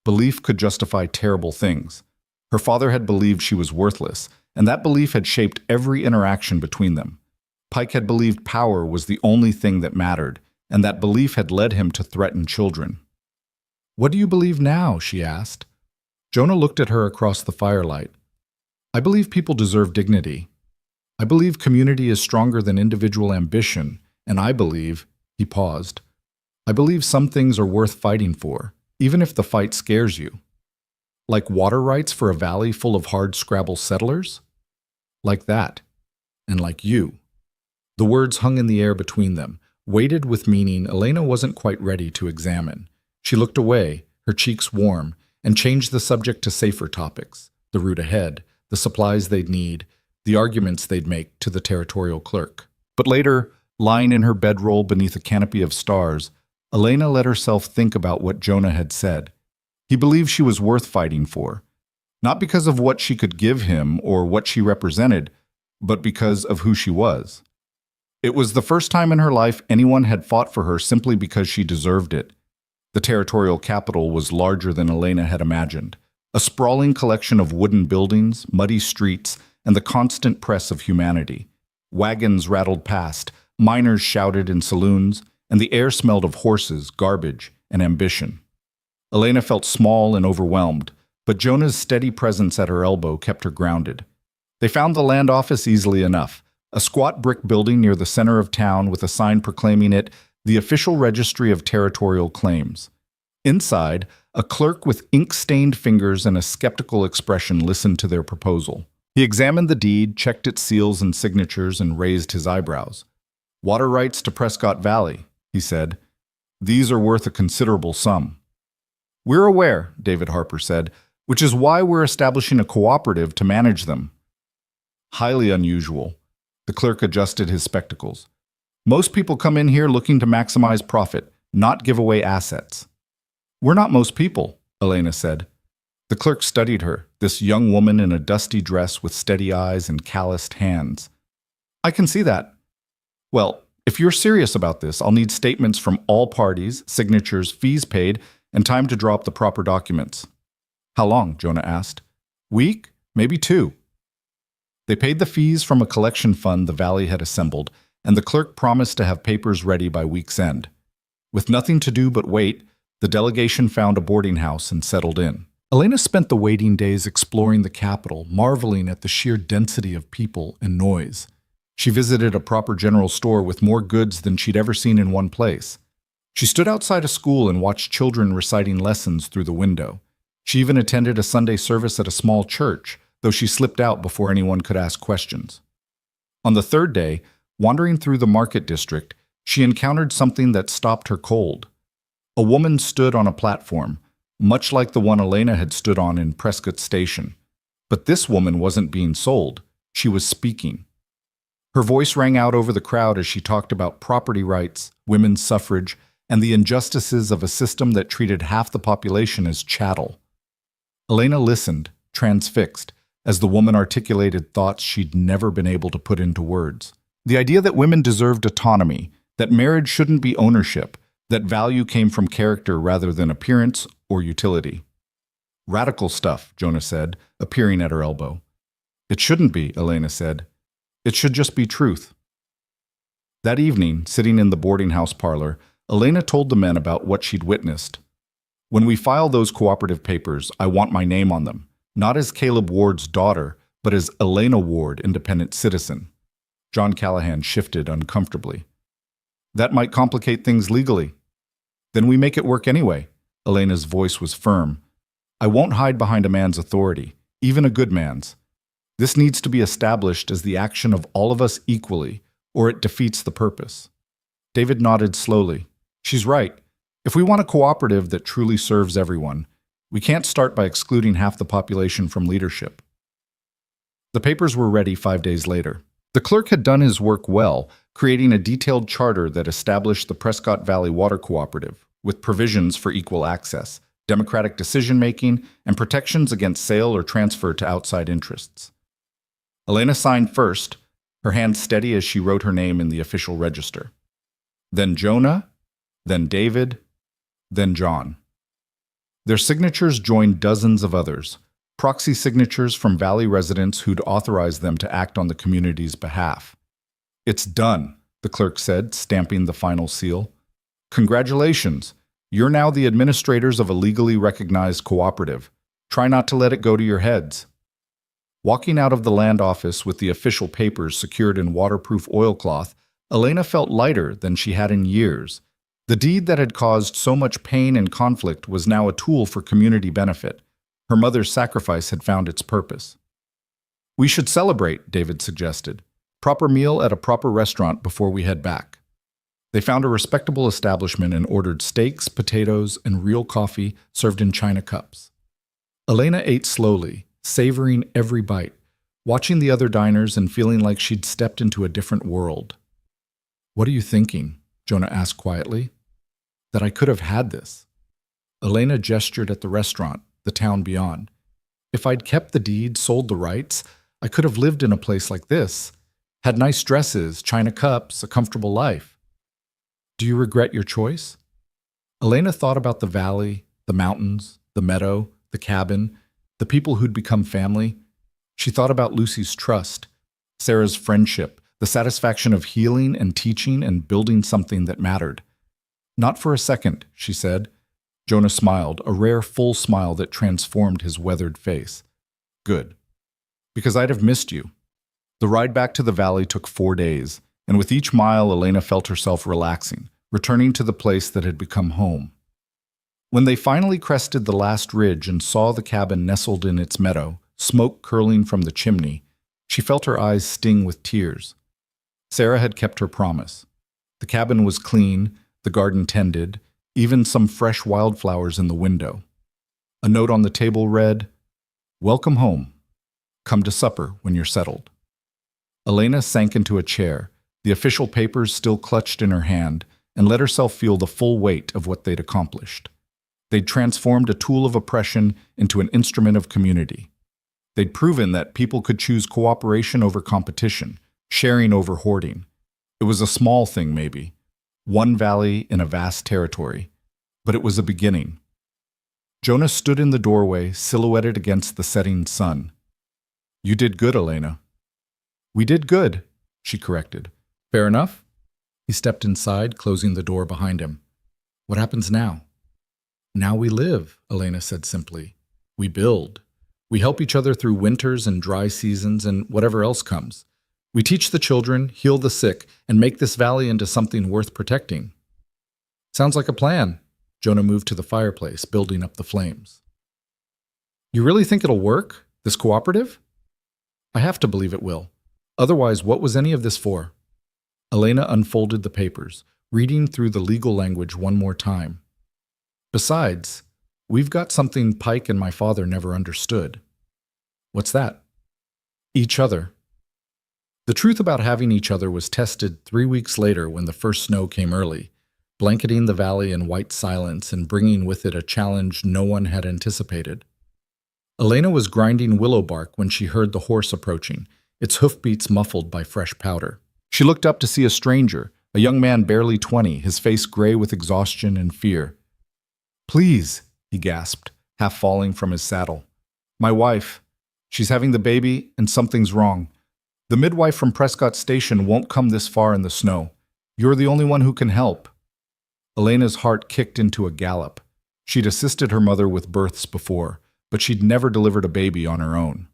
Belief could justify terrible things. Her father had believed she was worthless, and that belief had shaped every interaction between them. Pike had believed power was the only thing that mattered, and that belief had led him to threaten children. What do you believe now? She asked. Jonah looked at her across the firelight. I believe people deserve dignity. I believe community is stronger than individual ambition, and I believe, he paused, I believe some things are worth fighting for, even if the fight scares you. Like water rights for a valley full of hard-scrabble settlers? Like that. And like you. The words hung in the air between them, weighted with meaning Elena wasn't quite ready to examine. She looked away, her cheeks warm, and changed the subject to safer topics, the route ahead, the supplies they'd need, the arguments they'd make to the territorial clerk. But later, lying in her bedroll beneath a canopy of stars, Elena let herself think about what Jonah had said. He believed she was worth fighting for, not because of what she could give him or what she represented, but because of who she was. It was the first time in her life anyone had fought for her simply because she deserved it. The territorial capital was larger than Elena had imagined, a sprawling collection of wooden buildings, muddy streets, and the constant press of humanity. Wagons rattled past, miners shouted in saloons, and the air smelled of horses, garbage, and ambition. Elena felt small and overwhelmed, but Jonah's steady presence at her elbow kept her grounded. They found the land office easily enough, a squat brick building near the center of town with a sign proclaiming it the official registry of territorial claims. Inside, a clerk with ink-stained fingers and a skeptical expression listened to their proposal. He examined the deed, checked its seals and signatures, and raised his eyebrows. "Water rights to Prescott Valley," he said. "These are worth a considerable sum." "We're aware," David Harper said, "which is why we're establishing a cooperative to manage them." "Highly unusual." The clerk adjusted his spectacles. "Most people come in here looking to maximize profit, not give away assets." "We're not most people," Elena said. The clerk studied her, this young woman in a dusty dress with steady eyes and calloused hands. "I can see that." "Well, if you're serious about this, I'll need statements from all parties, signatures, fees paid, and time to draw up the proper documents." "How long?" Jonah asked. "Week? Maybe 2. They paid the fees from a collection fund the Valley had assembled, and the clerk promised to have papers ready by week's end. With nothing to do but wait, the delegation found a boarding house and settled in. Elena spent the waiting days exploring the capital, marveling at the sheer density of people and noise. She visited a proper general store with more goods than she'd ever seen in one place. She stood outside a school and watched children reciting lessons through the window. She even attended a Sunday service at a small church, though she slipped out before anyone could ask questions. On the 3rd day, wandering through the market district, she encountered something that stopped her cold. A woman stood on a platform, much like the one Elena had stood on in Prescott Station. But this woman wasn't being sold. She was speaking. Her voice rang out over the crowd as she talked about property rights, women's suffrage, and the injustices of a system that treated half the population as chattel. Elena listened, transfixed, as the woman articulated thoughts she'd never been able to put into words. The idea that women deserved autonomy, that marriage shouldn't be ownership, that value came from character rather than appearance or utility. "Radical stuff," Jonah said, appearing at her elbow. "It shouldn't be," Elena said. "It should just be truth." That evening, sitting in the boarding house parlor, Elena told the men about what she'd witnessed. "When we file those cooperative papers, I want my name on them, not as Caleb Ward's daughter, but as Elena Ward, independent citizen." John Callahan shifted uncomfortably. "That might complicate things legally." "Then we make it work anyway." Elena's voice was firm. "I won't hide behind a man's authority, even a good man's. This needs to be established as the action of all of us equally, or it defeats the purpose." David nodded slowly. "She's right. If we want a cooperative that truly serves everyone, we can't start by excluding half the population from leadership." The papers were ready 5 days later. The clerk had done his work well, creating a detailed charter that established the Prescott Valley Water Cooperative, with provisions for equal access, democratic decision-making, and protections against sale or transfer to outside interests. Elena signed first, her hand steady as she wrote her name in the official register. Then Jonah, then David, then John. Their signatures joined dozens of others, proxy signatures from Valley residents who'd authorized them to act on the community's behalf. "It's done," the clerk said, stamping the final seal. "Congratulations. You're now the administrators of a legally recognized cooperative. Try not to let it go to your heads." Walking out of the land office with the official papers secured in waterproof oilcloth, Elena felt lighter than she had in years. The deed that had caused so much pain and conflict was now a tool for community benefit. Her mother's sacrifice had found its purpose. "We should celebrate," David suggested. "Proper meal at a proper restaurant before we head back." They found a respectable establishment and ordered steaks, potatoes, and real coffee served in china cups. Elena ate slowly, savoring every bite, watching the other diners and feeling like she'd stepped into a different world. "What are you thinking?" Jonah asked quietly. "That I could have had this." Elena gestured at the restaurant, the town beyond. "If I'd kept the deed, sold the rights, I could have lived in a place like this. Had nice dresses, china cups, a comfortable life." "Do you regret your choice?" Elena thought about the valley, the mountains, the meadow, the cabin, the people who'd become family. She thought about Lucy's trust, Sarah's friendship, the satisfaction of healing and teaching and building something that mattered. "Not for a second," she said. Jonah smiled, a rare full smile that transformed his weathered face. Good. Because I'd have missed you. The ride back to the valley took 4 days, and with each mile Elena felt herself relaxing, returning to the place that had become home. When they finally crested the last ridge and saw the cabin nestled in its meadow, smoke curling from the chimney, she felt her eyes sting with tears. Sarah had kept her promise. The cabin was clean, the garden tended, even some fresh wildflowers in the window. A note on the table read, "Welcome home. Come to supper when you're settled." Elena sank into a chair, the official papers still clutched in her hand, and let herself feel the full weight of what they'd accomplished. They'd transformed a tool of oppression into an instrument of community. They'd proven that people could choose cooperation over competition, sharing over hoarding. It was a small thing, maybe. One valley in a vast territory. But it was a beginning. Jonah stood in the doorway, silhouetted against the setting sun. "You did good, Elena." "We did good," she corrected. "Fair enough?" He stepped inside, closing the door behind him. "What happens now?" "Now we live," Elena said simply. "We build. We help each other through winters and dry seasons and whatever else comes. We teach the children, heal the sick, and make this valley into something worth protecting." "Sounds like a plan." Jonah moved to the fireplace, building up the flames. "You really think it'll work, this cooperative?" "I have to believe it will. Otherwise, what was any of this for?" Elena unfolded the papers, reading through the legal language one more time. "Besides, we've got something Pike and my father never understood." "What's that?" "Each other." The truth about having each other was tested 3 weeks later when the first snow came early, blanketing the valley in white silence and bringing with it a challenge no one had anticipated. Elena was grinding willow bark when she heard the horse approaching, its hoofbeats muffled by fresh powder. She looked up to see a stranger, a young man barely 20, his face gray with exhaustion and fear. "Please," he gasped, half falling from his saddle. "My wife. She's having the baby, and something's wrong. The midwife from Prescott Station won't come this far in the snow. You're the only one who can help." Elena's heart kicked into a gallop. She'd assisted her mother with births before, but she'd never delivered a baby on her own.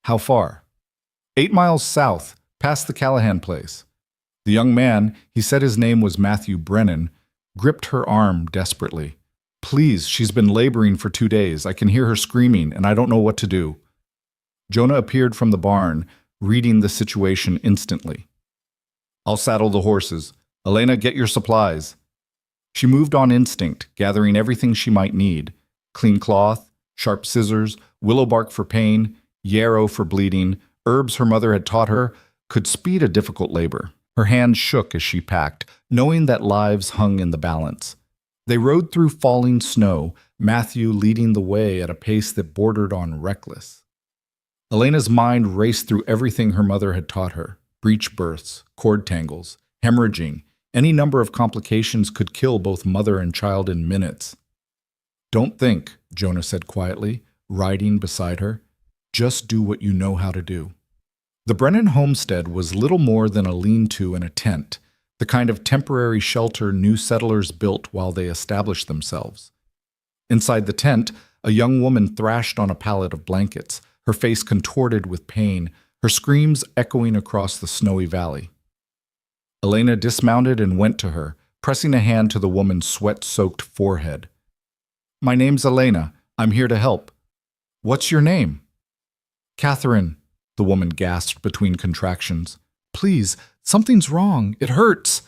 "How far?" 8 miles south, past the Callahan place." The young man, he said his name was Matthew Brennan, gripped her arm desperately. "Please, she's been laboring for 2 days. I can hear her screaming, and I don't know what to do." Jonah appeared from the barn, reading the situation instantly. "I'll saddle the horses. Elena, get your supplies." She moved on instinct, gathering everything she might need. Clean cloth, sharp scissors, willow bark for pain, yarrow for bleeding, herbs her mother had taught her could speed a difficult labor. Her hands shook as she packed, knowing that lives hung in the balance. They rode through falling snow, Matthew leading the way at a pace that bordered on reckless. Elena's mind raced through everything her mother had taught her: breech births, cord tangles, hemorrhaging. Any number of complications could kill both mother and child in minutes. "Don't think," Jonah said quietly, riding beside her. "Just do what you know how to do." The Brennan homestead was little more than a lean-to and a tent, the kind of temporary shelter new settlers built while they established themselves. Inside the tent, a young woman thrashed on a pallet of blankets, her face contorted with pain, her screams echoing across the snowy valley. Elena dismounted and went to her, pressing a hand to the woman's sweat-soaked forehead. "My name's Elena. I'm here to help." "What's your name?" "Catherine," the woman gasped between contractions. "Please, something's wrong. It hurts."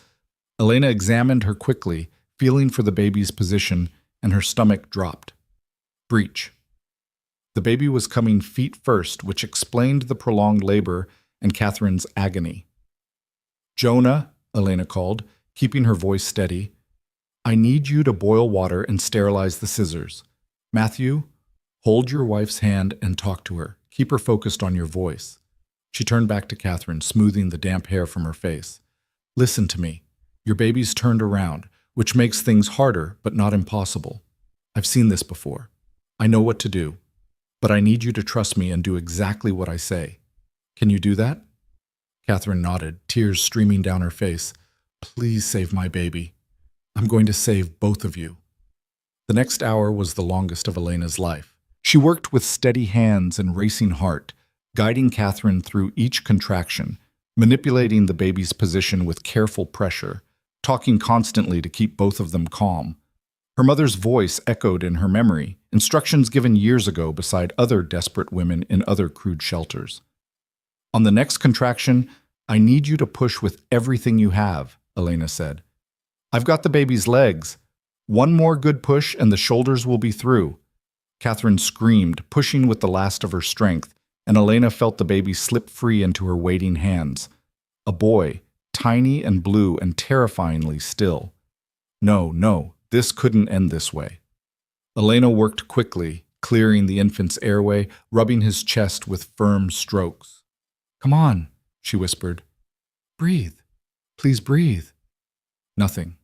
Elena examined her quickly, feeling for the baby's position, and her stomach dropped. Breech. The baby was coming feet first, which explained the prolonged labor and Catherine's agony. "Jonah," Elena called, keeping her voice steady, "I need you to boil water and sterilize the scissors. Matthew, hold your wife's hand and talk to her. Keep her focused on your voice." She turned back to Catherine, smoothing the damp hair from her face. "Listen to me. Your baby's turned around, which makes things harder, but not impossible. I've seen this before. I know what to do. But I need you to trust me and do exactly what I say. Can you do that?" Catherine nodded, tears streaming down her face. "Please save my baby. I'm going to save both of you." The next hour was the longest of Elena's life. She worked with steady hands and racing heart, guiding Catherine through each contraction, manipulating the baby's position with careful pressure, talking constantly to keep both of them calm. Her mother's voice echoed in her memory, instructions given years ago beside other desperate women in other crude shelters. On the next contraction, I need you to push with everything you have, Elena said. I've got the baby's legs. One more good push and the shoulders will be through. Catherine screamed, pushing with the last of her strength, and Elena felt the baby slip free into her waiting hands. A boy, tiny and blue and terrifyingly still. No, this couldn't end this way. Elena worked quickly, clearing the infant's airway, rubbing his chest with firm strokes. Come on, she whispered. Breathe. Please breathe. Nothing.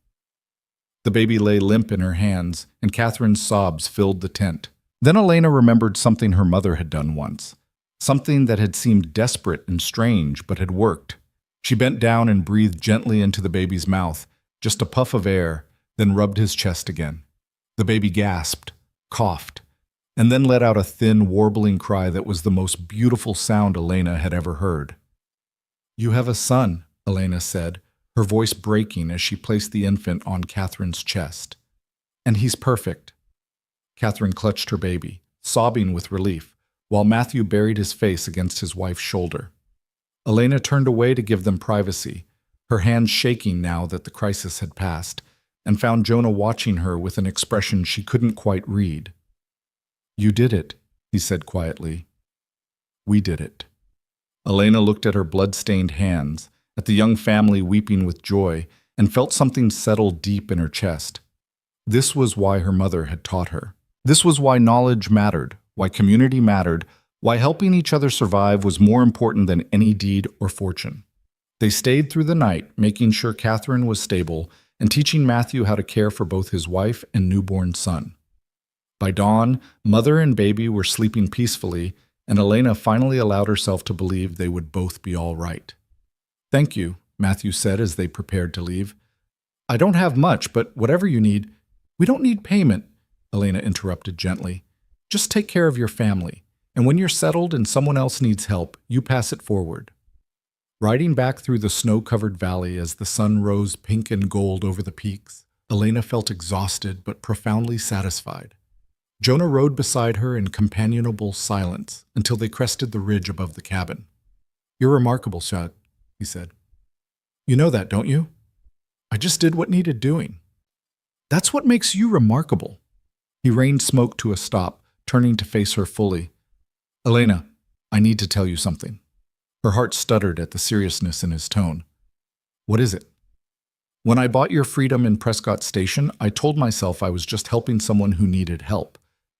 The baby lay limp in her hands, and Catherine's sobs filled the tent. Then Elena remembered something her mother had done once, something that had seemed desperate and strange but had worked. She bent down and breathed gently into the baby's mouth, just a puff of air, then rubbed his chest again. The baby gasped, coughed, and then let out a thin, warbling cry that was the most beautiful sound Elena had ever heard. You have a son, Elena said, her voice breaking as she placed the infant on Catherine's chest. And he's perfect. Catherine clutched her baby, sobbing with relief, while Matthew buried his face against his wife's shoulder. Elena turned away to give them privacy, her hands shaking now that the crisis had passed, and found Jonah watching her with an expression she couldn't quite read. You did it, he said quietly. We did it. Elena looked at her blood-stained hands, at the young family weeping with joy, and felt something settle deep in her chest. This was why her mother had taught her. This was why knowledge mattered, why community mattered, why helping each other survive was more important than any deed or fortune. They stayed through the night, making sure Catherine was stable and teaching Matthew how to care for both his wife and newborn son. By dawn, mother and baby were sleeping peacefully, and Elena finally allowed herself to believe they would both be all right. Thank you, Matthew said as they prepared to leave. I don't have much, but whatever you need. We don't need payment, Elena interrupted gently. Just take care of your family, and when you're settled and someone else needs help, you pass it forward. Riding back through the snow-covered valley as the sun rose pink and gold over the peaks, Elena felt exhausted but profoundly satisfied. Jonah rode beside her in companionable silence until they crested the ridge above the cabin. You're remarkable, Shad, he said. You know that, don't you? I just did what needed doing. That's what makes you remarkable. He reined smoke to a stop, turning to face her fully. Elena, I need to tell you something. Her heart stuttered at the seriousness in his tone. What is it? When I bought your freedom in Prescott Station, I told myself I was just helping someone who needed help,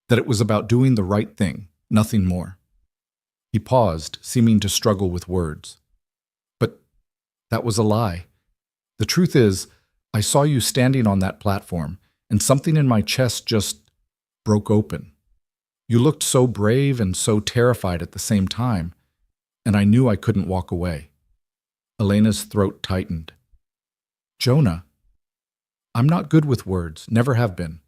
that it was about doing the right thing, nothing more. He paused, seeming to struggle with words. But that was a lie. The truth is, I saw you standing on that platform, and something in my chest just broke open. You looked so brave and so terrified at the same time, and I knew I couldn't walk away. Elena's throat tightened. Jonah, I'm not good with words, never have been.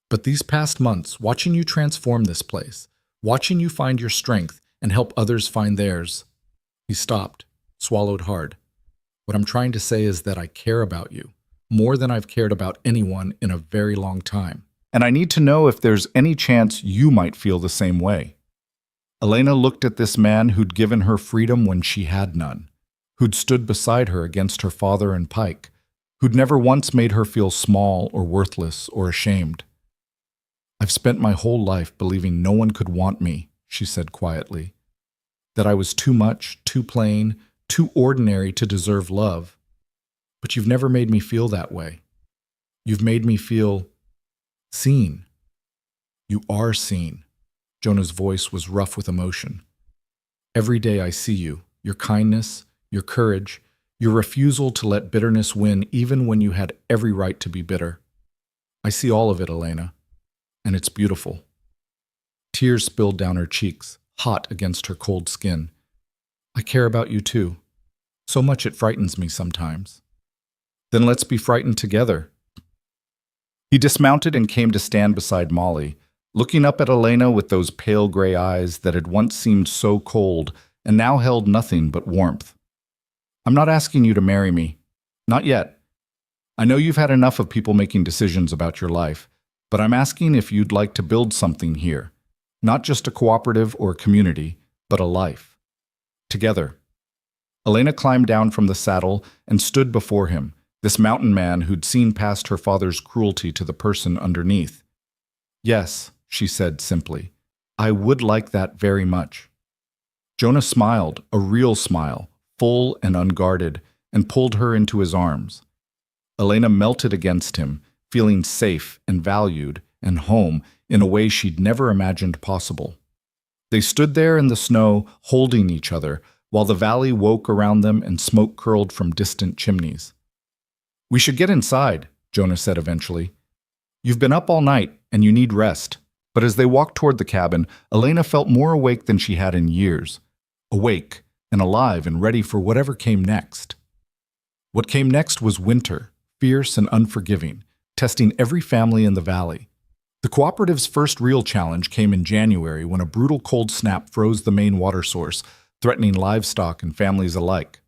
But these past months, watching you transform this place, watching you find your strength and help others find theirs. He stopped, swallowed hard. What I'm trying to say is that I care about you, more than I've cared about anyone in a very long time. And I need to know if there's any chance you might feel the same way. Elena looked at this man who'd given her freedom when she had none, who'd stood beside her against her father and Pike, who'd never once made her feel small or worthless or ashamed. I've spent my whole life believing no one could want me, she said quietly, that I was too much, too plain, too ordinary to deserve love. But you've never made me feel that way. You've made me feel seen. You are seen. Jonah's voice was rough with emotion. Every day I see you, your kindness, your courage, your refusal to let bitterness win even when you had every right to be bitter. I see all of it, Elena, and it's beautiful. Tears spilled down her cheeks, hot against her cold skin. I care about you too. So much it frightens me sometimes. Then let's be frightened together. He dismounted and came to stand beside Molly, looking up at Elena with those pale gray eyes that had once seemed so cold and now held nothing but warmth. I'm not asking you to marry me. Not yet. I know you've had enough of people making decisions about your life, but I'm asking if you'd like to build something here. Not just a cooperative or a community, but a life. Together. Elena climbed down from the saddle and stood before him, this mountain man who'd seen past her father's cruelty to the person underneath. Yes, she said simply. I would like that very much. Jonah smiled, a real smile, full and unguarded, and pulled her into his arms. Elena melted against him, feeling safe and valued and home in a way she'd never imagined possible. They stood there in the snow, holding each other, while the valley woke around them and smoke curled from distant chimneys. We should get inside, Jonah said eventually. You've been up all night, and you need rest. But as they walked toward the cabin, Elena felt more awake than she had in years. Awake and alive and ready for whatever came next. What came next was winter, fierce and unforgiving, testing every family in the valley. The cooperative's first real challenge came in January when a brutal cold snap froze the main water source, threatening livestock and families alike.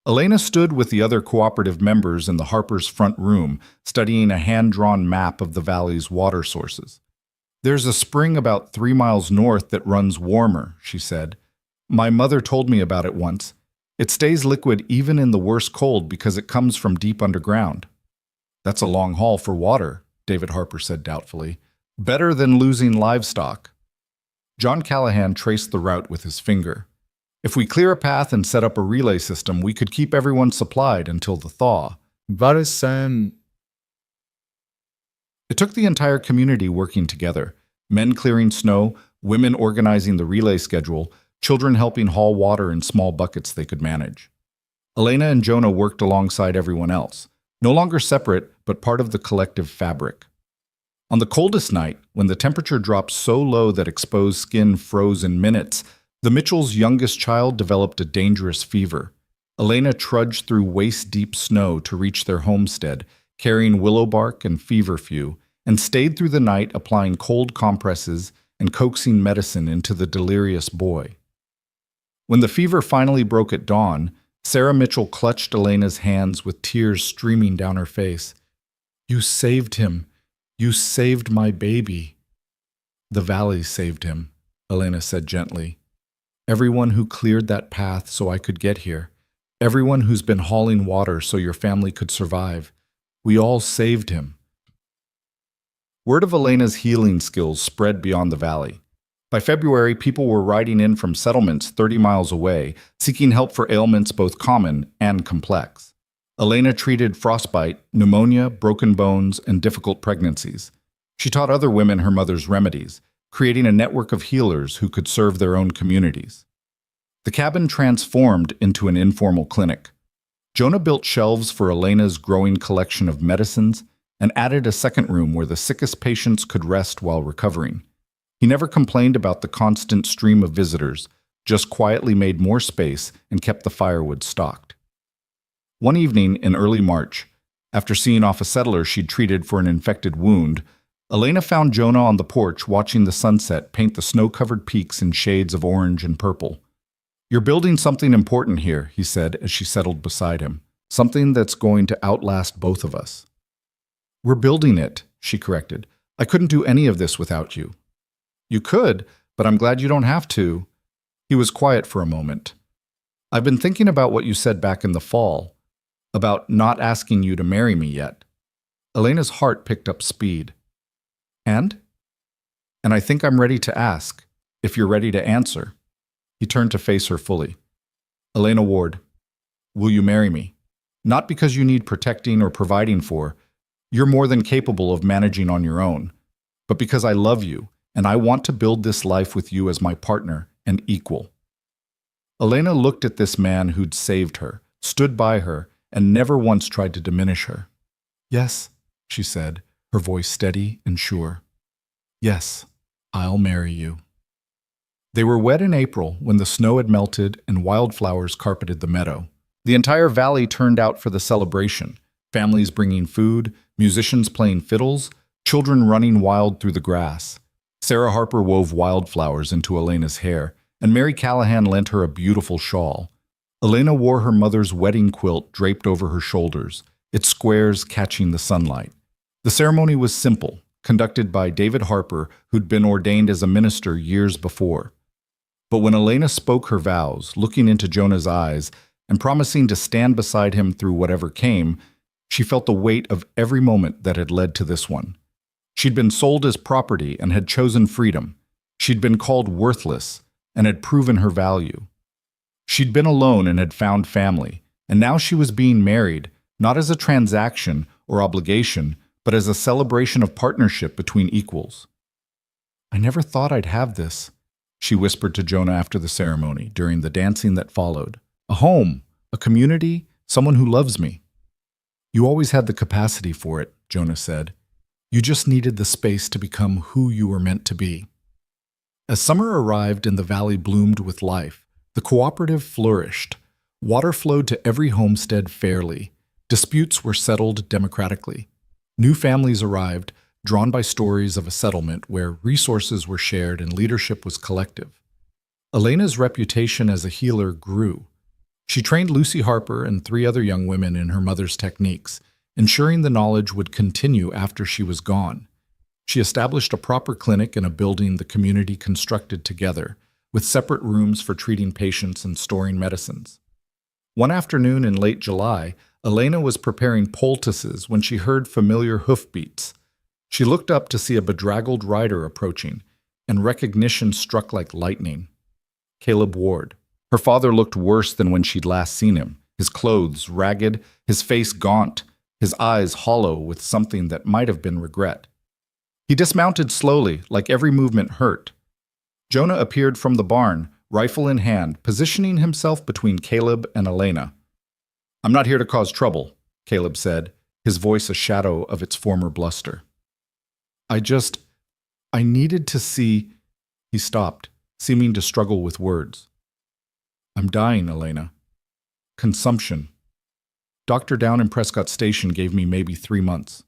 Elena stood with the other cooperative members in the Harper's front room, studying a hand-drawn map of the valley's water sources. There's a spring about 3 miles north that runs warmer, she said. My mother told me about it once. It stays liquid even in the worst cold because it comes from deep underground. That's a long haul for water, David Harper said doubtfully. Better than losing livestock. John Callahan traced the route with his finger. If we clear a path and set up a relay system, we could keep everyone supplied until the thaw. It took the entire community working together. Men clearing snow, women organizing the relay schedule, children helping haul water in small buckets they could manage. Elena and Jonah worked alongside everyone else, no longer separate, but part of the collective fabric. On the coldest night, when the temperature dropped so low that exposed skin froze in minutes, the Mitchells' youngest child developed a dangerous fever. Elena trudged through waist-deep snow to reach their homestead, carrying willow bark and feverfew, and stayed through the night applying cold compresses and coaxing medicine into the delirious boy. When the fever finally broke at dawn, Sarah Mitchell clutched Elena's hands with tears streaming down her face. You saved him. You saved my baby. The valley saved him, Elena said gently. Everyone who cleared that path so I could get here. Everyone who's been hauling water so your family could survive. We all saved him. Word of Elena's healing skills spread beyond the valley. By February, people were riding in from settlements 30 miles away, seeking help for ailments both common and complex. Elena treated frostbite, pneumonia, broken bones, and difficult pregnancies. She taught other women her mother's remedies, creating a network of healers who could serve their own communities. The cabin transformed into an informal clinic. Jonah built shelves for Elena's growing collection of medicines and added a second room where the sickest patients could rest while recovering. He never complained about the constant stream of visitors, just quietly made more space and kept the firewood stocked. One evening in early March, after seeing off a settler she'd treated for an infected wound, Elena found Jonah on the porch watching the sunset paint the snow-covered peaks in shades of orange and purple. You're building something important here, he said as she settled beside him. Something that's going to outlast both of us. We're building it, she corrected. I couldn't do any of this without you. You could, but I'm glad you don't have to. He was quiet for a moment. I've been thinking about what you said back in the fall, about not asking you to marry me yet. Elena's heart picked up speed. And? And I think I'm ready to ask, if you're ready to answer. He turned to face her fully. Elena Ward, will you marry me? Not because you need protecting or providing for. You're more than capable of managing on your own. But because I love you, and I want to build this life with you as my partner and equal. Elena looked at this man who'd saved her, stood by her, and never once tried to diminish her. Yes, she said, her voice steady and sure. Yes, I'll marry you. They were wed in April when the snow had melted and wildflowers carpeted the meadow. The entire valley turned out for the celebration, families bringing food, musicians playing fiddles, children running wild through the grass. Sarah Harper wove wildflowers into Elena's hair, and Mary Callahan lent her a beautiful shawl. Elena wore her mother's wedding quilt draped over her shoulders, its squares catching the sunlight. The ceremony was simple, conducted by David Harper, who'd been ordained as a minister years before. But when Elena spoke her vows, looking into Jonah's eyes and promising to stand beside him through whatever came, she felt the weight of every moment that had led to this one. She'd been sold as property and had chosen freedom. She'd been called worthless and had proven her value. She'd been alone and had found family, and now she was being married, not as a transaction or obligation, but as a celebration of partnership between equals. "I never thought I'd have this," she whispered to Jonah after the ceremony, during the dancing that followed. "A home, a community, someone who loves me." "You always had the capacity for it," Jonah said. "You just needed the space to become who you were meant to be." As summer arrived and the valley bloomed with life, the cooperative flourished. Water flowed to every homestead fairly. Disputes were settled democratically. New families arrived, drawn by stories of a settlement where resources were shared and leadership was collective. Elena's reputation as a healer grew. She trained Lucy Harper and 3 other young women in her mother's techniques, ensuring the knowledge would continue after she was gone. She established a proper clinic in a building the community constructed together, with separate rooms for treating patients and storing medicines. One afternoon in late July, Elena was preparing poultices when she heard familiar hoofbeats. She looked up to see a bedraggled rider approaching, and recognition struck like lightning. Caleb Ward. Her father looked worse than when she'd last seen him, his clothes ragged, his face gaunt, his eyes hollow with something that might have been regret. He dismounted slowly, like every movement hurt. Jonah appeared from the barn, rifle in hand, positioning himself between Caleb and Elena. "I'm not here to cause trouble," Caleb said, his voice a shadow of its former bluster. I needed to see—" He stopped, seeming to struggle with words. "I'm dying, Elena. Consumption. Doctor down in Prescott Station gave me maybe 3 months."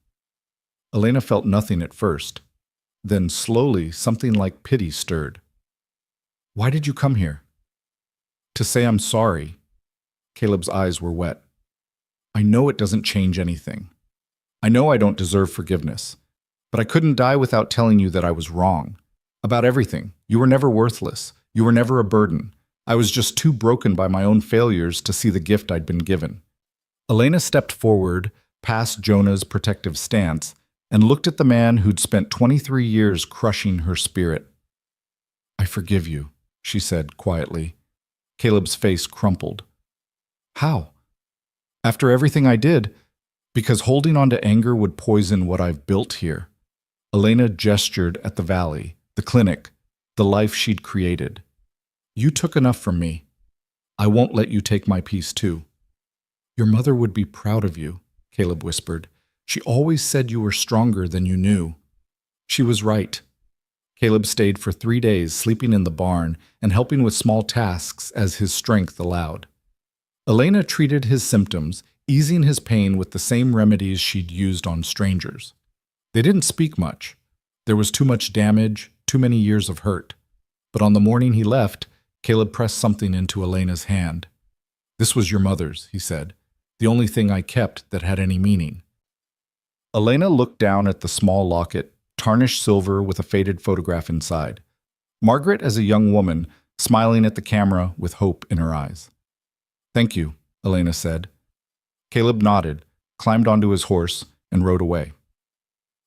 Elena felt nothing at first. Then slowly something like pity stirred. "Why did you come here?" "To say I'm sorry." Caleb's eyes were wet. "I know it doesn't change anything. I know I don't deserve forgiveness. But I couldn't die without telling you that I was wrong. About everything. You were never worthless. You were never a burden. I was just too broken by my own failures to see the gift I'd been given." Elena stepped forward, past Jonah's protective stance, and looked at the man who'd spent 23 years crushing her spirit. "I forgive you," she said quietly. Caleb's face crumpled. "How?" "After everything I did, because holding on to anger would poison what I've built here." Elena gestured at the valley, the clinic, the life she'd created. "You took enough from me. I won't let you take my peace too." "Your mother would be proud of you," Caleb whispered. "She always said you were stronger than you knew." She was right. Caleb stayed for 3 days, sleeping in the barn and helping with small tasks as his strength allowed. Elena treated his symptoms, easing his pain with the same remedies she'd used on strangers. They didn't speak much. There was too much damage, too many years of hurt. But on the morning he left, Caleb pressed something into Elena's hand. "This was your mother's," he said. "The only thing I kept that had any meaning." Elena looked down at the small locket, tarnished silver with a faded photograph inside. Margaret as a young woman, smiling at the camera with hope in her eyes. "Thank you," Elena said. Caleb nodded, climbed onto his horse, and rode away.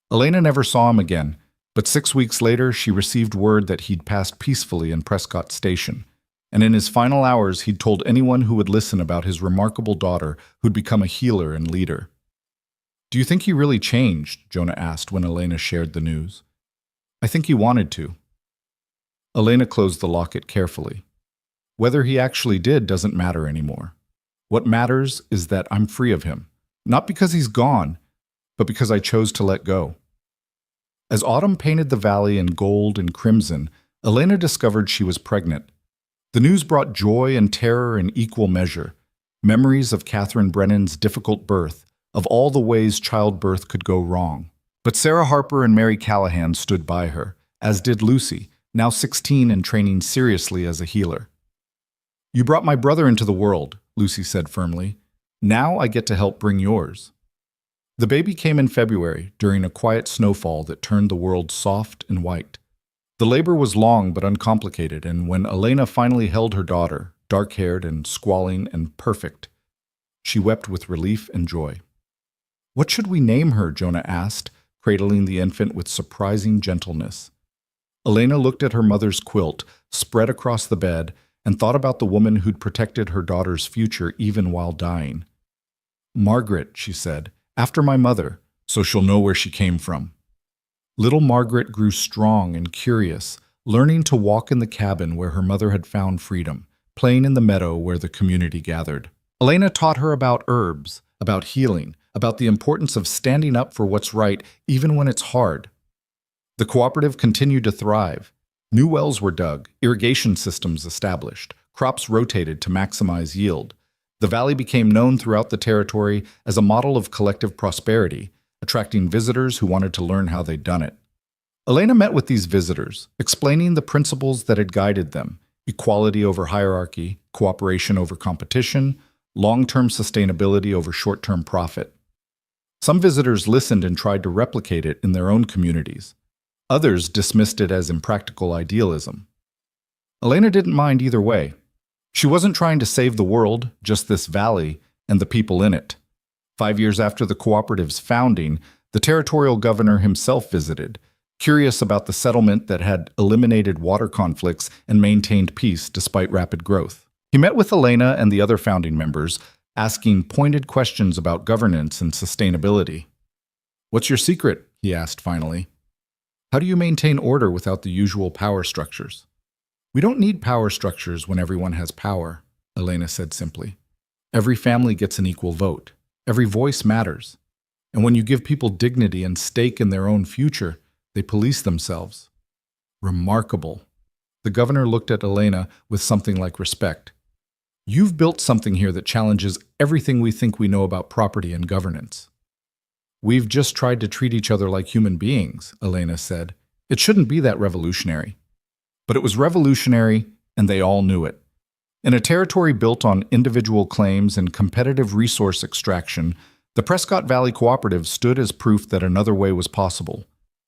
Elena never saw him again, but 6 weeks later she received word that he'd passed peacefully in Prescott Station, and in his final hours he'd told anyone who would listen about his remarkable daughter who'd become a healer and leader. "Do you think he really changed?" Jonah asked when Elena shared the news. "I think he wanted to." Elena closed the locket carefully. "Whether he actually did doesn't matter anymore. What matters is that I'm free of him, not because he's gone, but because I chose to let go." As autumn painted the valley in gold and crimson, Elena discovered she was pregnant. The news brought joy and terror in equal measure. Memories of Catherine Brennan's difficult birth, of all the ways childbirth could go wrong. But Sarah Harper and Mary Callahan stood by her, as did Lucy, now 16 and training seriously as a healer. "You brought my brother into the world," Lucy said firmly. "Now I get to help bring yours." The baby came in February, during a quiet snowfall that turned the world soft and white. The labor was long but uncomplicated, and when Elena finally held her daughter, dark-haired and squalling and perfect, she wept with relief and joy. "What should we name her?" Jonah asked, cradling the infant with surprising gentleness. Elena looked at her mother's quilt, spread across the bed, and thought about the woman who'd protected her daughter's future even while dying. "Margaret," she said, "after my mother, so she'll know where she came from." Little Margaret grew strong and curious, learning to walk in the cabin where her mother had found freedom, playing in the meadow where the community gathered. Elena taught her about herbs, about healing, about the importance of standing up for what's right even when it's hard. The cooperative continued to thrive. New wells were dug, irrigation systems established, crops rotated to maximize yield. The valley became known throughout the territory as a model of collective prosperity, attracting visitors who wanted to learn how they'd done it. Elena met with these visitors, explaining the principles that had guided them: equality over hierarchy, cooperation over competition, long-term sustainability over short-term profit. Some visitors listened and tried to replicate it in their own communities. Others dismissed it as impractical idealism. Elena didn't mind either way. She wasn't trying to save the world, just this valley and the people in it. 5 years after the cooperative's founding, the territorial governor himself visited, curious about the settlement that had eliminated water conflicts and maintained peace despite rapid growth. He met with Elena and the other founding members, asking pointed questions about governance and sustainability. "What's your secret?" he asked finally. "How do you maintain order without the usual power structures?" "We don't need power structures when everyone has power," Elena said simply. "Every family gets an equal vote. Every voice matters. And when you give people dignity and stake in their own future, they police themselves." Remarkable. The governor looked at Elena with something like respect. "You've built something here that challenges everything we think we know about property and governance." "We've just tried to treat each other like human beings," Elena said. "It shouldn't be that revolutionary." But it was revolutionary, and they all knew it. In a territory built on individual claims and competitive resource extraction, the Prescott Valley Cooperative stood as proof that another way was possible.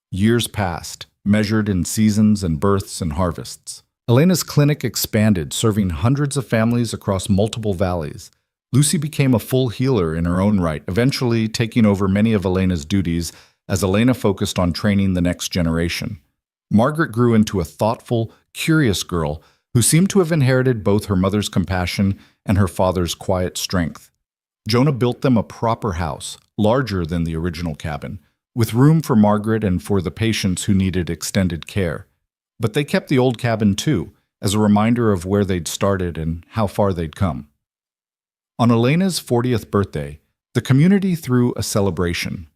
Years passed, measured in seasons and births and harvests. Elena's clinic expanded, serving hundreds of families across multiple valleys. Lucy became a full healer in her own right, eventually taking over many of Elena's duties as Elena focused on training the next generation. Margaret grew into a thoughtful, curious girl who seemed to have inherited both her mother's compassion and her father's quiet strength. Jonah built them a proper house, larger than the original cabin, with room for Margaret and for the patients who needed extended care. But they kept the old cabin too, as a reminder of where they'd started and how far they'd come. On Elena's 40th birthday, the community threw a celebration.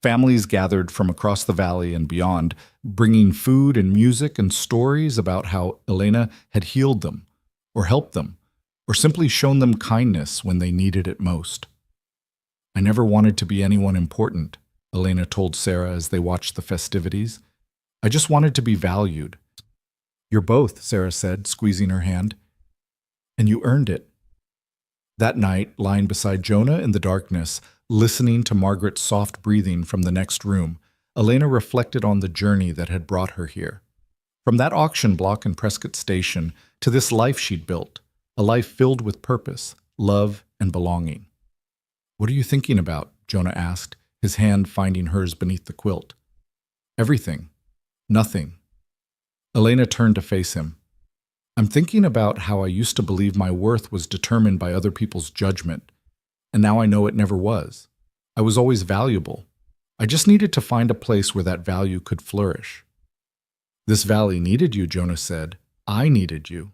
Families gathered from across the valley and beyond, bringing food and music and stories about how Elena had healed them, or helped them, or simply shown them kindness when they needed it most. "I never wanted to be anyone important," Elena told Sarah as they watched the festivities. "I just wanted to be valued." "You're both," Sarah said, squeezing her hand. "And you earned it." That night, lying beside Jonah in the darkness, listening to Margaret's soft breathing from the next room, Elena reflected on the journey that had brought her here. From that auction block in Prescott Station to this life she'd built, a life filled with purpose, love, and belonging. "What are you thinking about?" Jonah asked, his hand finding hers beneath the quilt. "Everything. Nothing." Elena turned to face him. "I'm thinking about how I used to believe my worth was determined by other people's judgment, and now I know it never was. I was always valuable. I just needed to find a place where that value could flourish." "This valley needed you," Jonah said. "I needed you.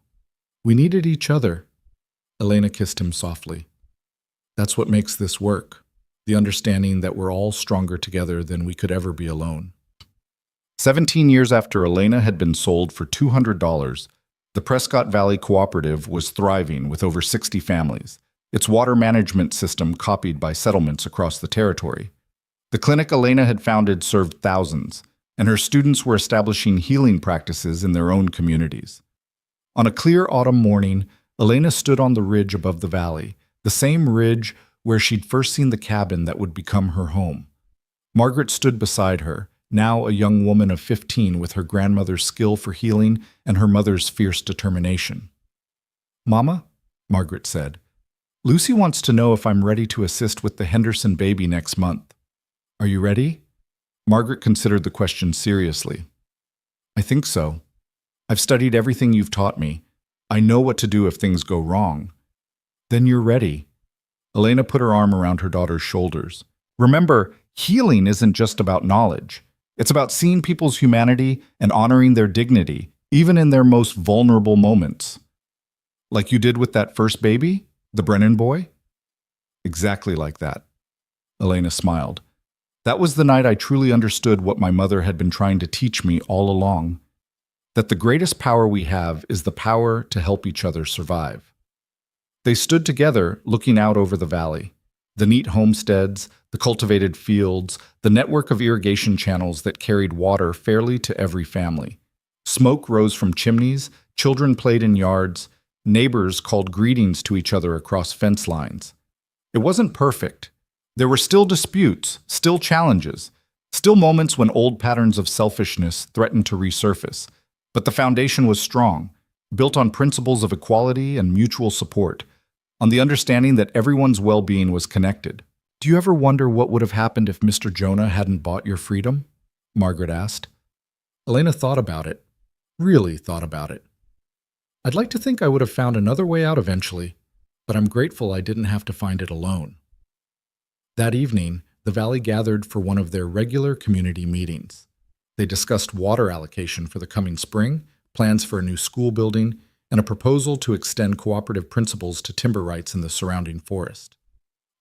We needed each other." Elena kissed him softly. "That's what makes this work, the understanding that we're all stronger together than we could ever be alone." 17 years after Elena had been sold for $200, the Prescott Valley Cooperative was thriving with over 60 families. its water management system copied by settlements across the territory. The clinic Elena had founded served thousands, and her students were establishing healing practices in their own communities. On a clear autumn morning, Elena stood on the ridge above the valley, the same ridge where she'd first seen the cabin that would become her home. Margaret stood beside her, now a young woman of 15 with her grandmother's skill for healing and her mother's fierce determination. "Mama," Margaret said, "Lucy wants to know if I'm ready to assist with the Henderson baby next month. Are you ready?" Margaret considered the question seriously. "I think so. I've studied everything you've taught me. I know what to do if things go wrong." "Then you're ready." Elena put her arm around her daughter's shoulders. "Remember, healing isn't just about knowledge. It's about seeing people's humanity and honoring their dignity, even in their most vulnerable moments." "Like you did with that first baby? The Brennan boy?" "Exactly like that." Elena smiled. "That was the night I truly understood what my mother had been trying to teach me all along. That the greatest power we have is the power to help each other survive." They stood together, looking out over the valley. The neat homesteads, the cultivated fields, the network of irrigation channels that carried water fairly to every family. Smoke rose from chimneys, children played in yards, neighbors called greetings to each other across fence lines. It wasn't perfect. There were still disputes, still challenges, still moments when old patterns of selfishness threatened to resurface. But the foundation was strong, built on principles of equality and mutual support, on the understanding that everyone's well-being was connected. "Do you ever wonder what would have happened if Mr. Jonah hadn't bought your freedom?" Margaret asked. Elena thought about it, really thought about it. "I'd like to think I would have found another way out eventually, but I'm grateful I didn't have to find it alone." That evening, the valley gathered for one of their regular community meetings. They discussed water allocation for the coming spring, plans for a new school building, and a proposal to extend cooperative principles to timber rights in the surrounding forest.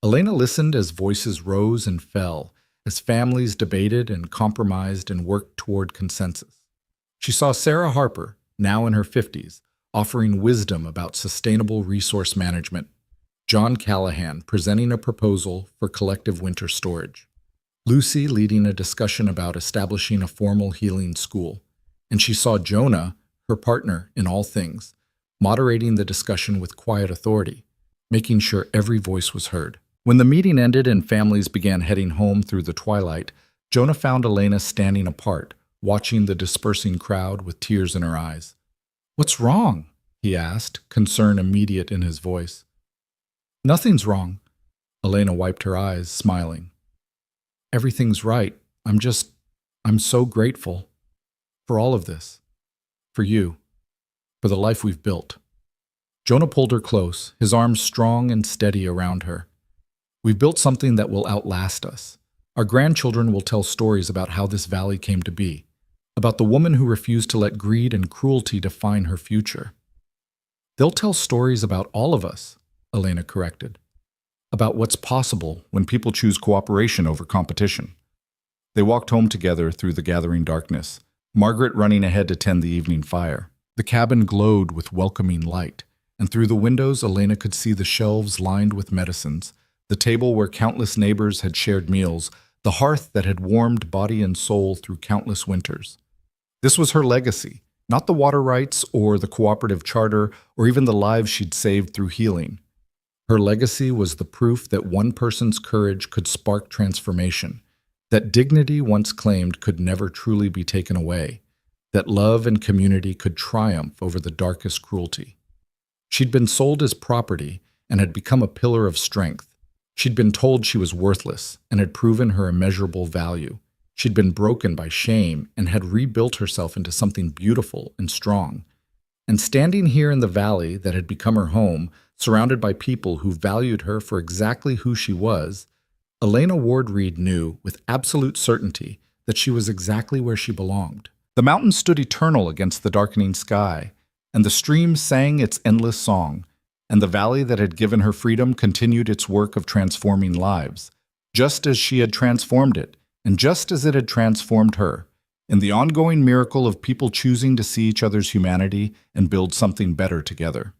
Elena listened as voices rose and fell, as families debated and compromised and worked toward consensus. She saw Sarah Harper, now in her 50s, offering wisdom about sustainable resource management, John Callahan presenting a proposal for collective winter storage, Lucy leading a discussion about establishing a formal healing school, and she saw Jonah, her partner in all things, moderating the discussion with quiet authority, making sure every voice was heard. When the meeting ended and families began heading home through the twilight, Jonah found Elena standing apart, watching the dispersing crowd with tears in her eyes. "What's wrong?" he asked, concern immediate in his voice. "Nothing's wrong." Elena wiped her eyes, smiling. "Everything's right. I'm so grateful for all of this, for you, for the life we've built." Jonah pulled her close, his arms strong and steady around her. "We've built something that will outlast us. Our grandchildren will tell stories about how this valley came to be, about the woman who refused to let greed and cruelty define her future. They'll tell stories about all of us," Elena corrected, "about what's possible when people choose cooperation over competition." They walked home together through the gathering darkness, Margaret running ahead to tend the evening fire. The cabin glowed with welcoming light, and through the windows Elena could see the shelves lined with medicines, the table where countless neighbors had shared meals, the hearth that had warmed body and soul through countless winters. This was her legacy, not the water rights or the cooperative charter or even the lives she'd saved through healing. Her legacy was the proof that one person's courage could spark transformation, that dignity once claimed could never truly be taken away, that love and community could triumph over the darkest cruelty. She'd been sold as property and had become a pillar of strength. She'd been told she was worthless and had proven her immeasurable value. She'd been broken by shame and had rebuilt herself into something beautiful and strong. And standing here in the valley that had become her home, surrounded by people who valued her for exactly who she was, Elena Ward-Reed knew with absolute certainty that she was exactly where she belonged. The mountains stood eternal against the darkening sky, and the stream sang its endless song, and the valley that had given her freedom continued its work of transforming lives, just as she had transformed it, and just as it had transformed her, in the ongoing miracle of people choosing to see each other's humanity and build something better together.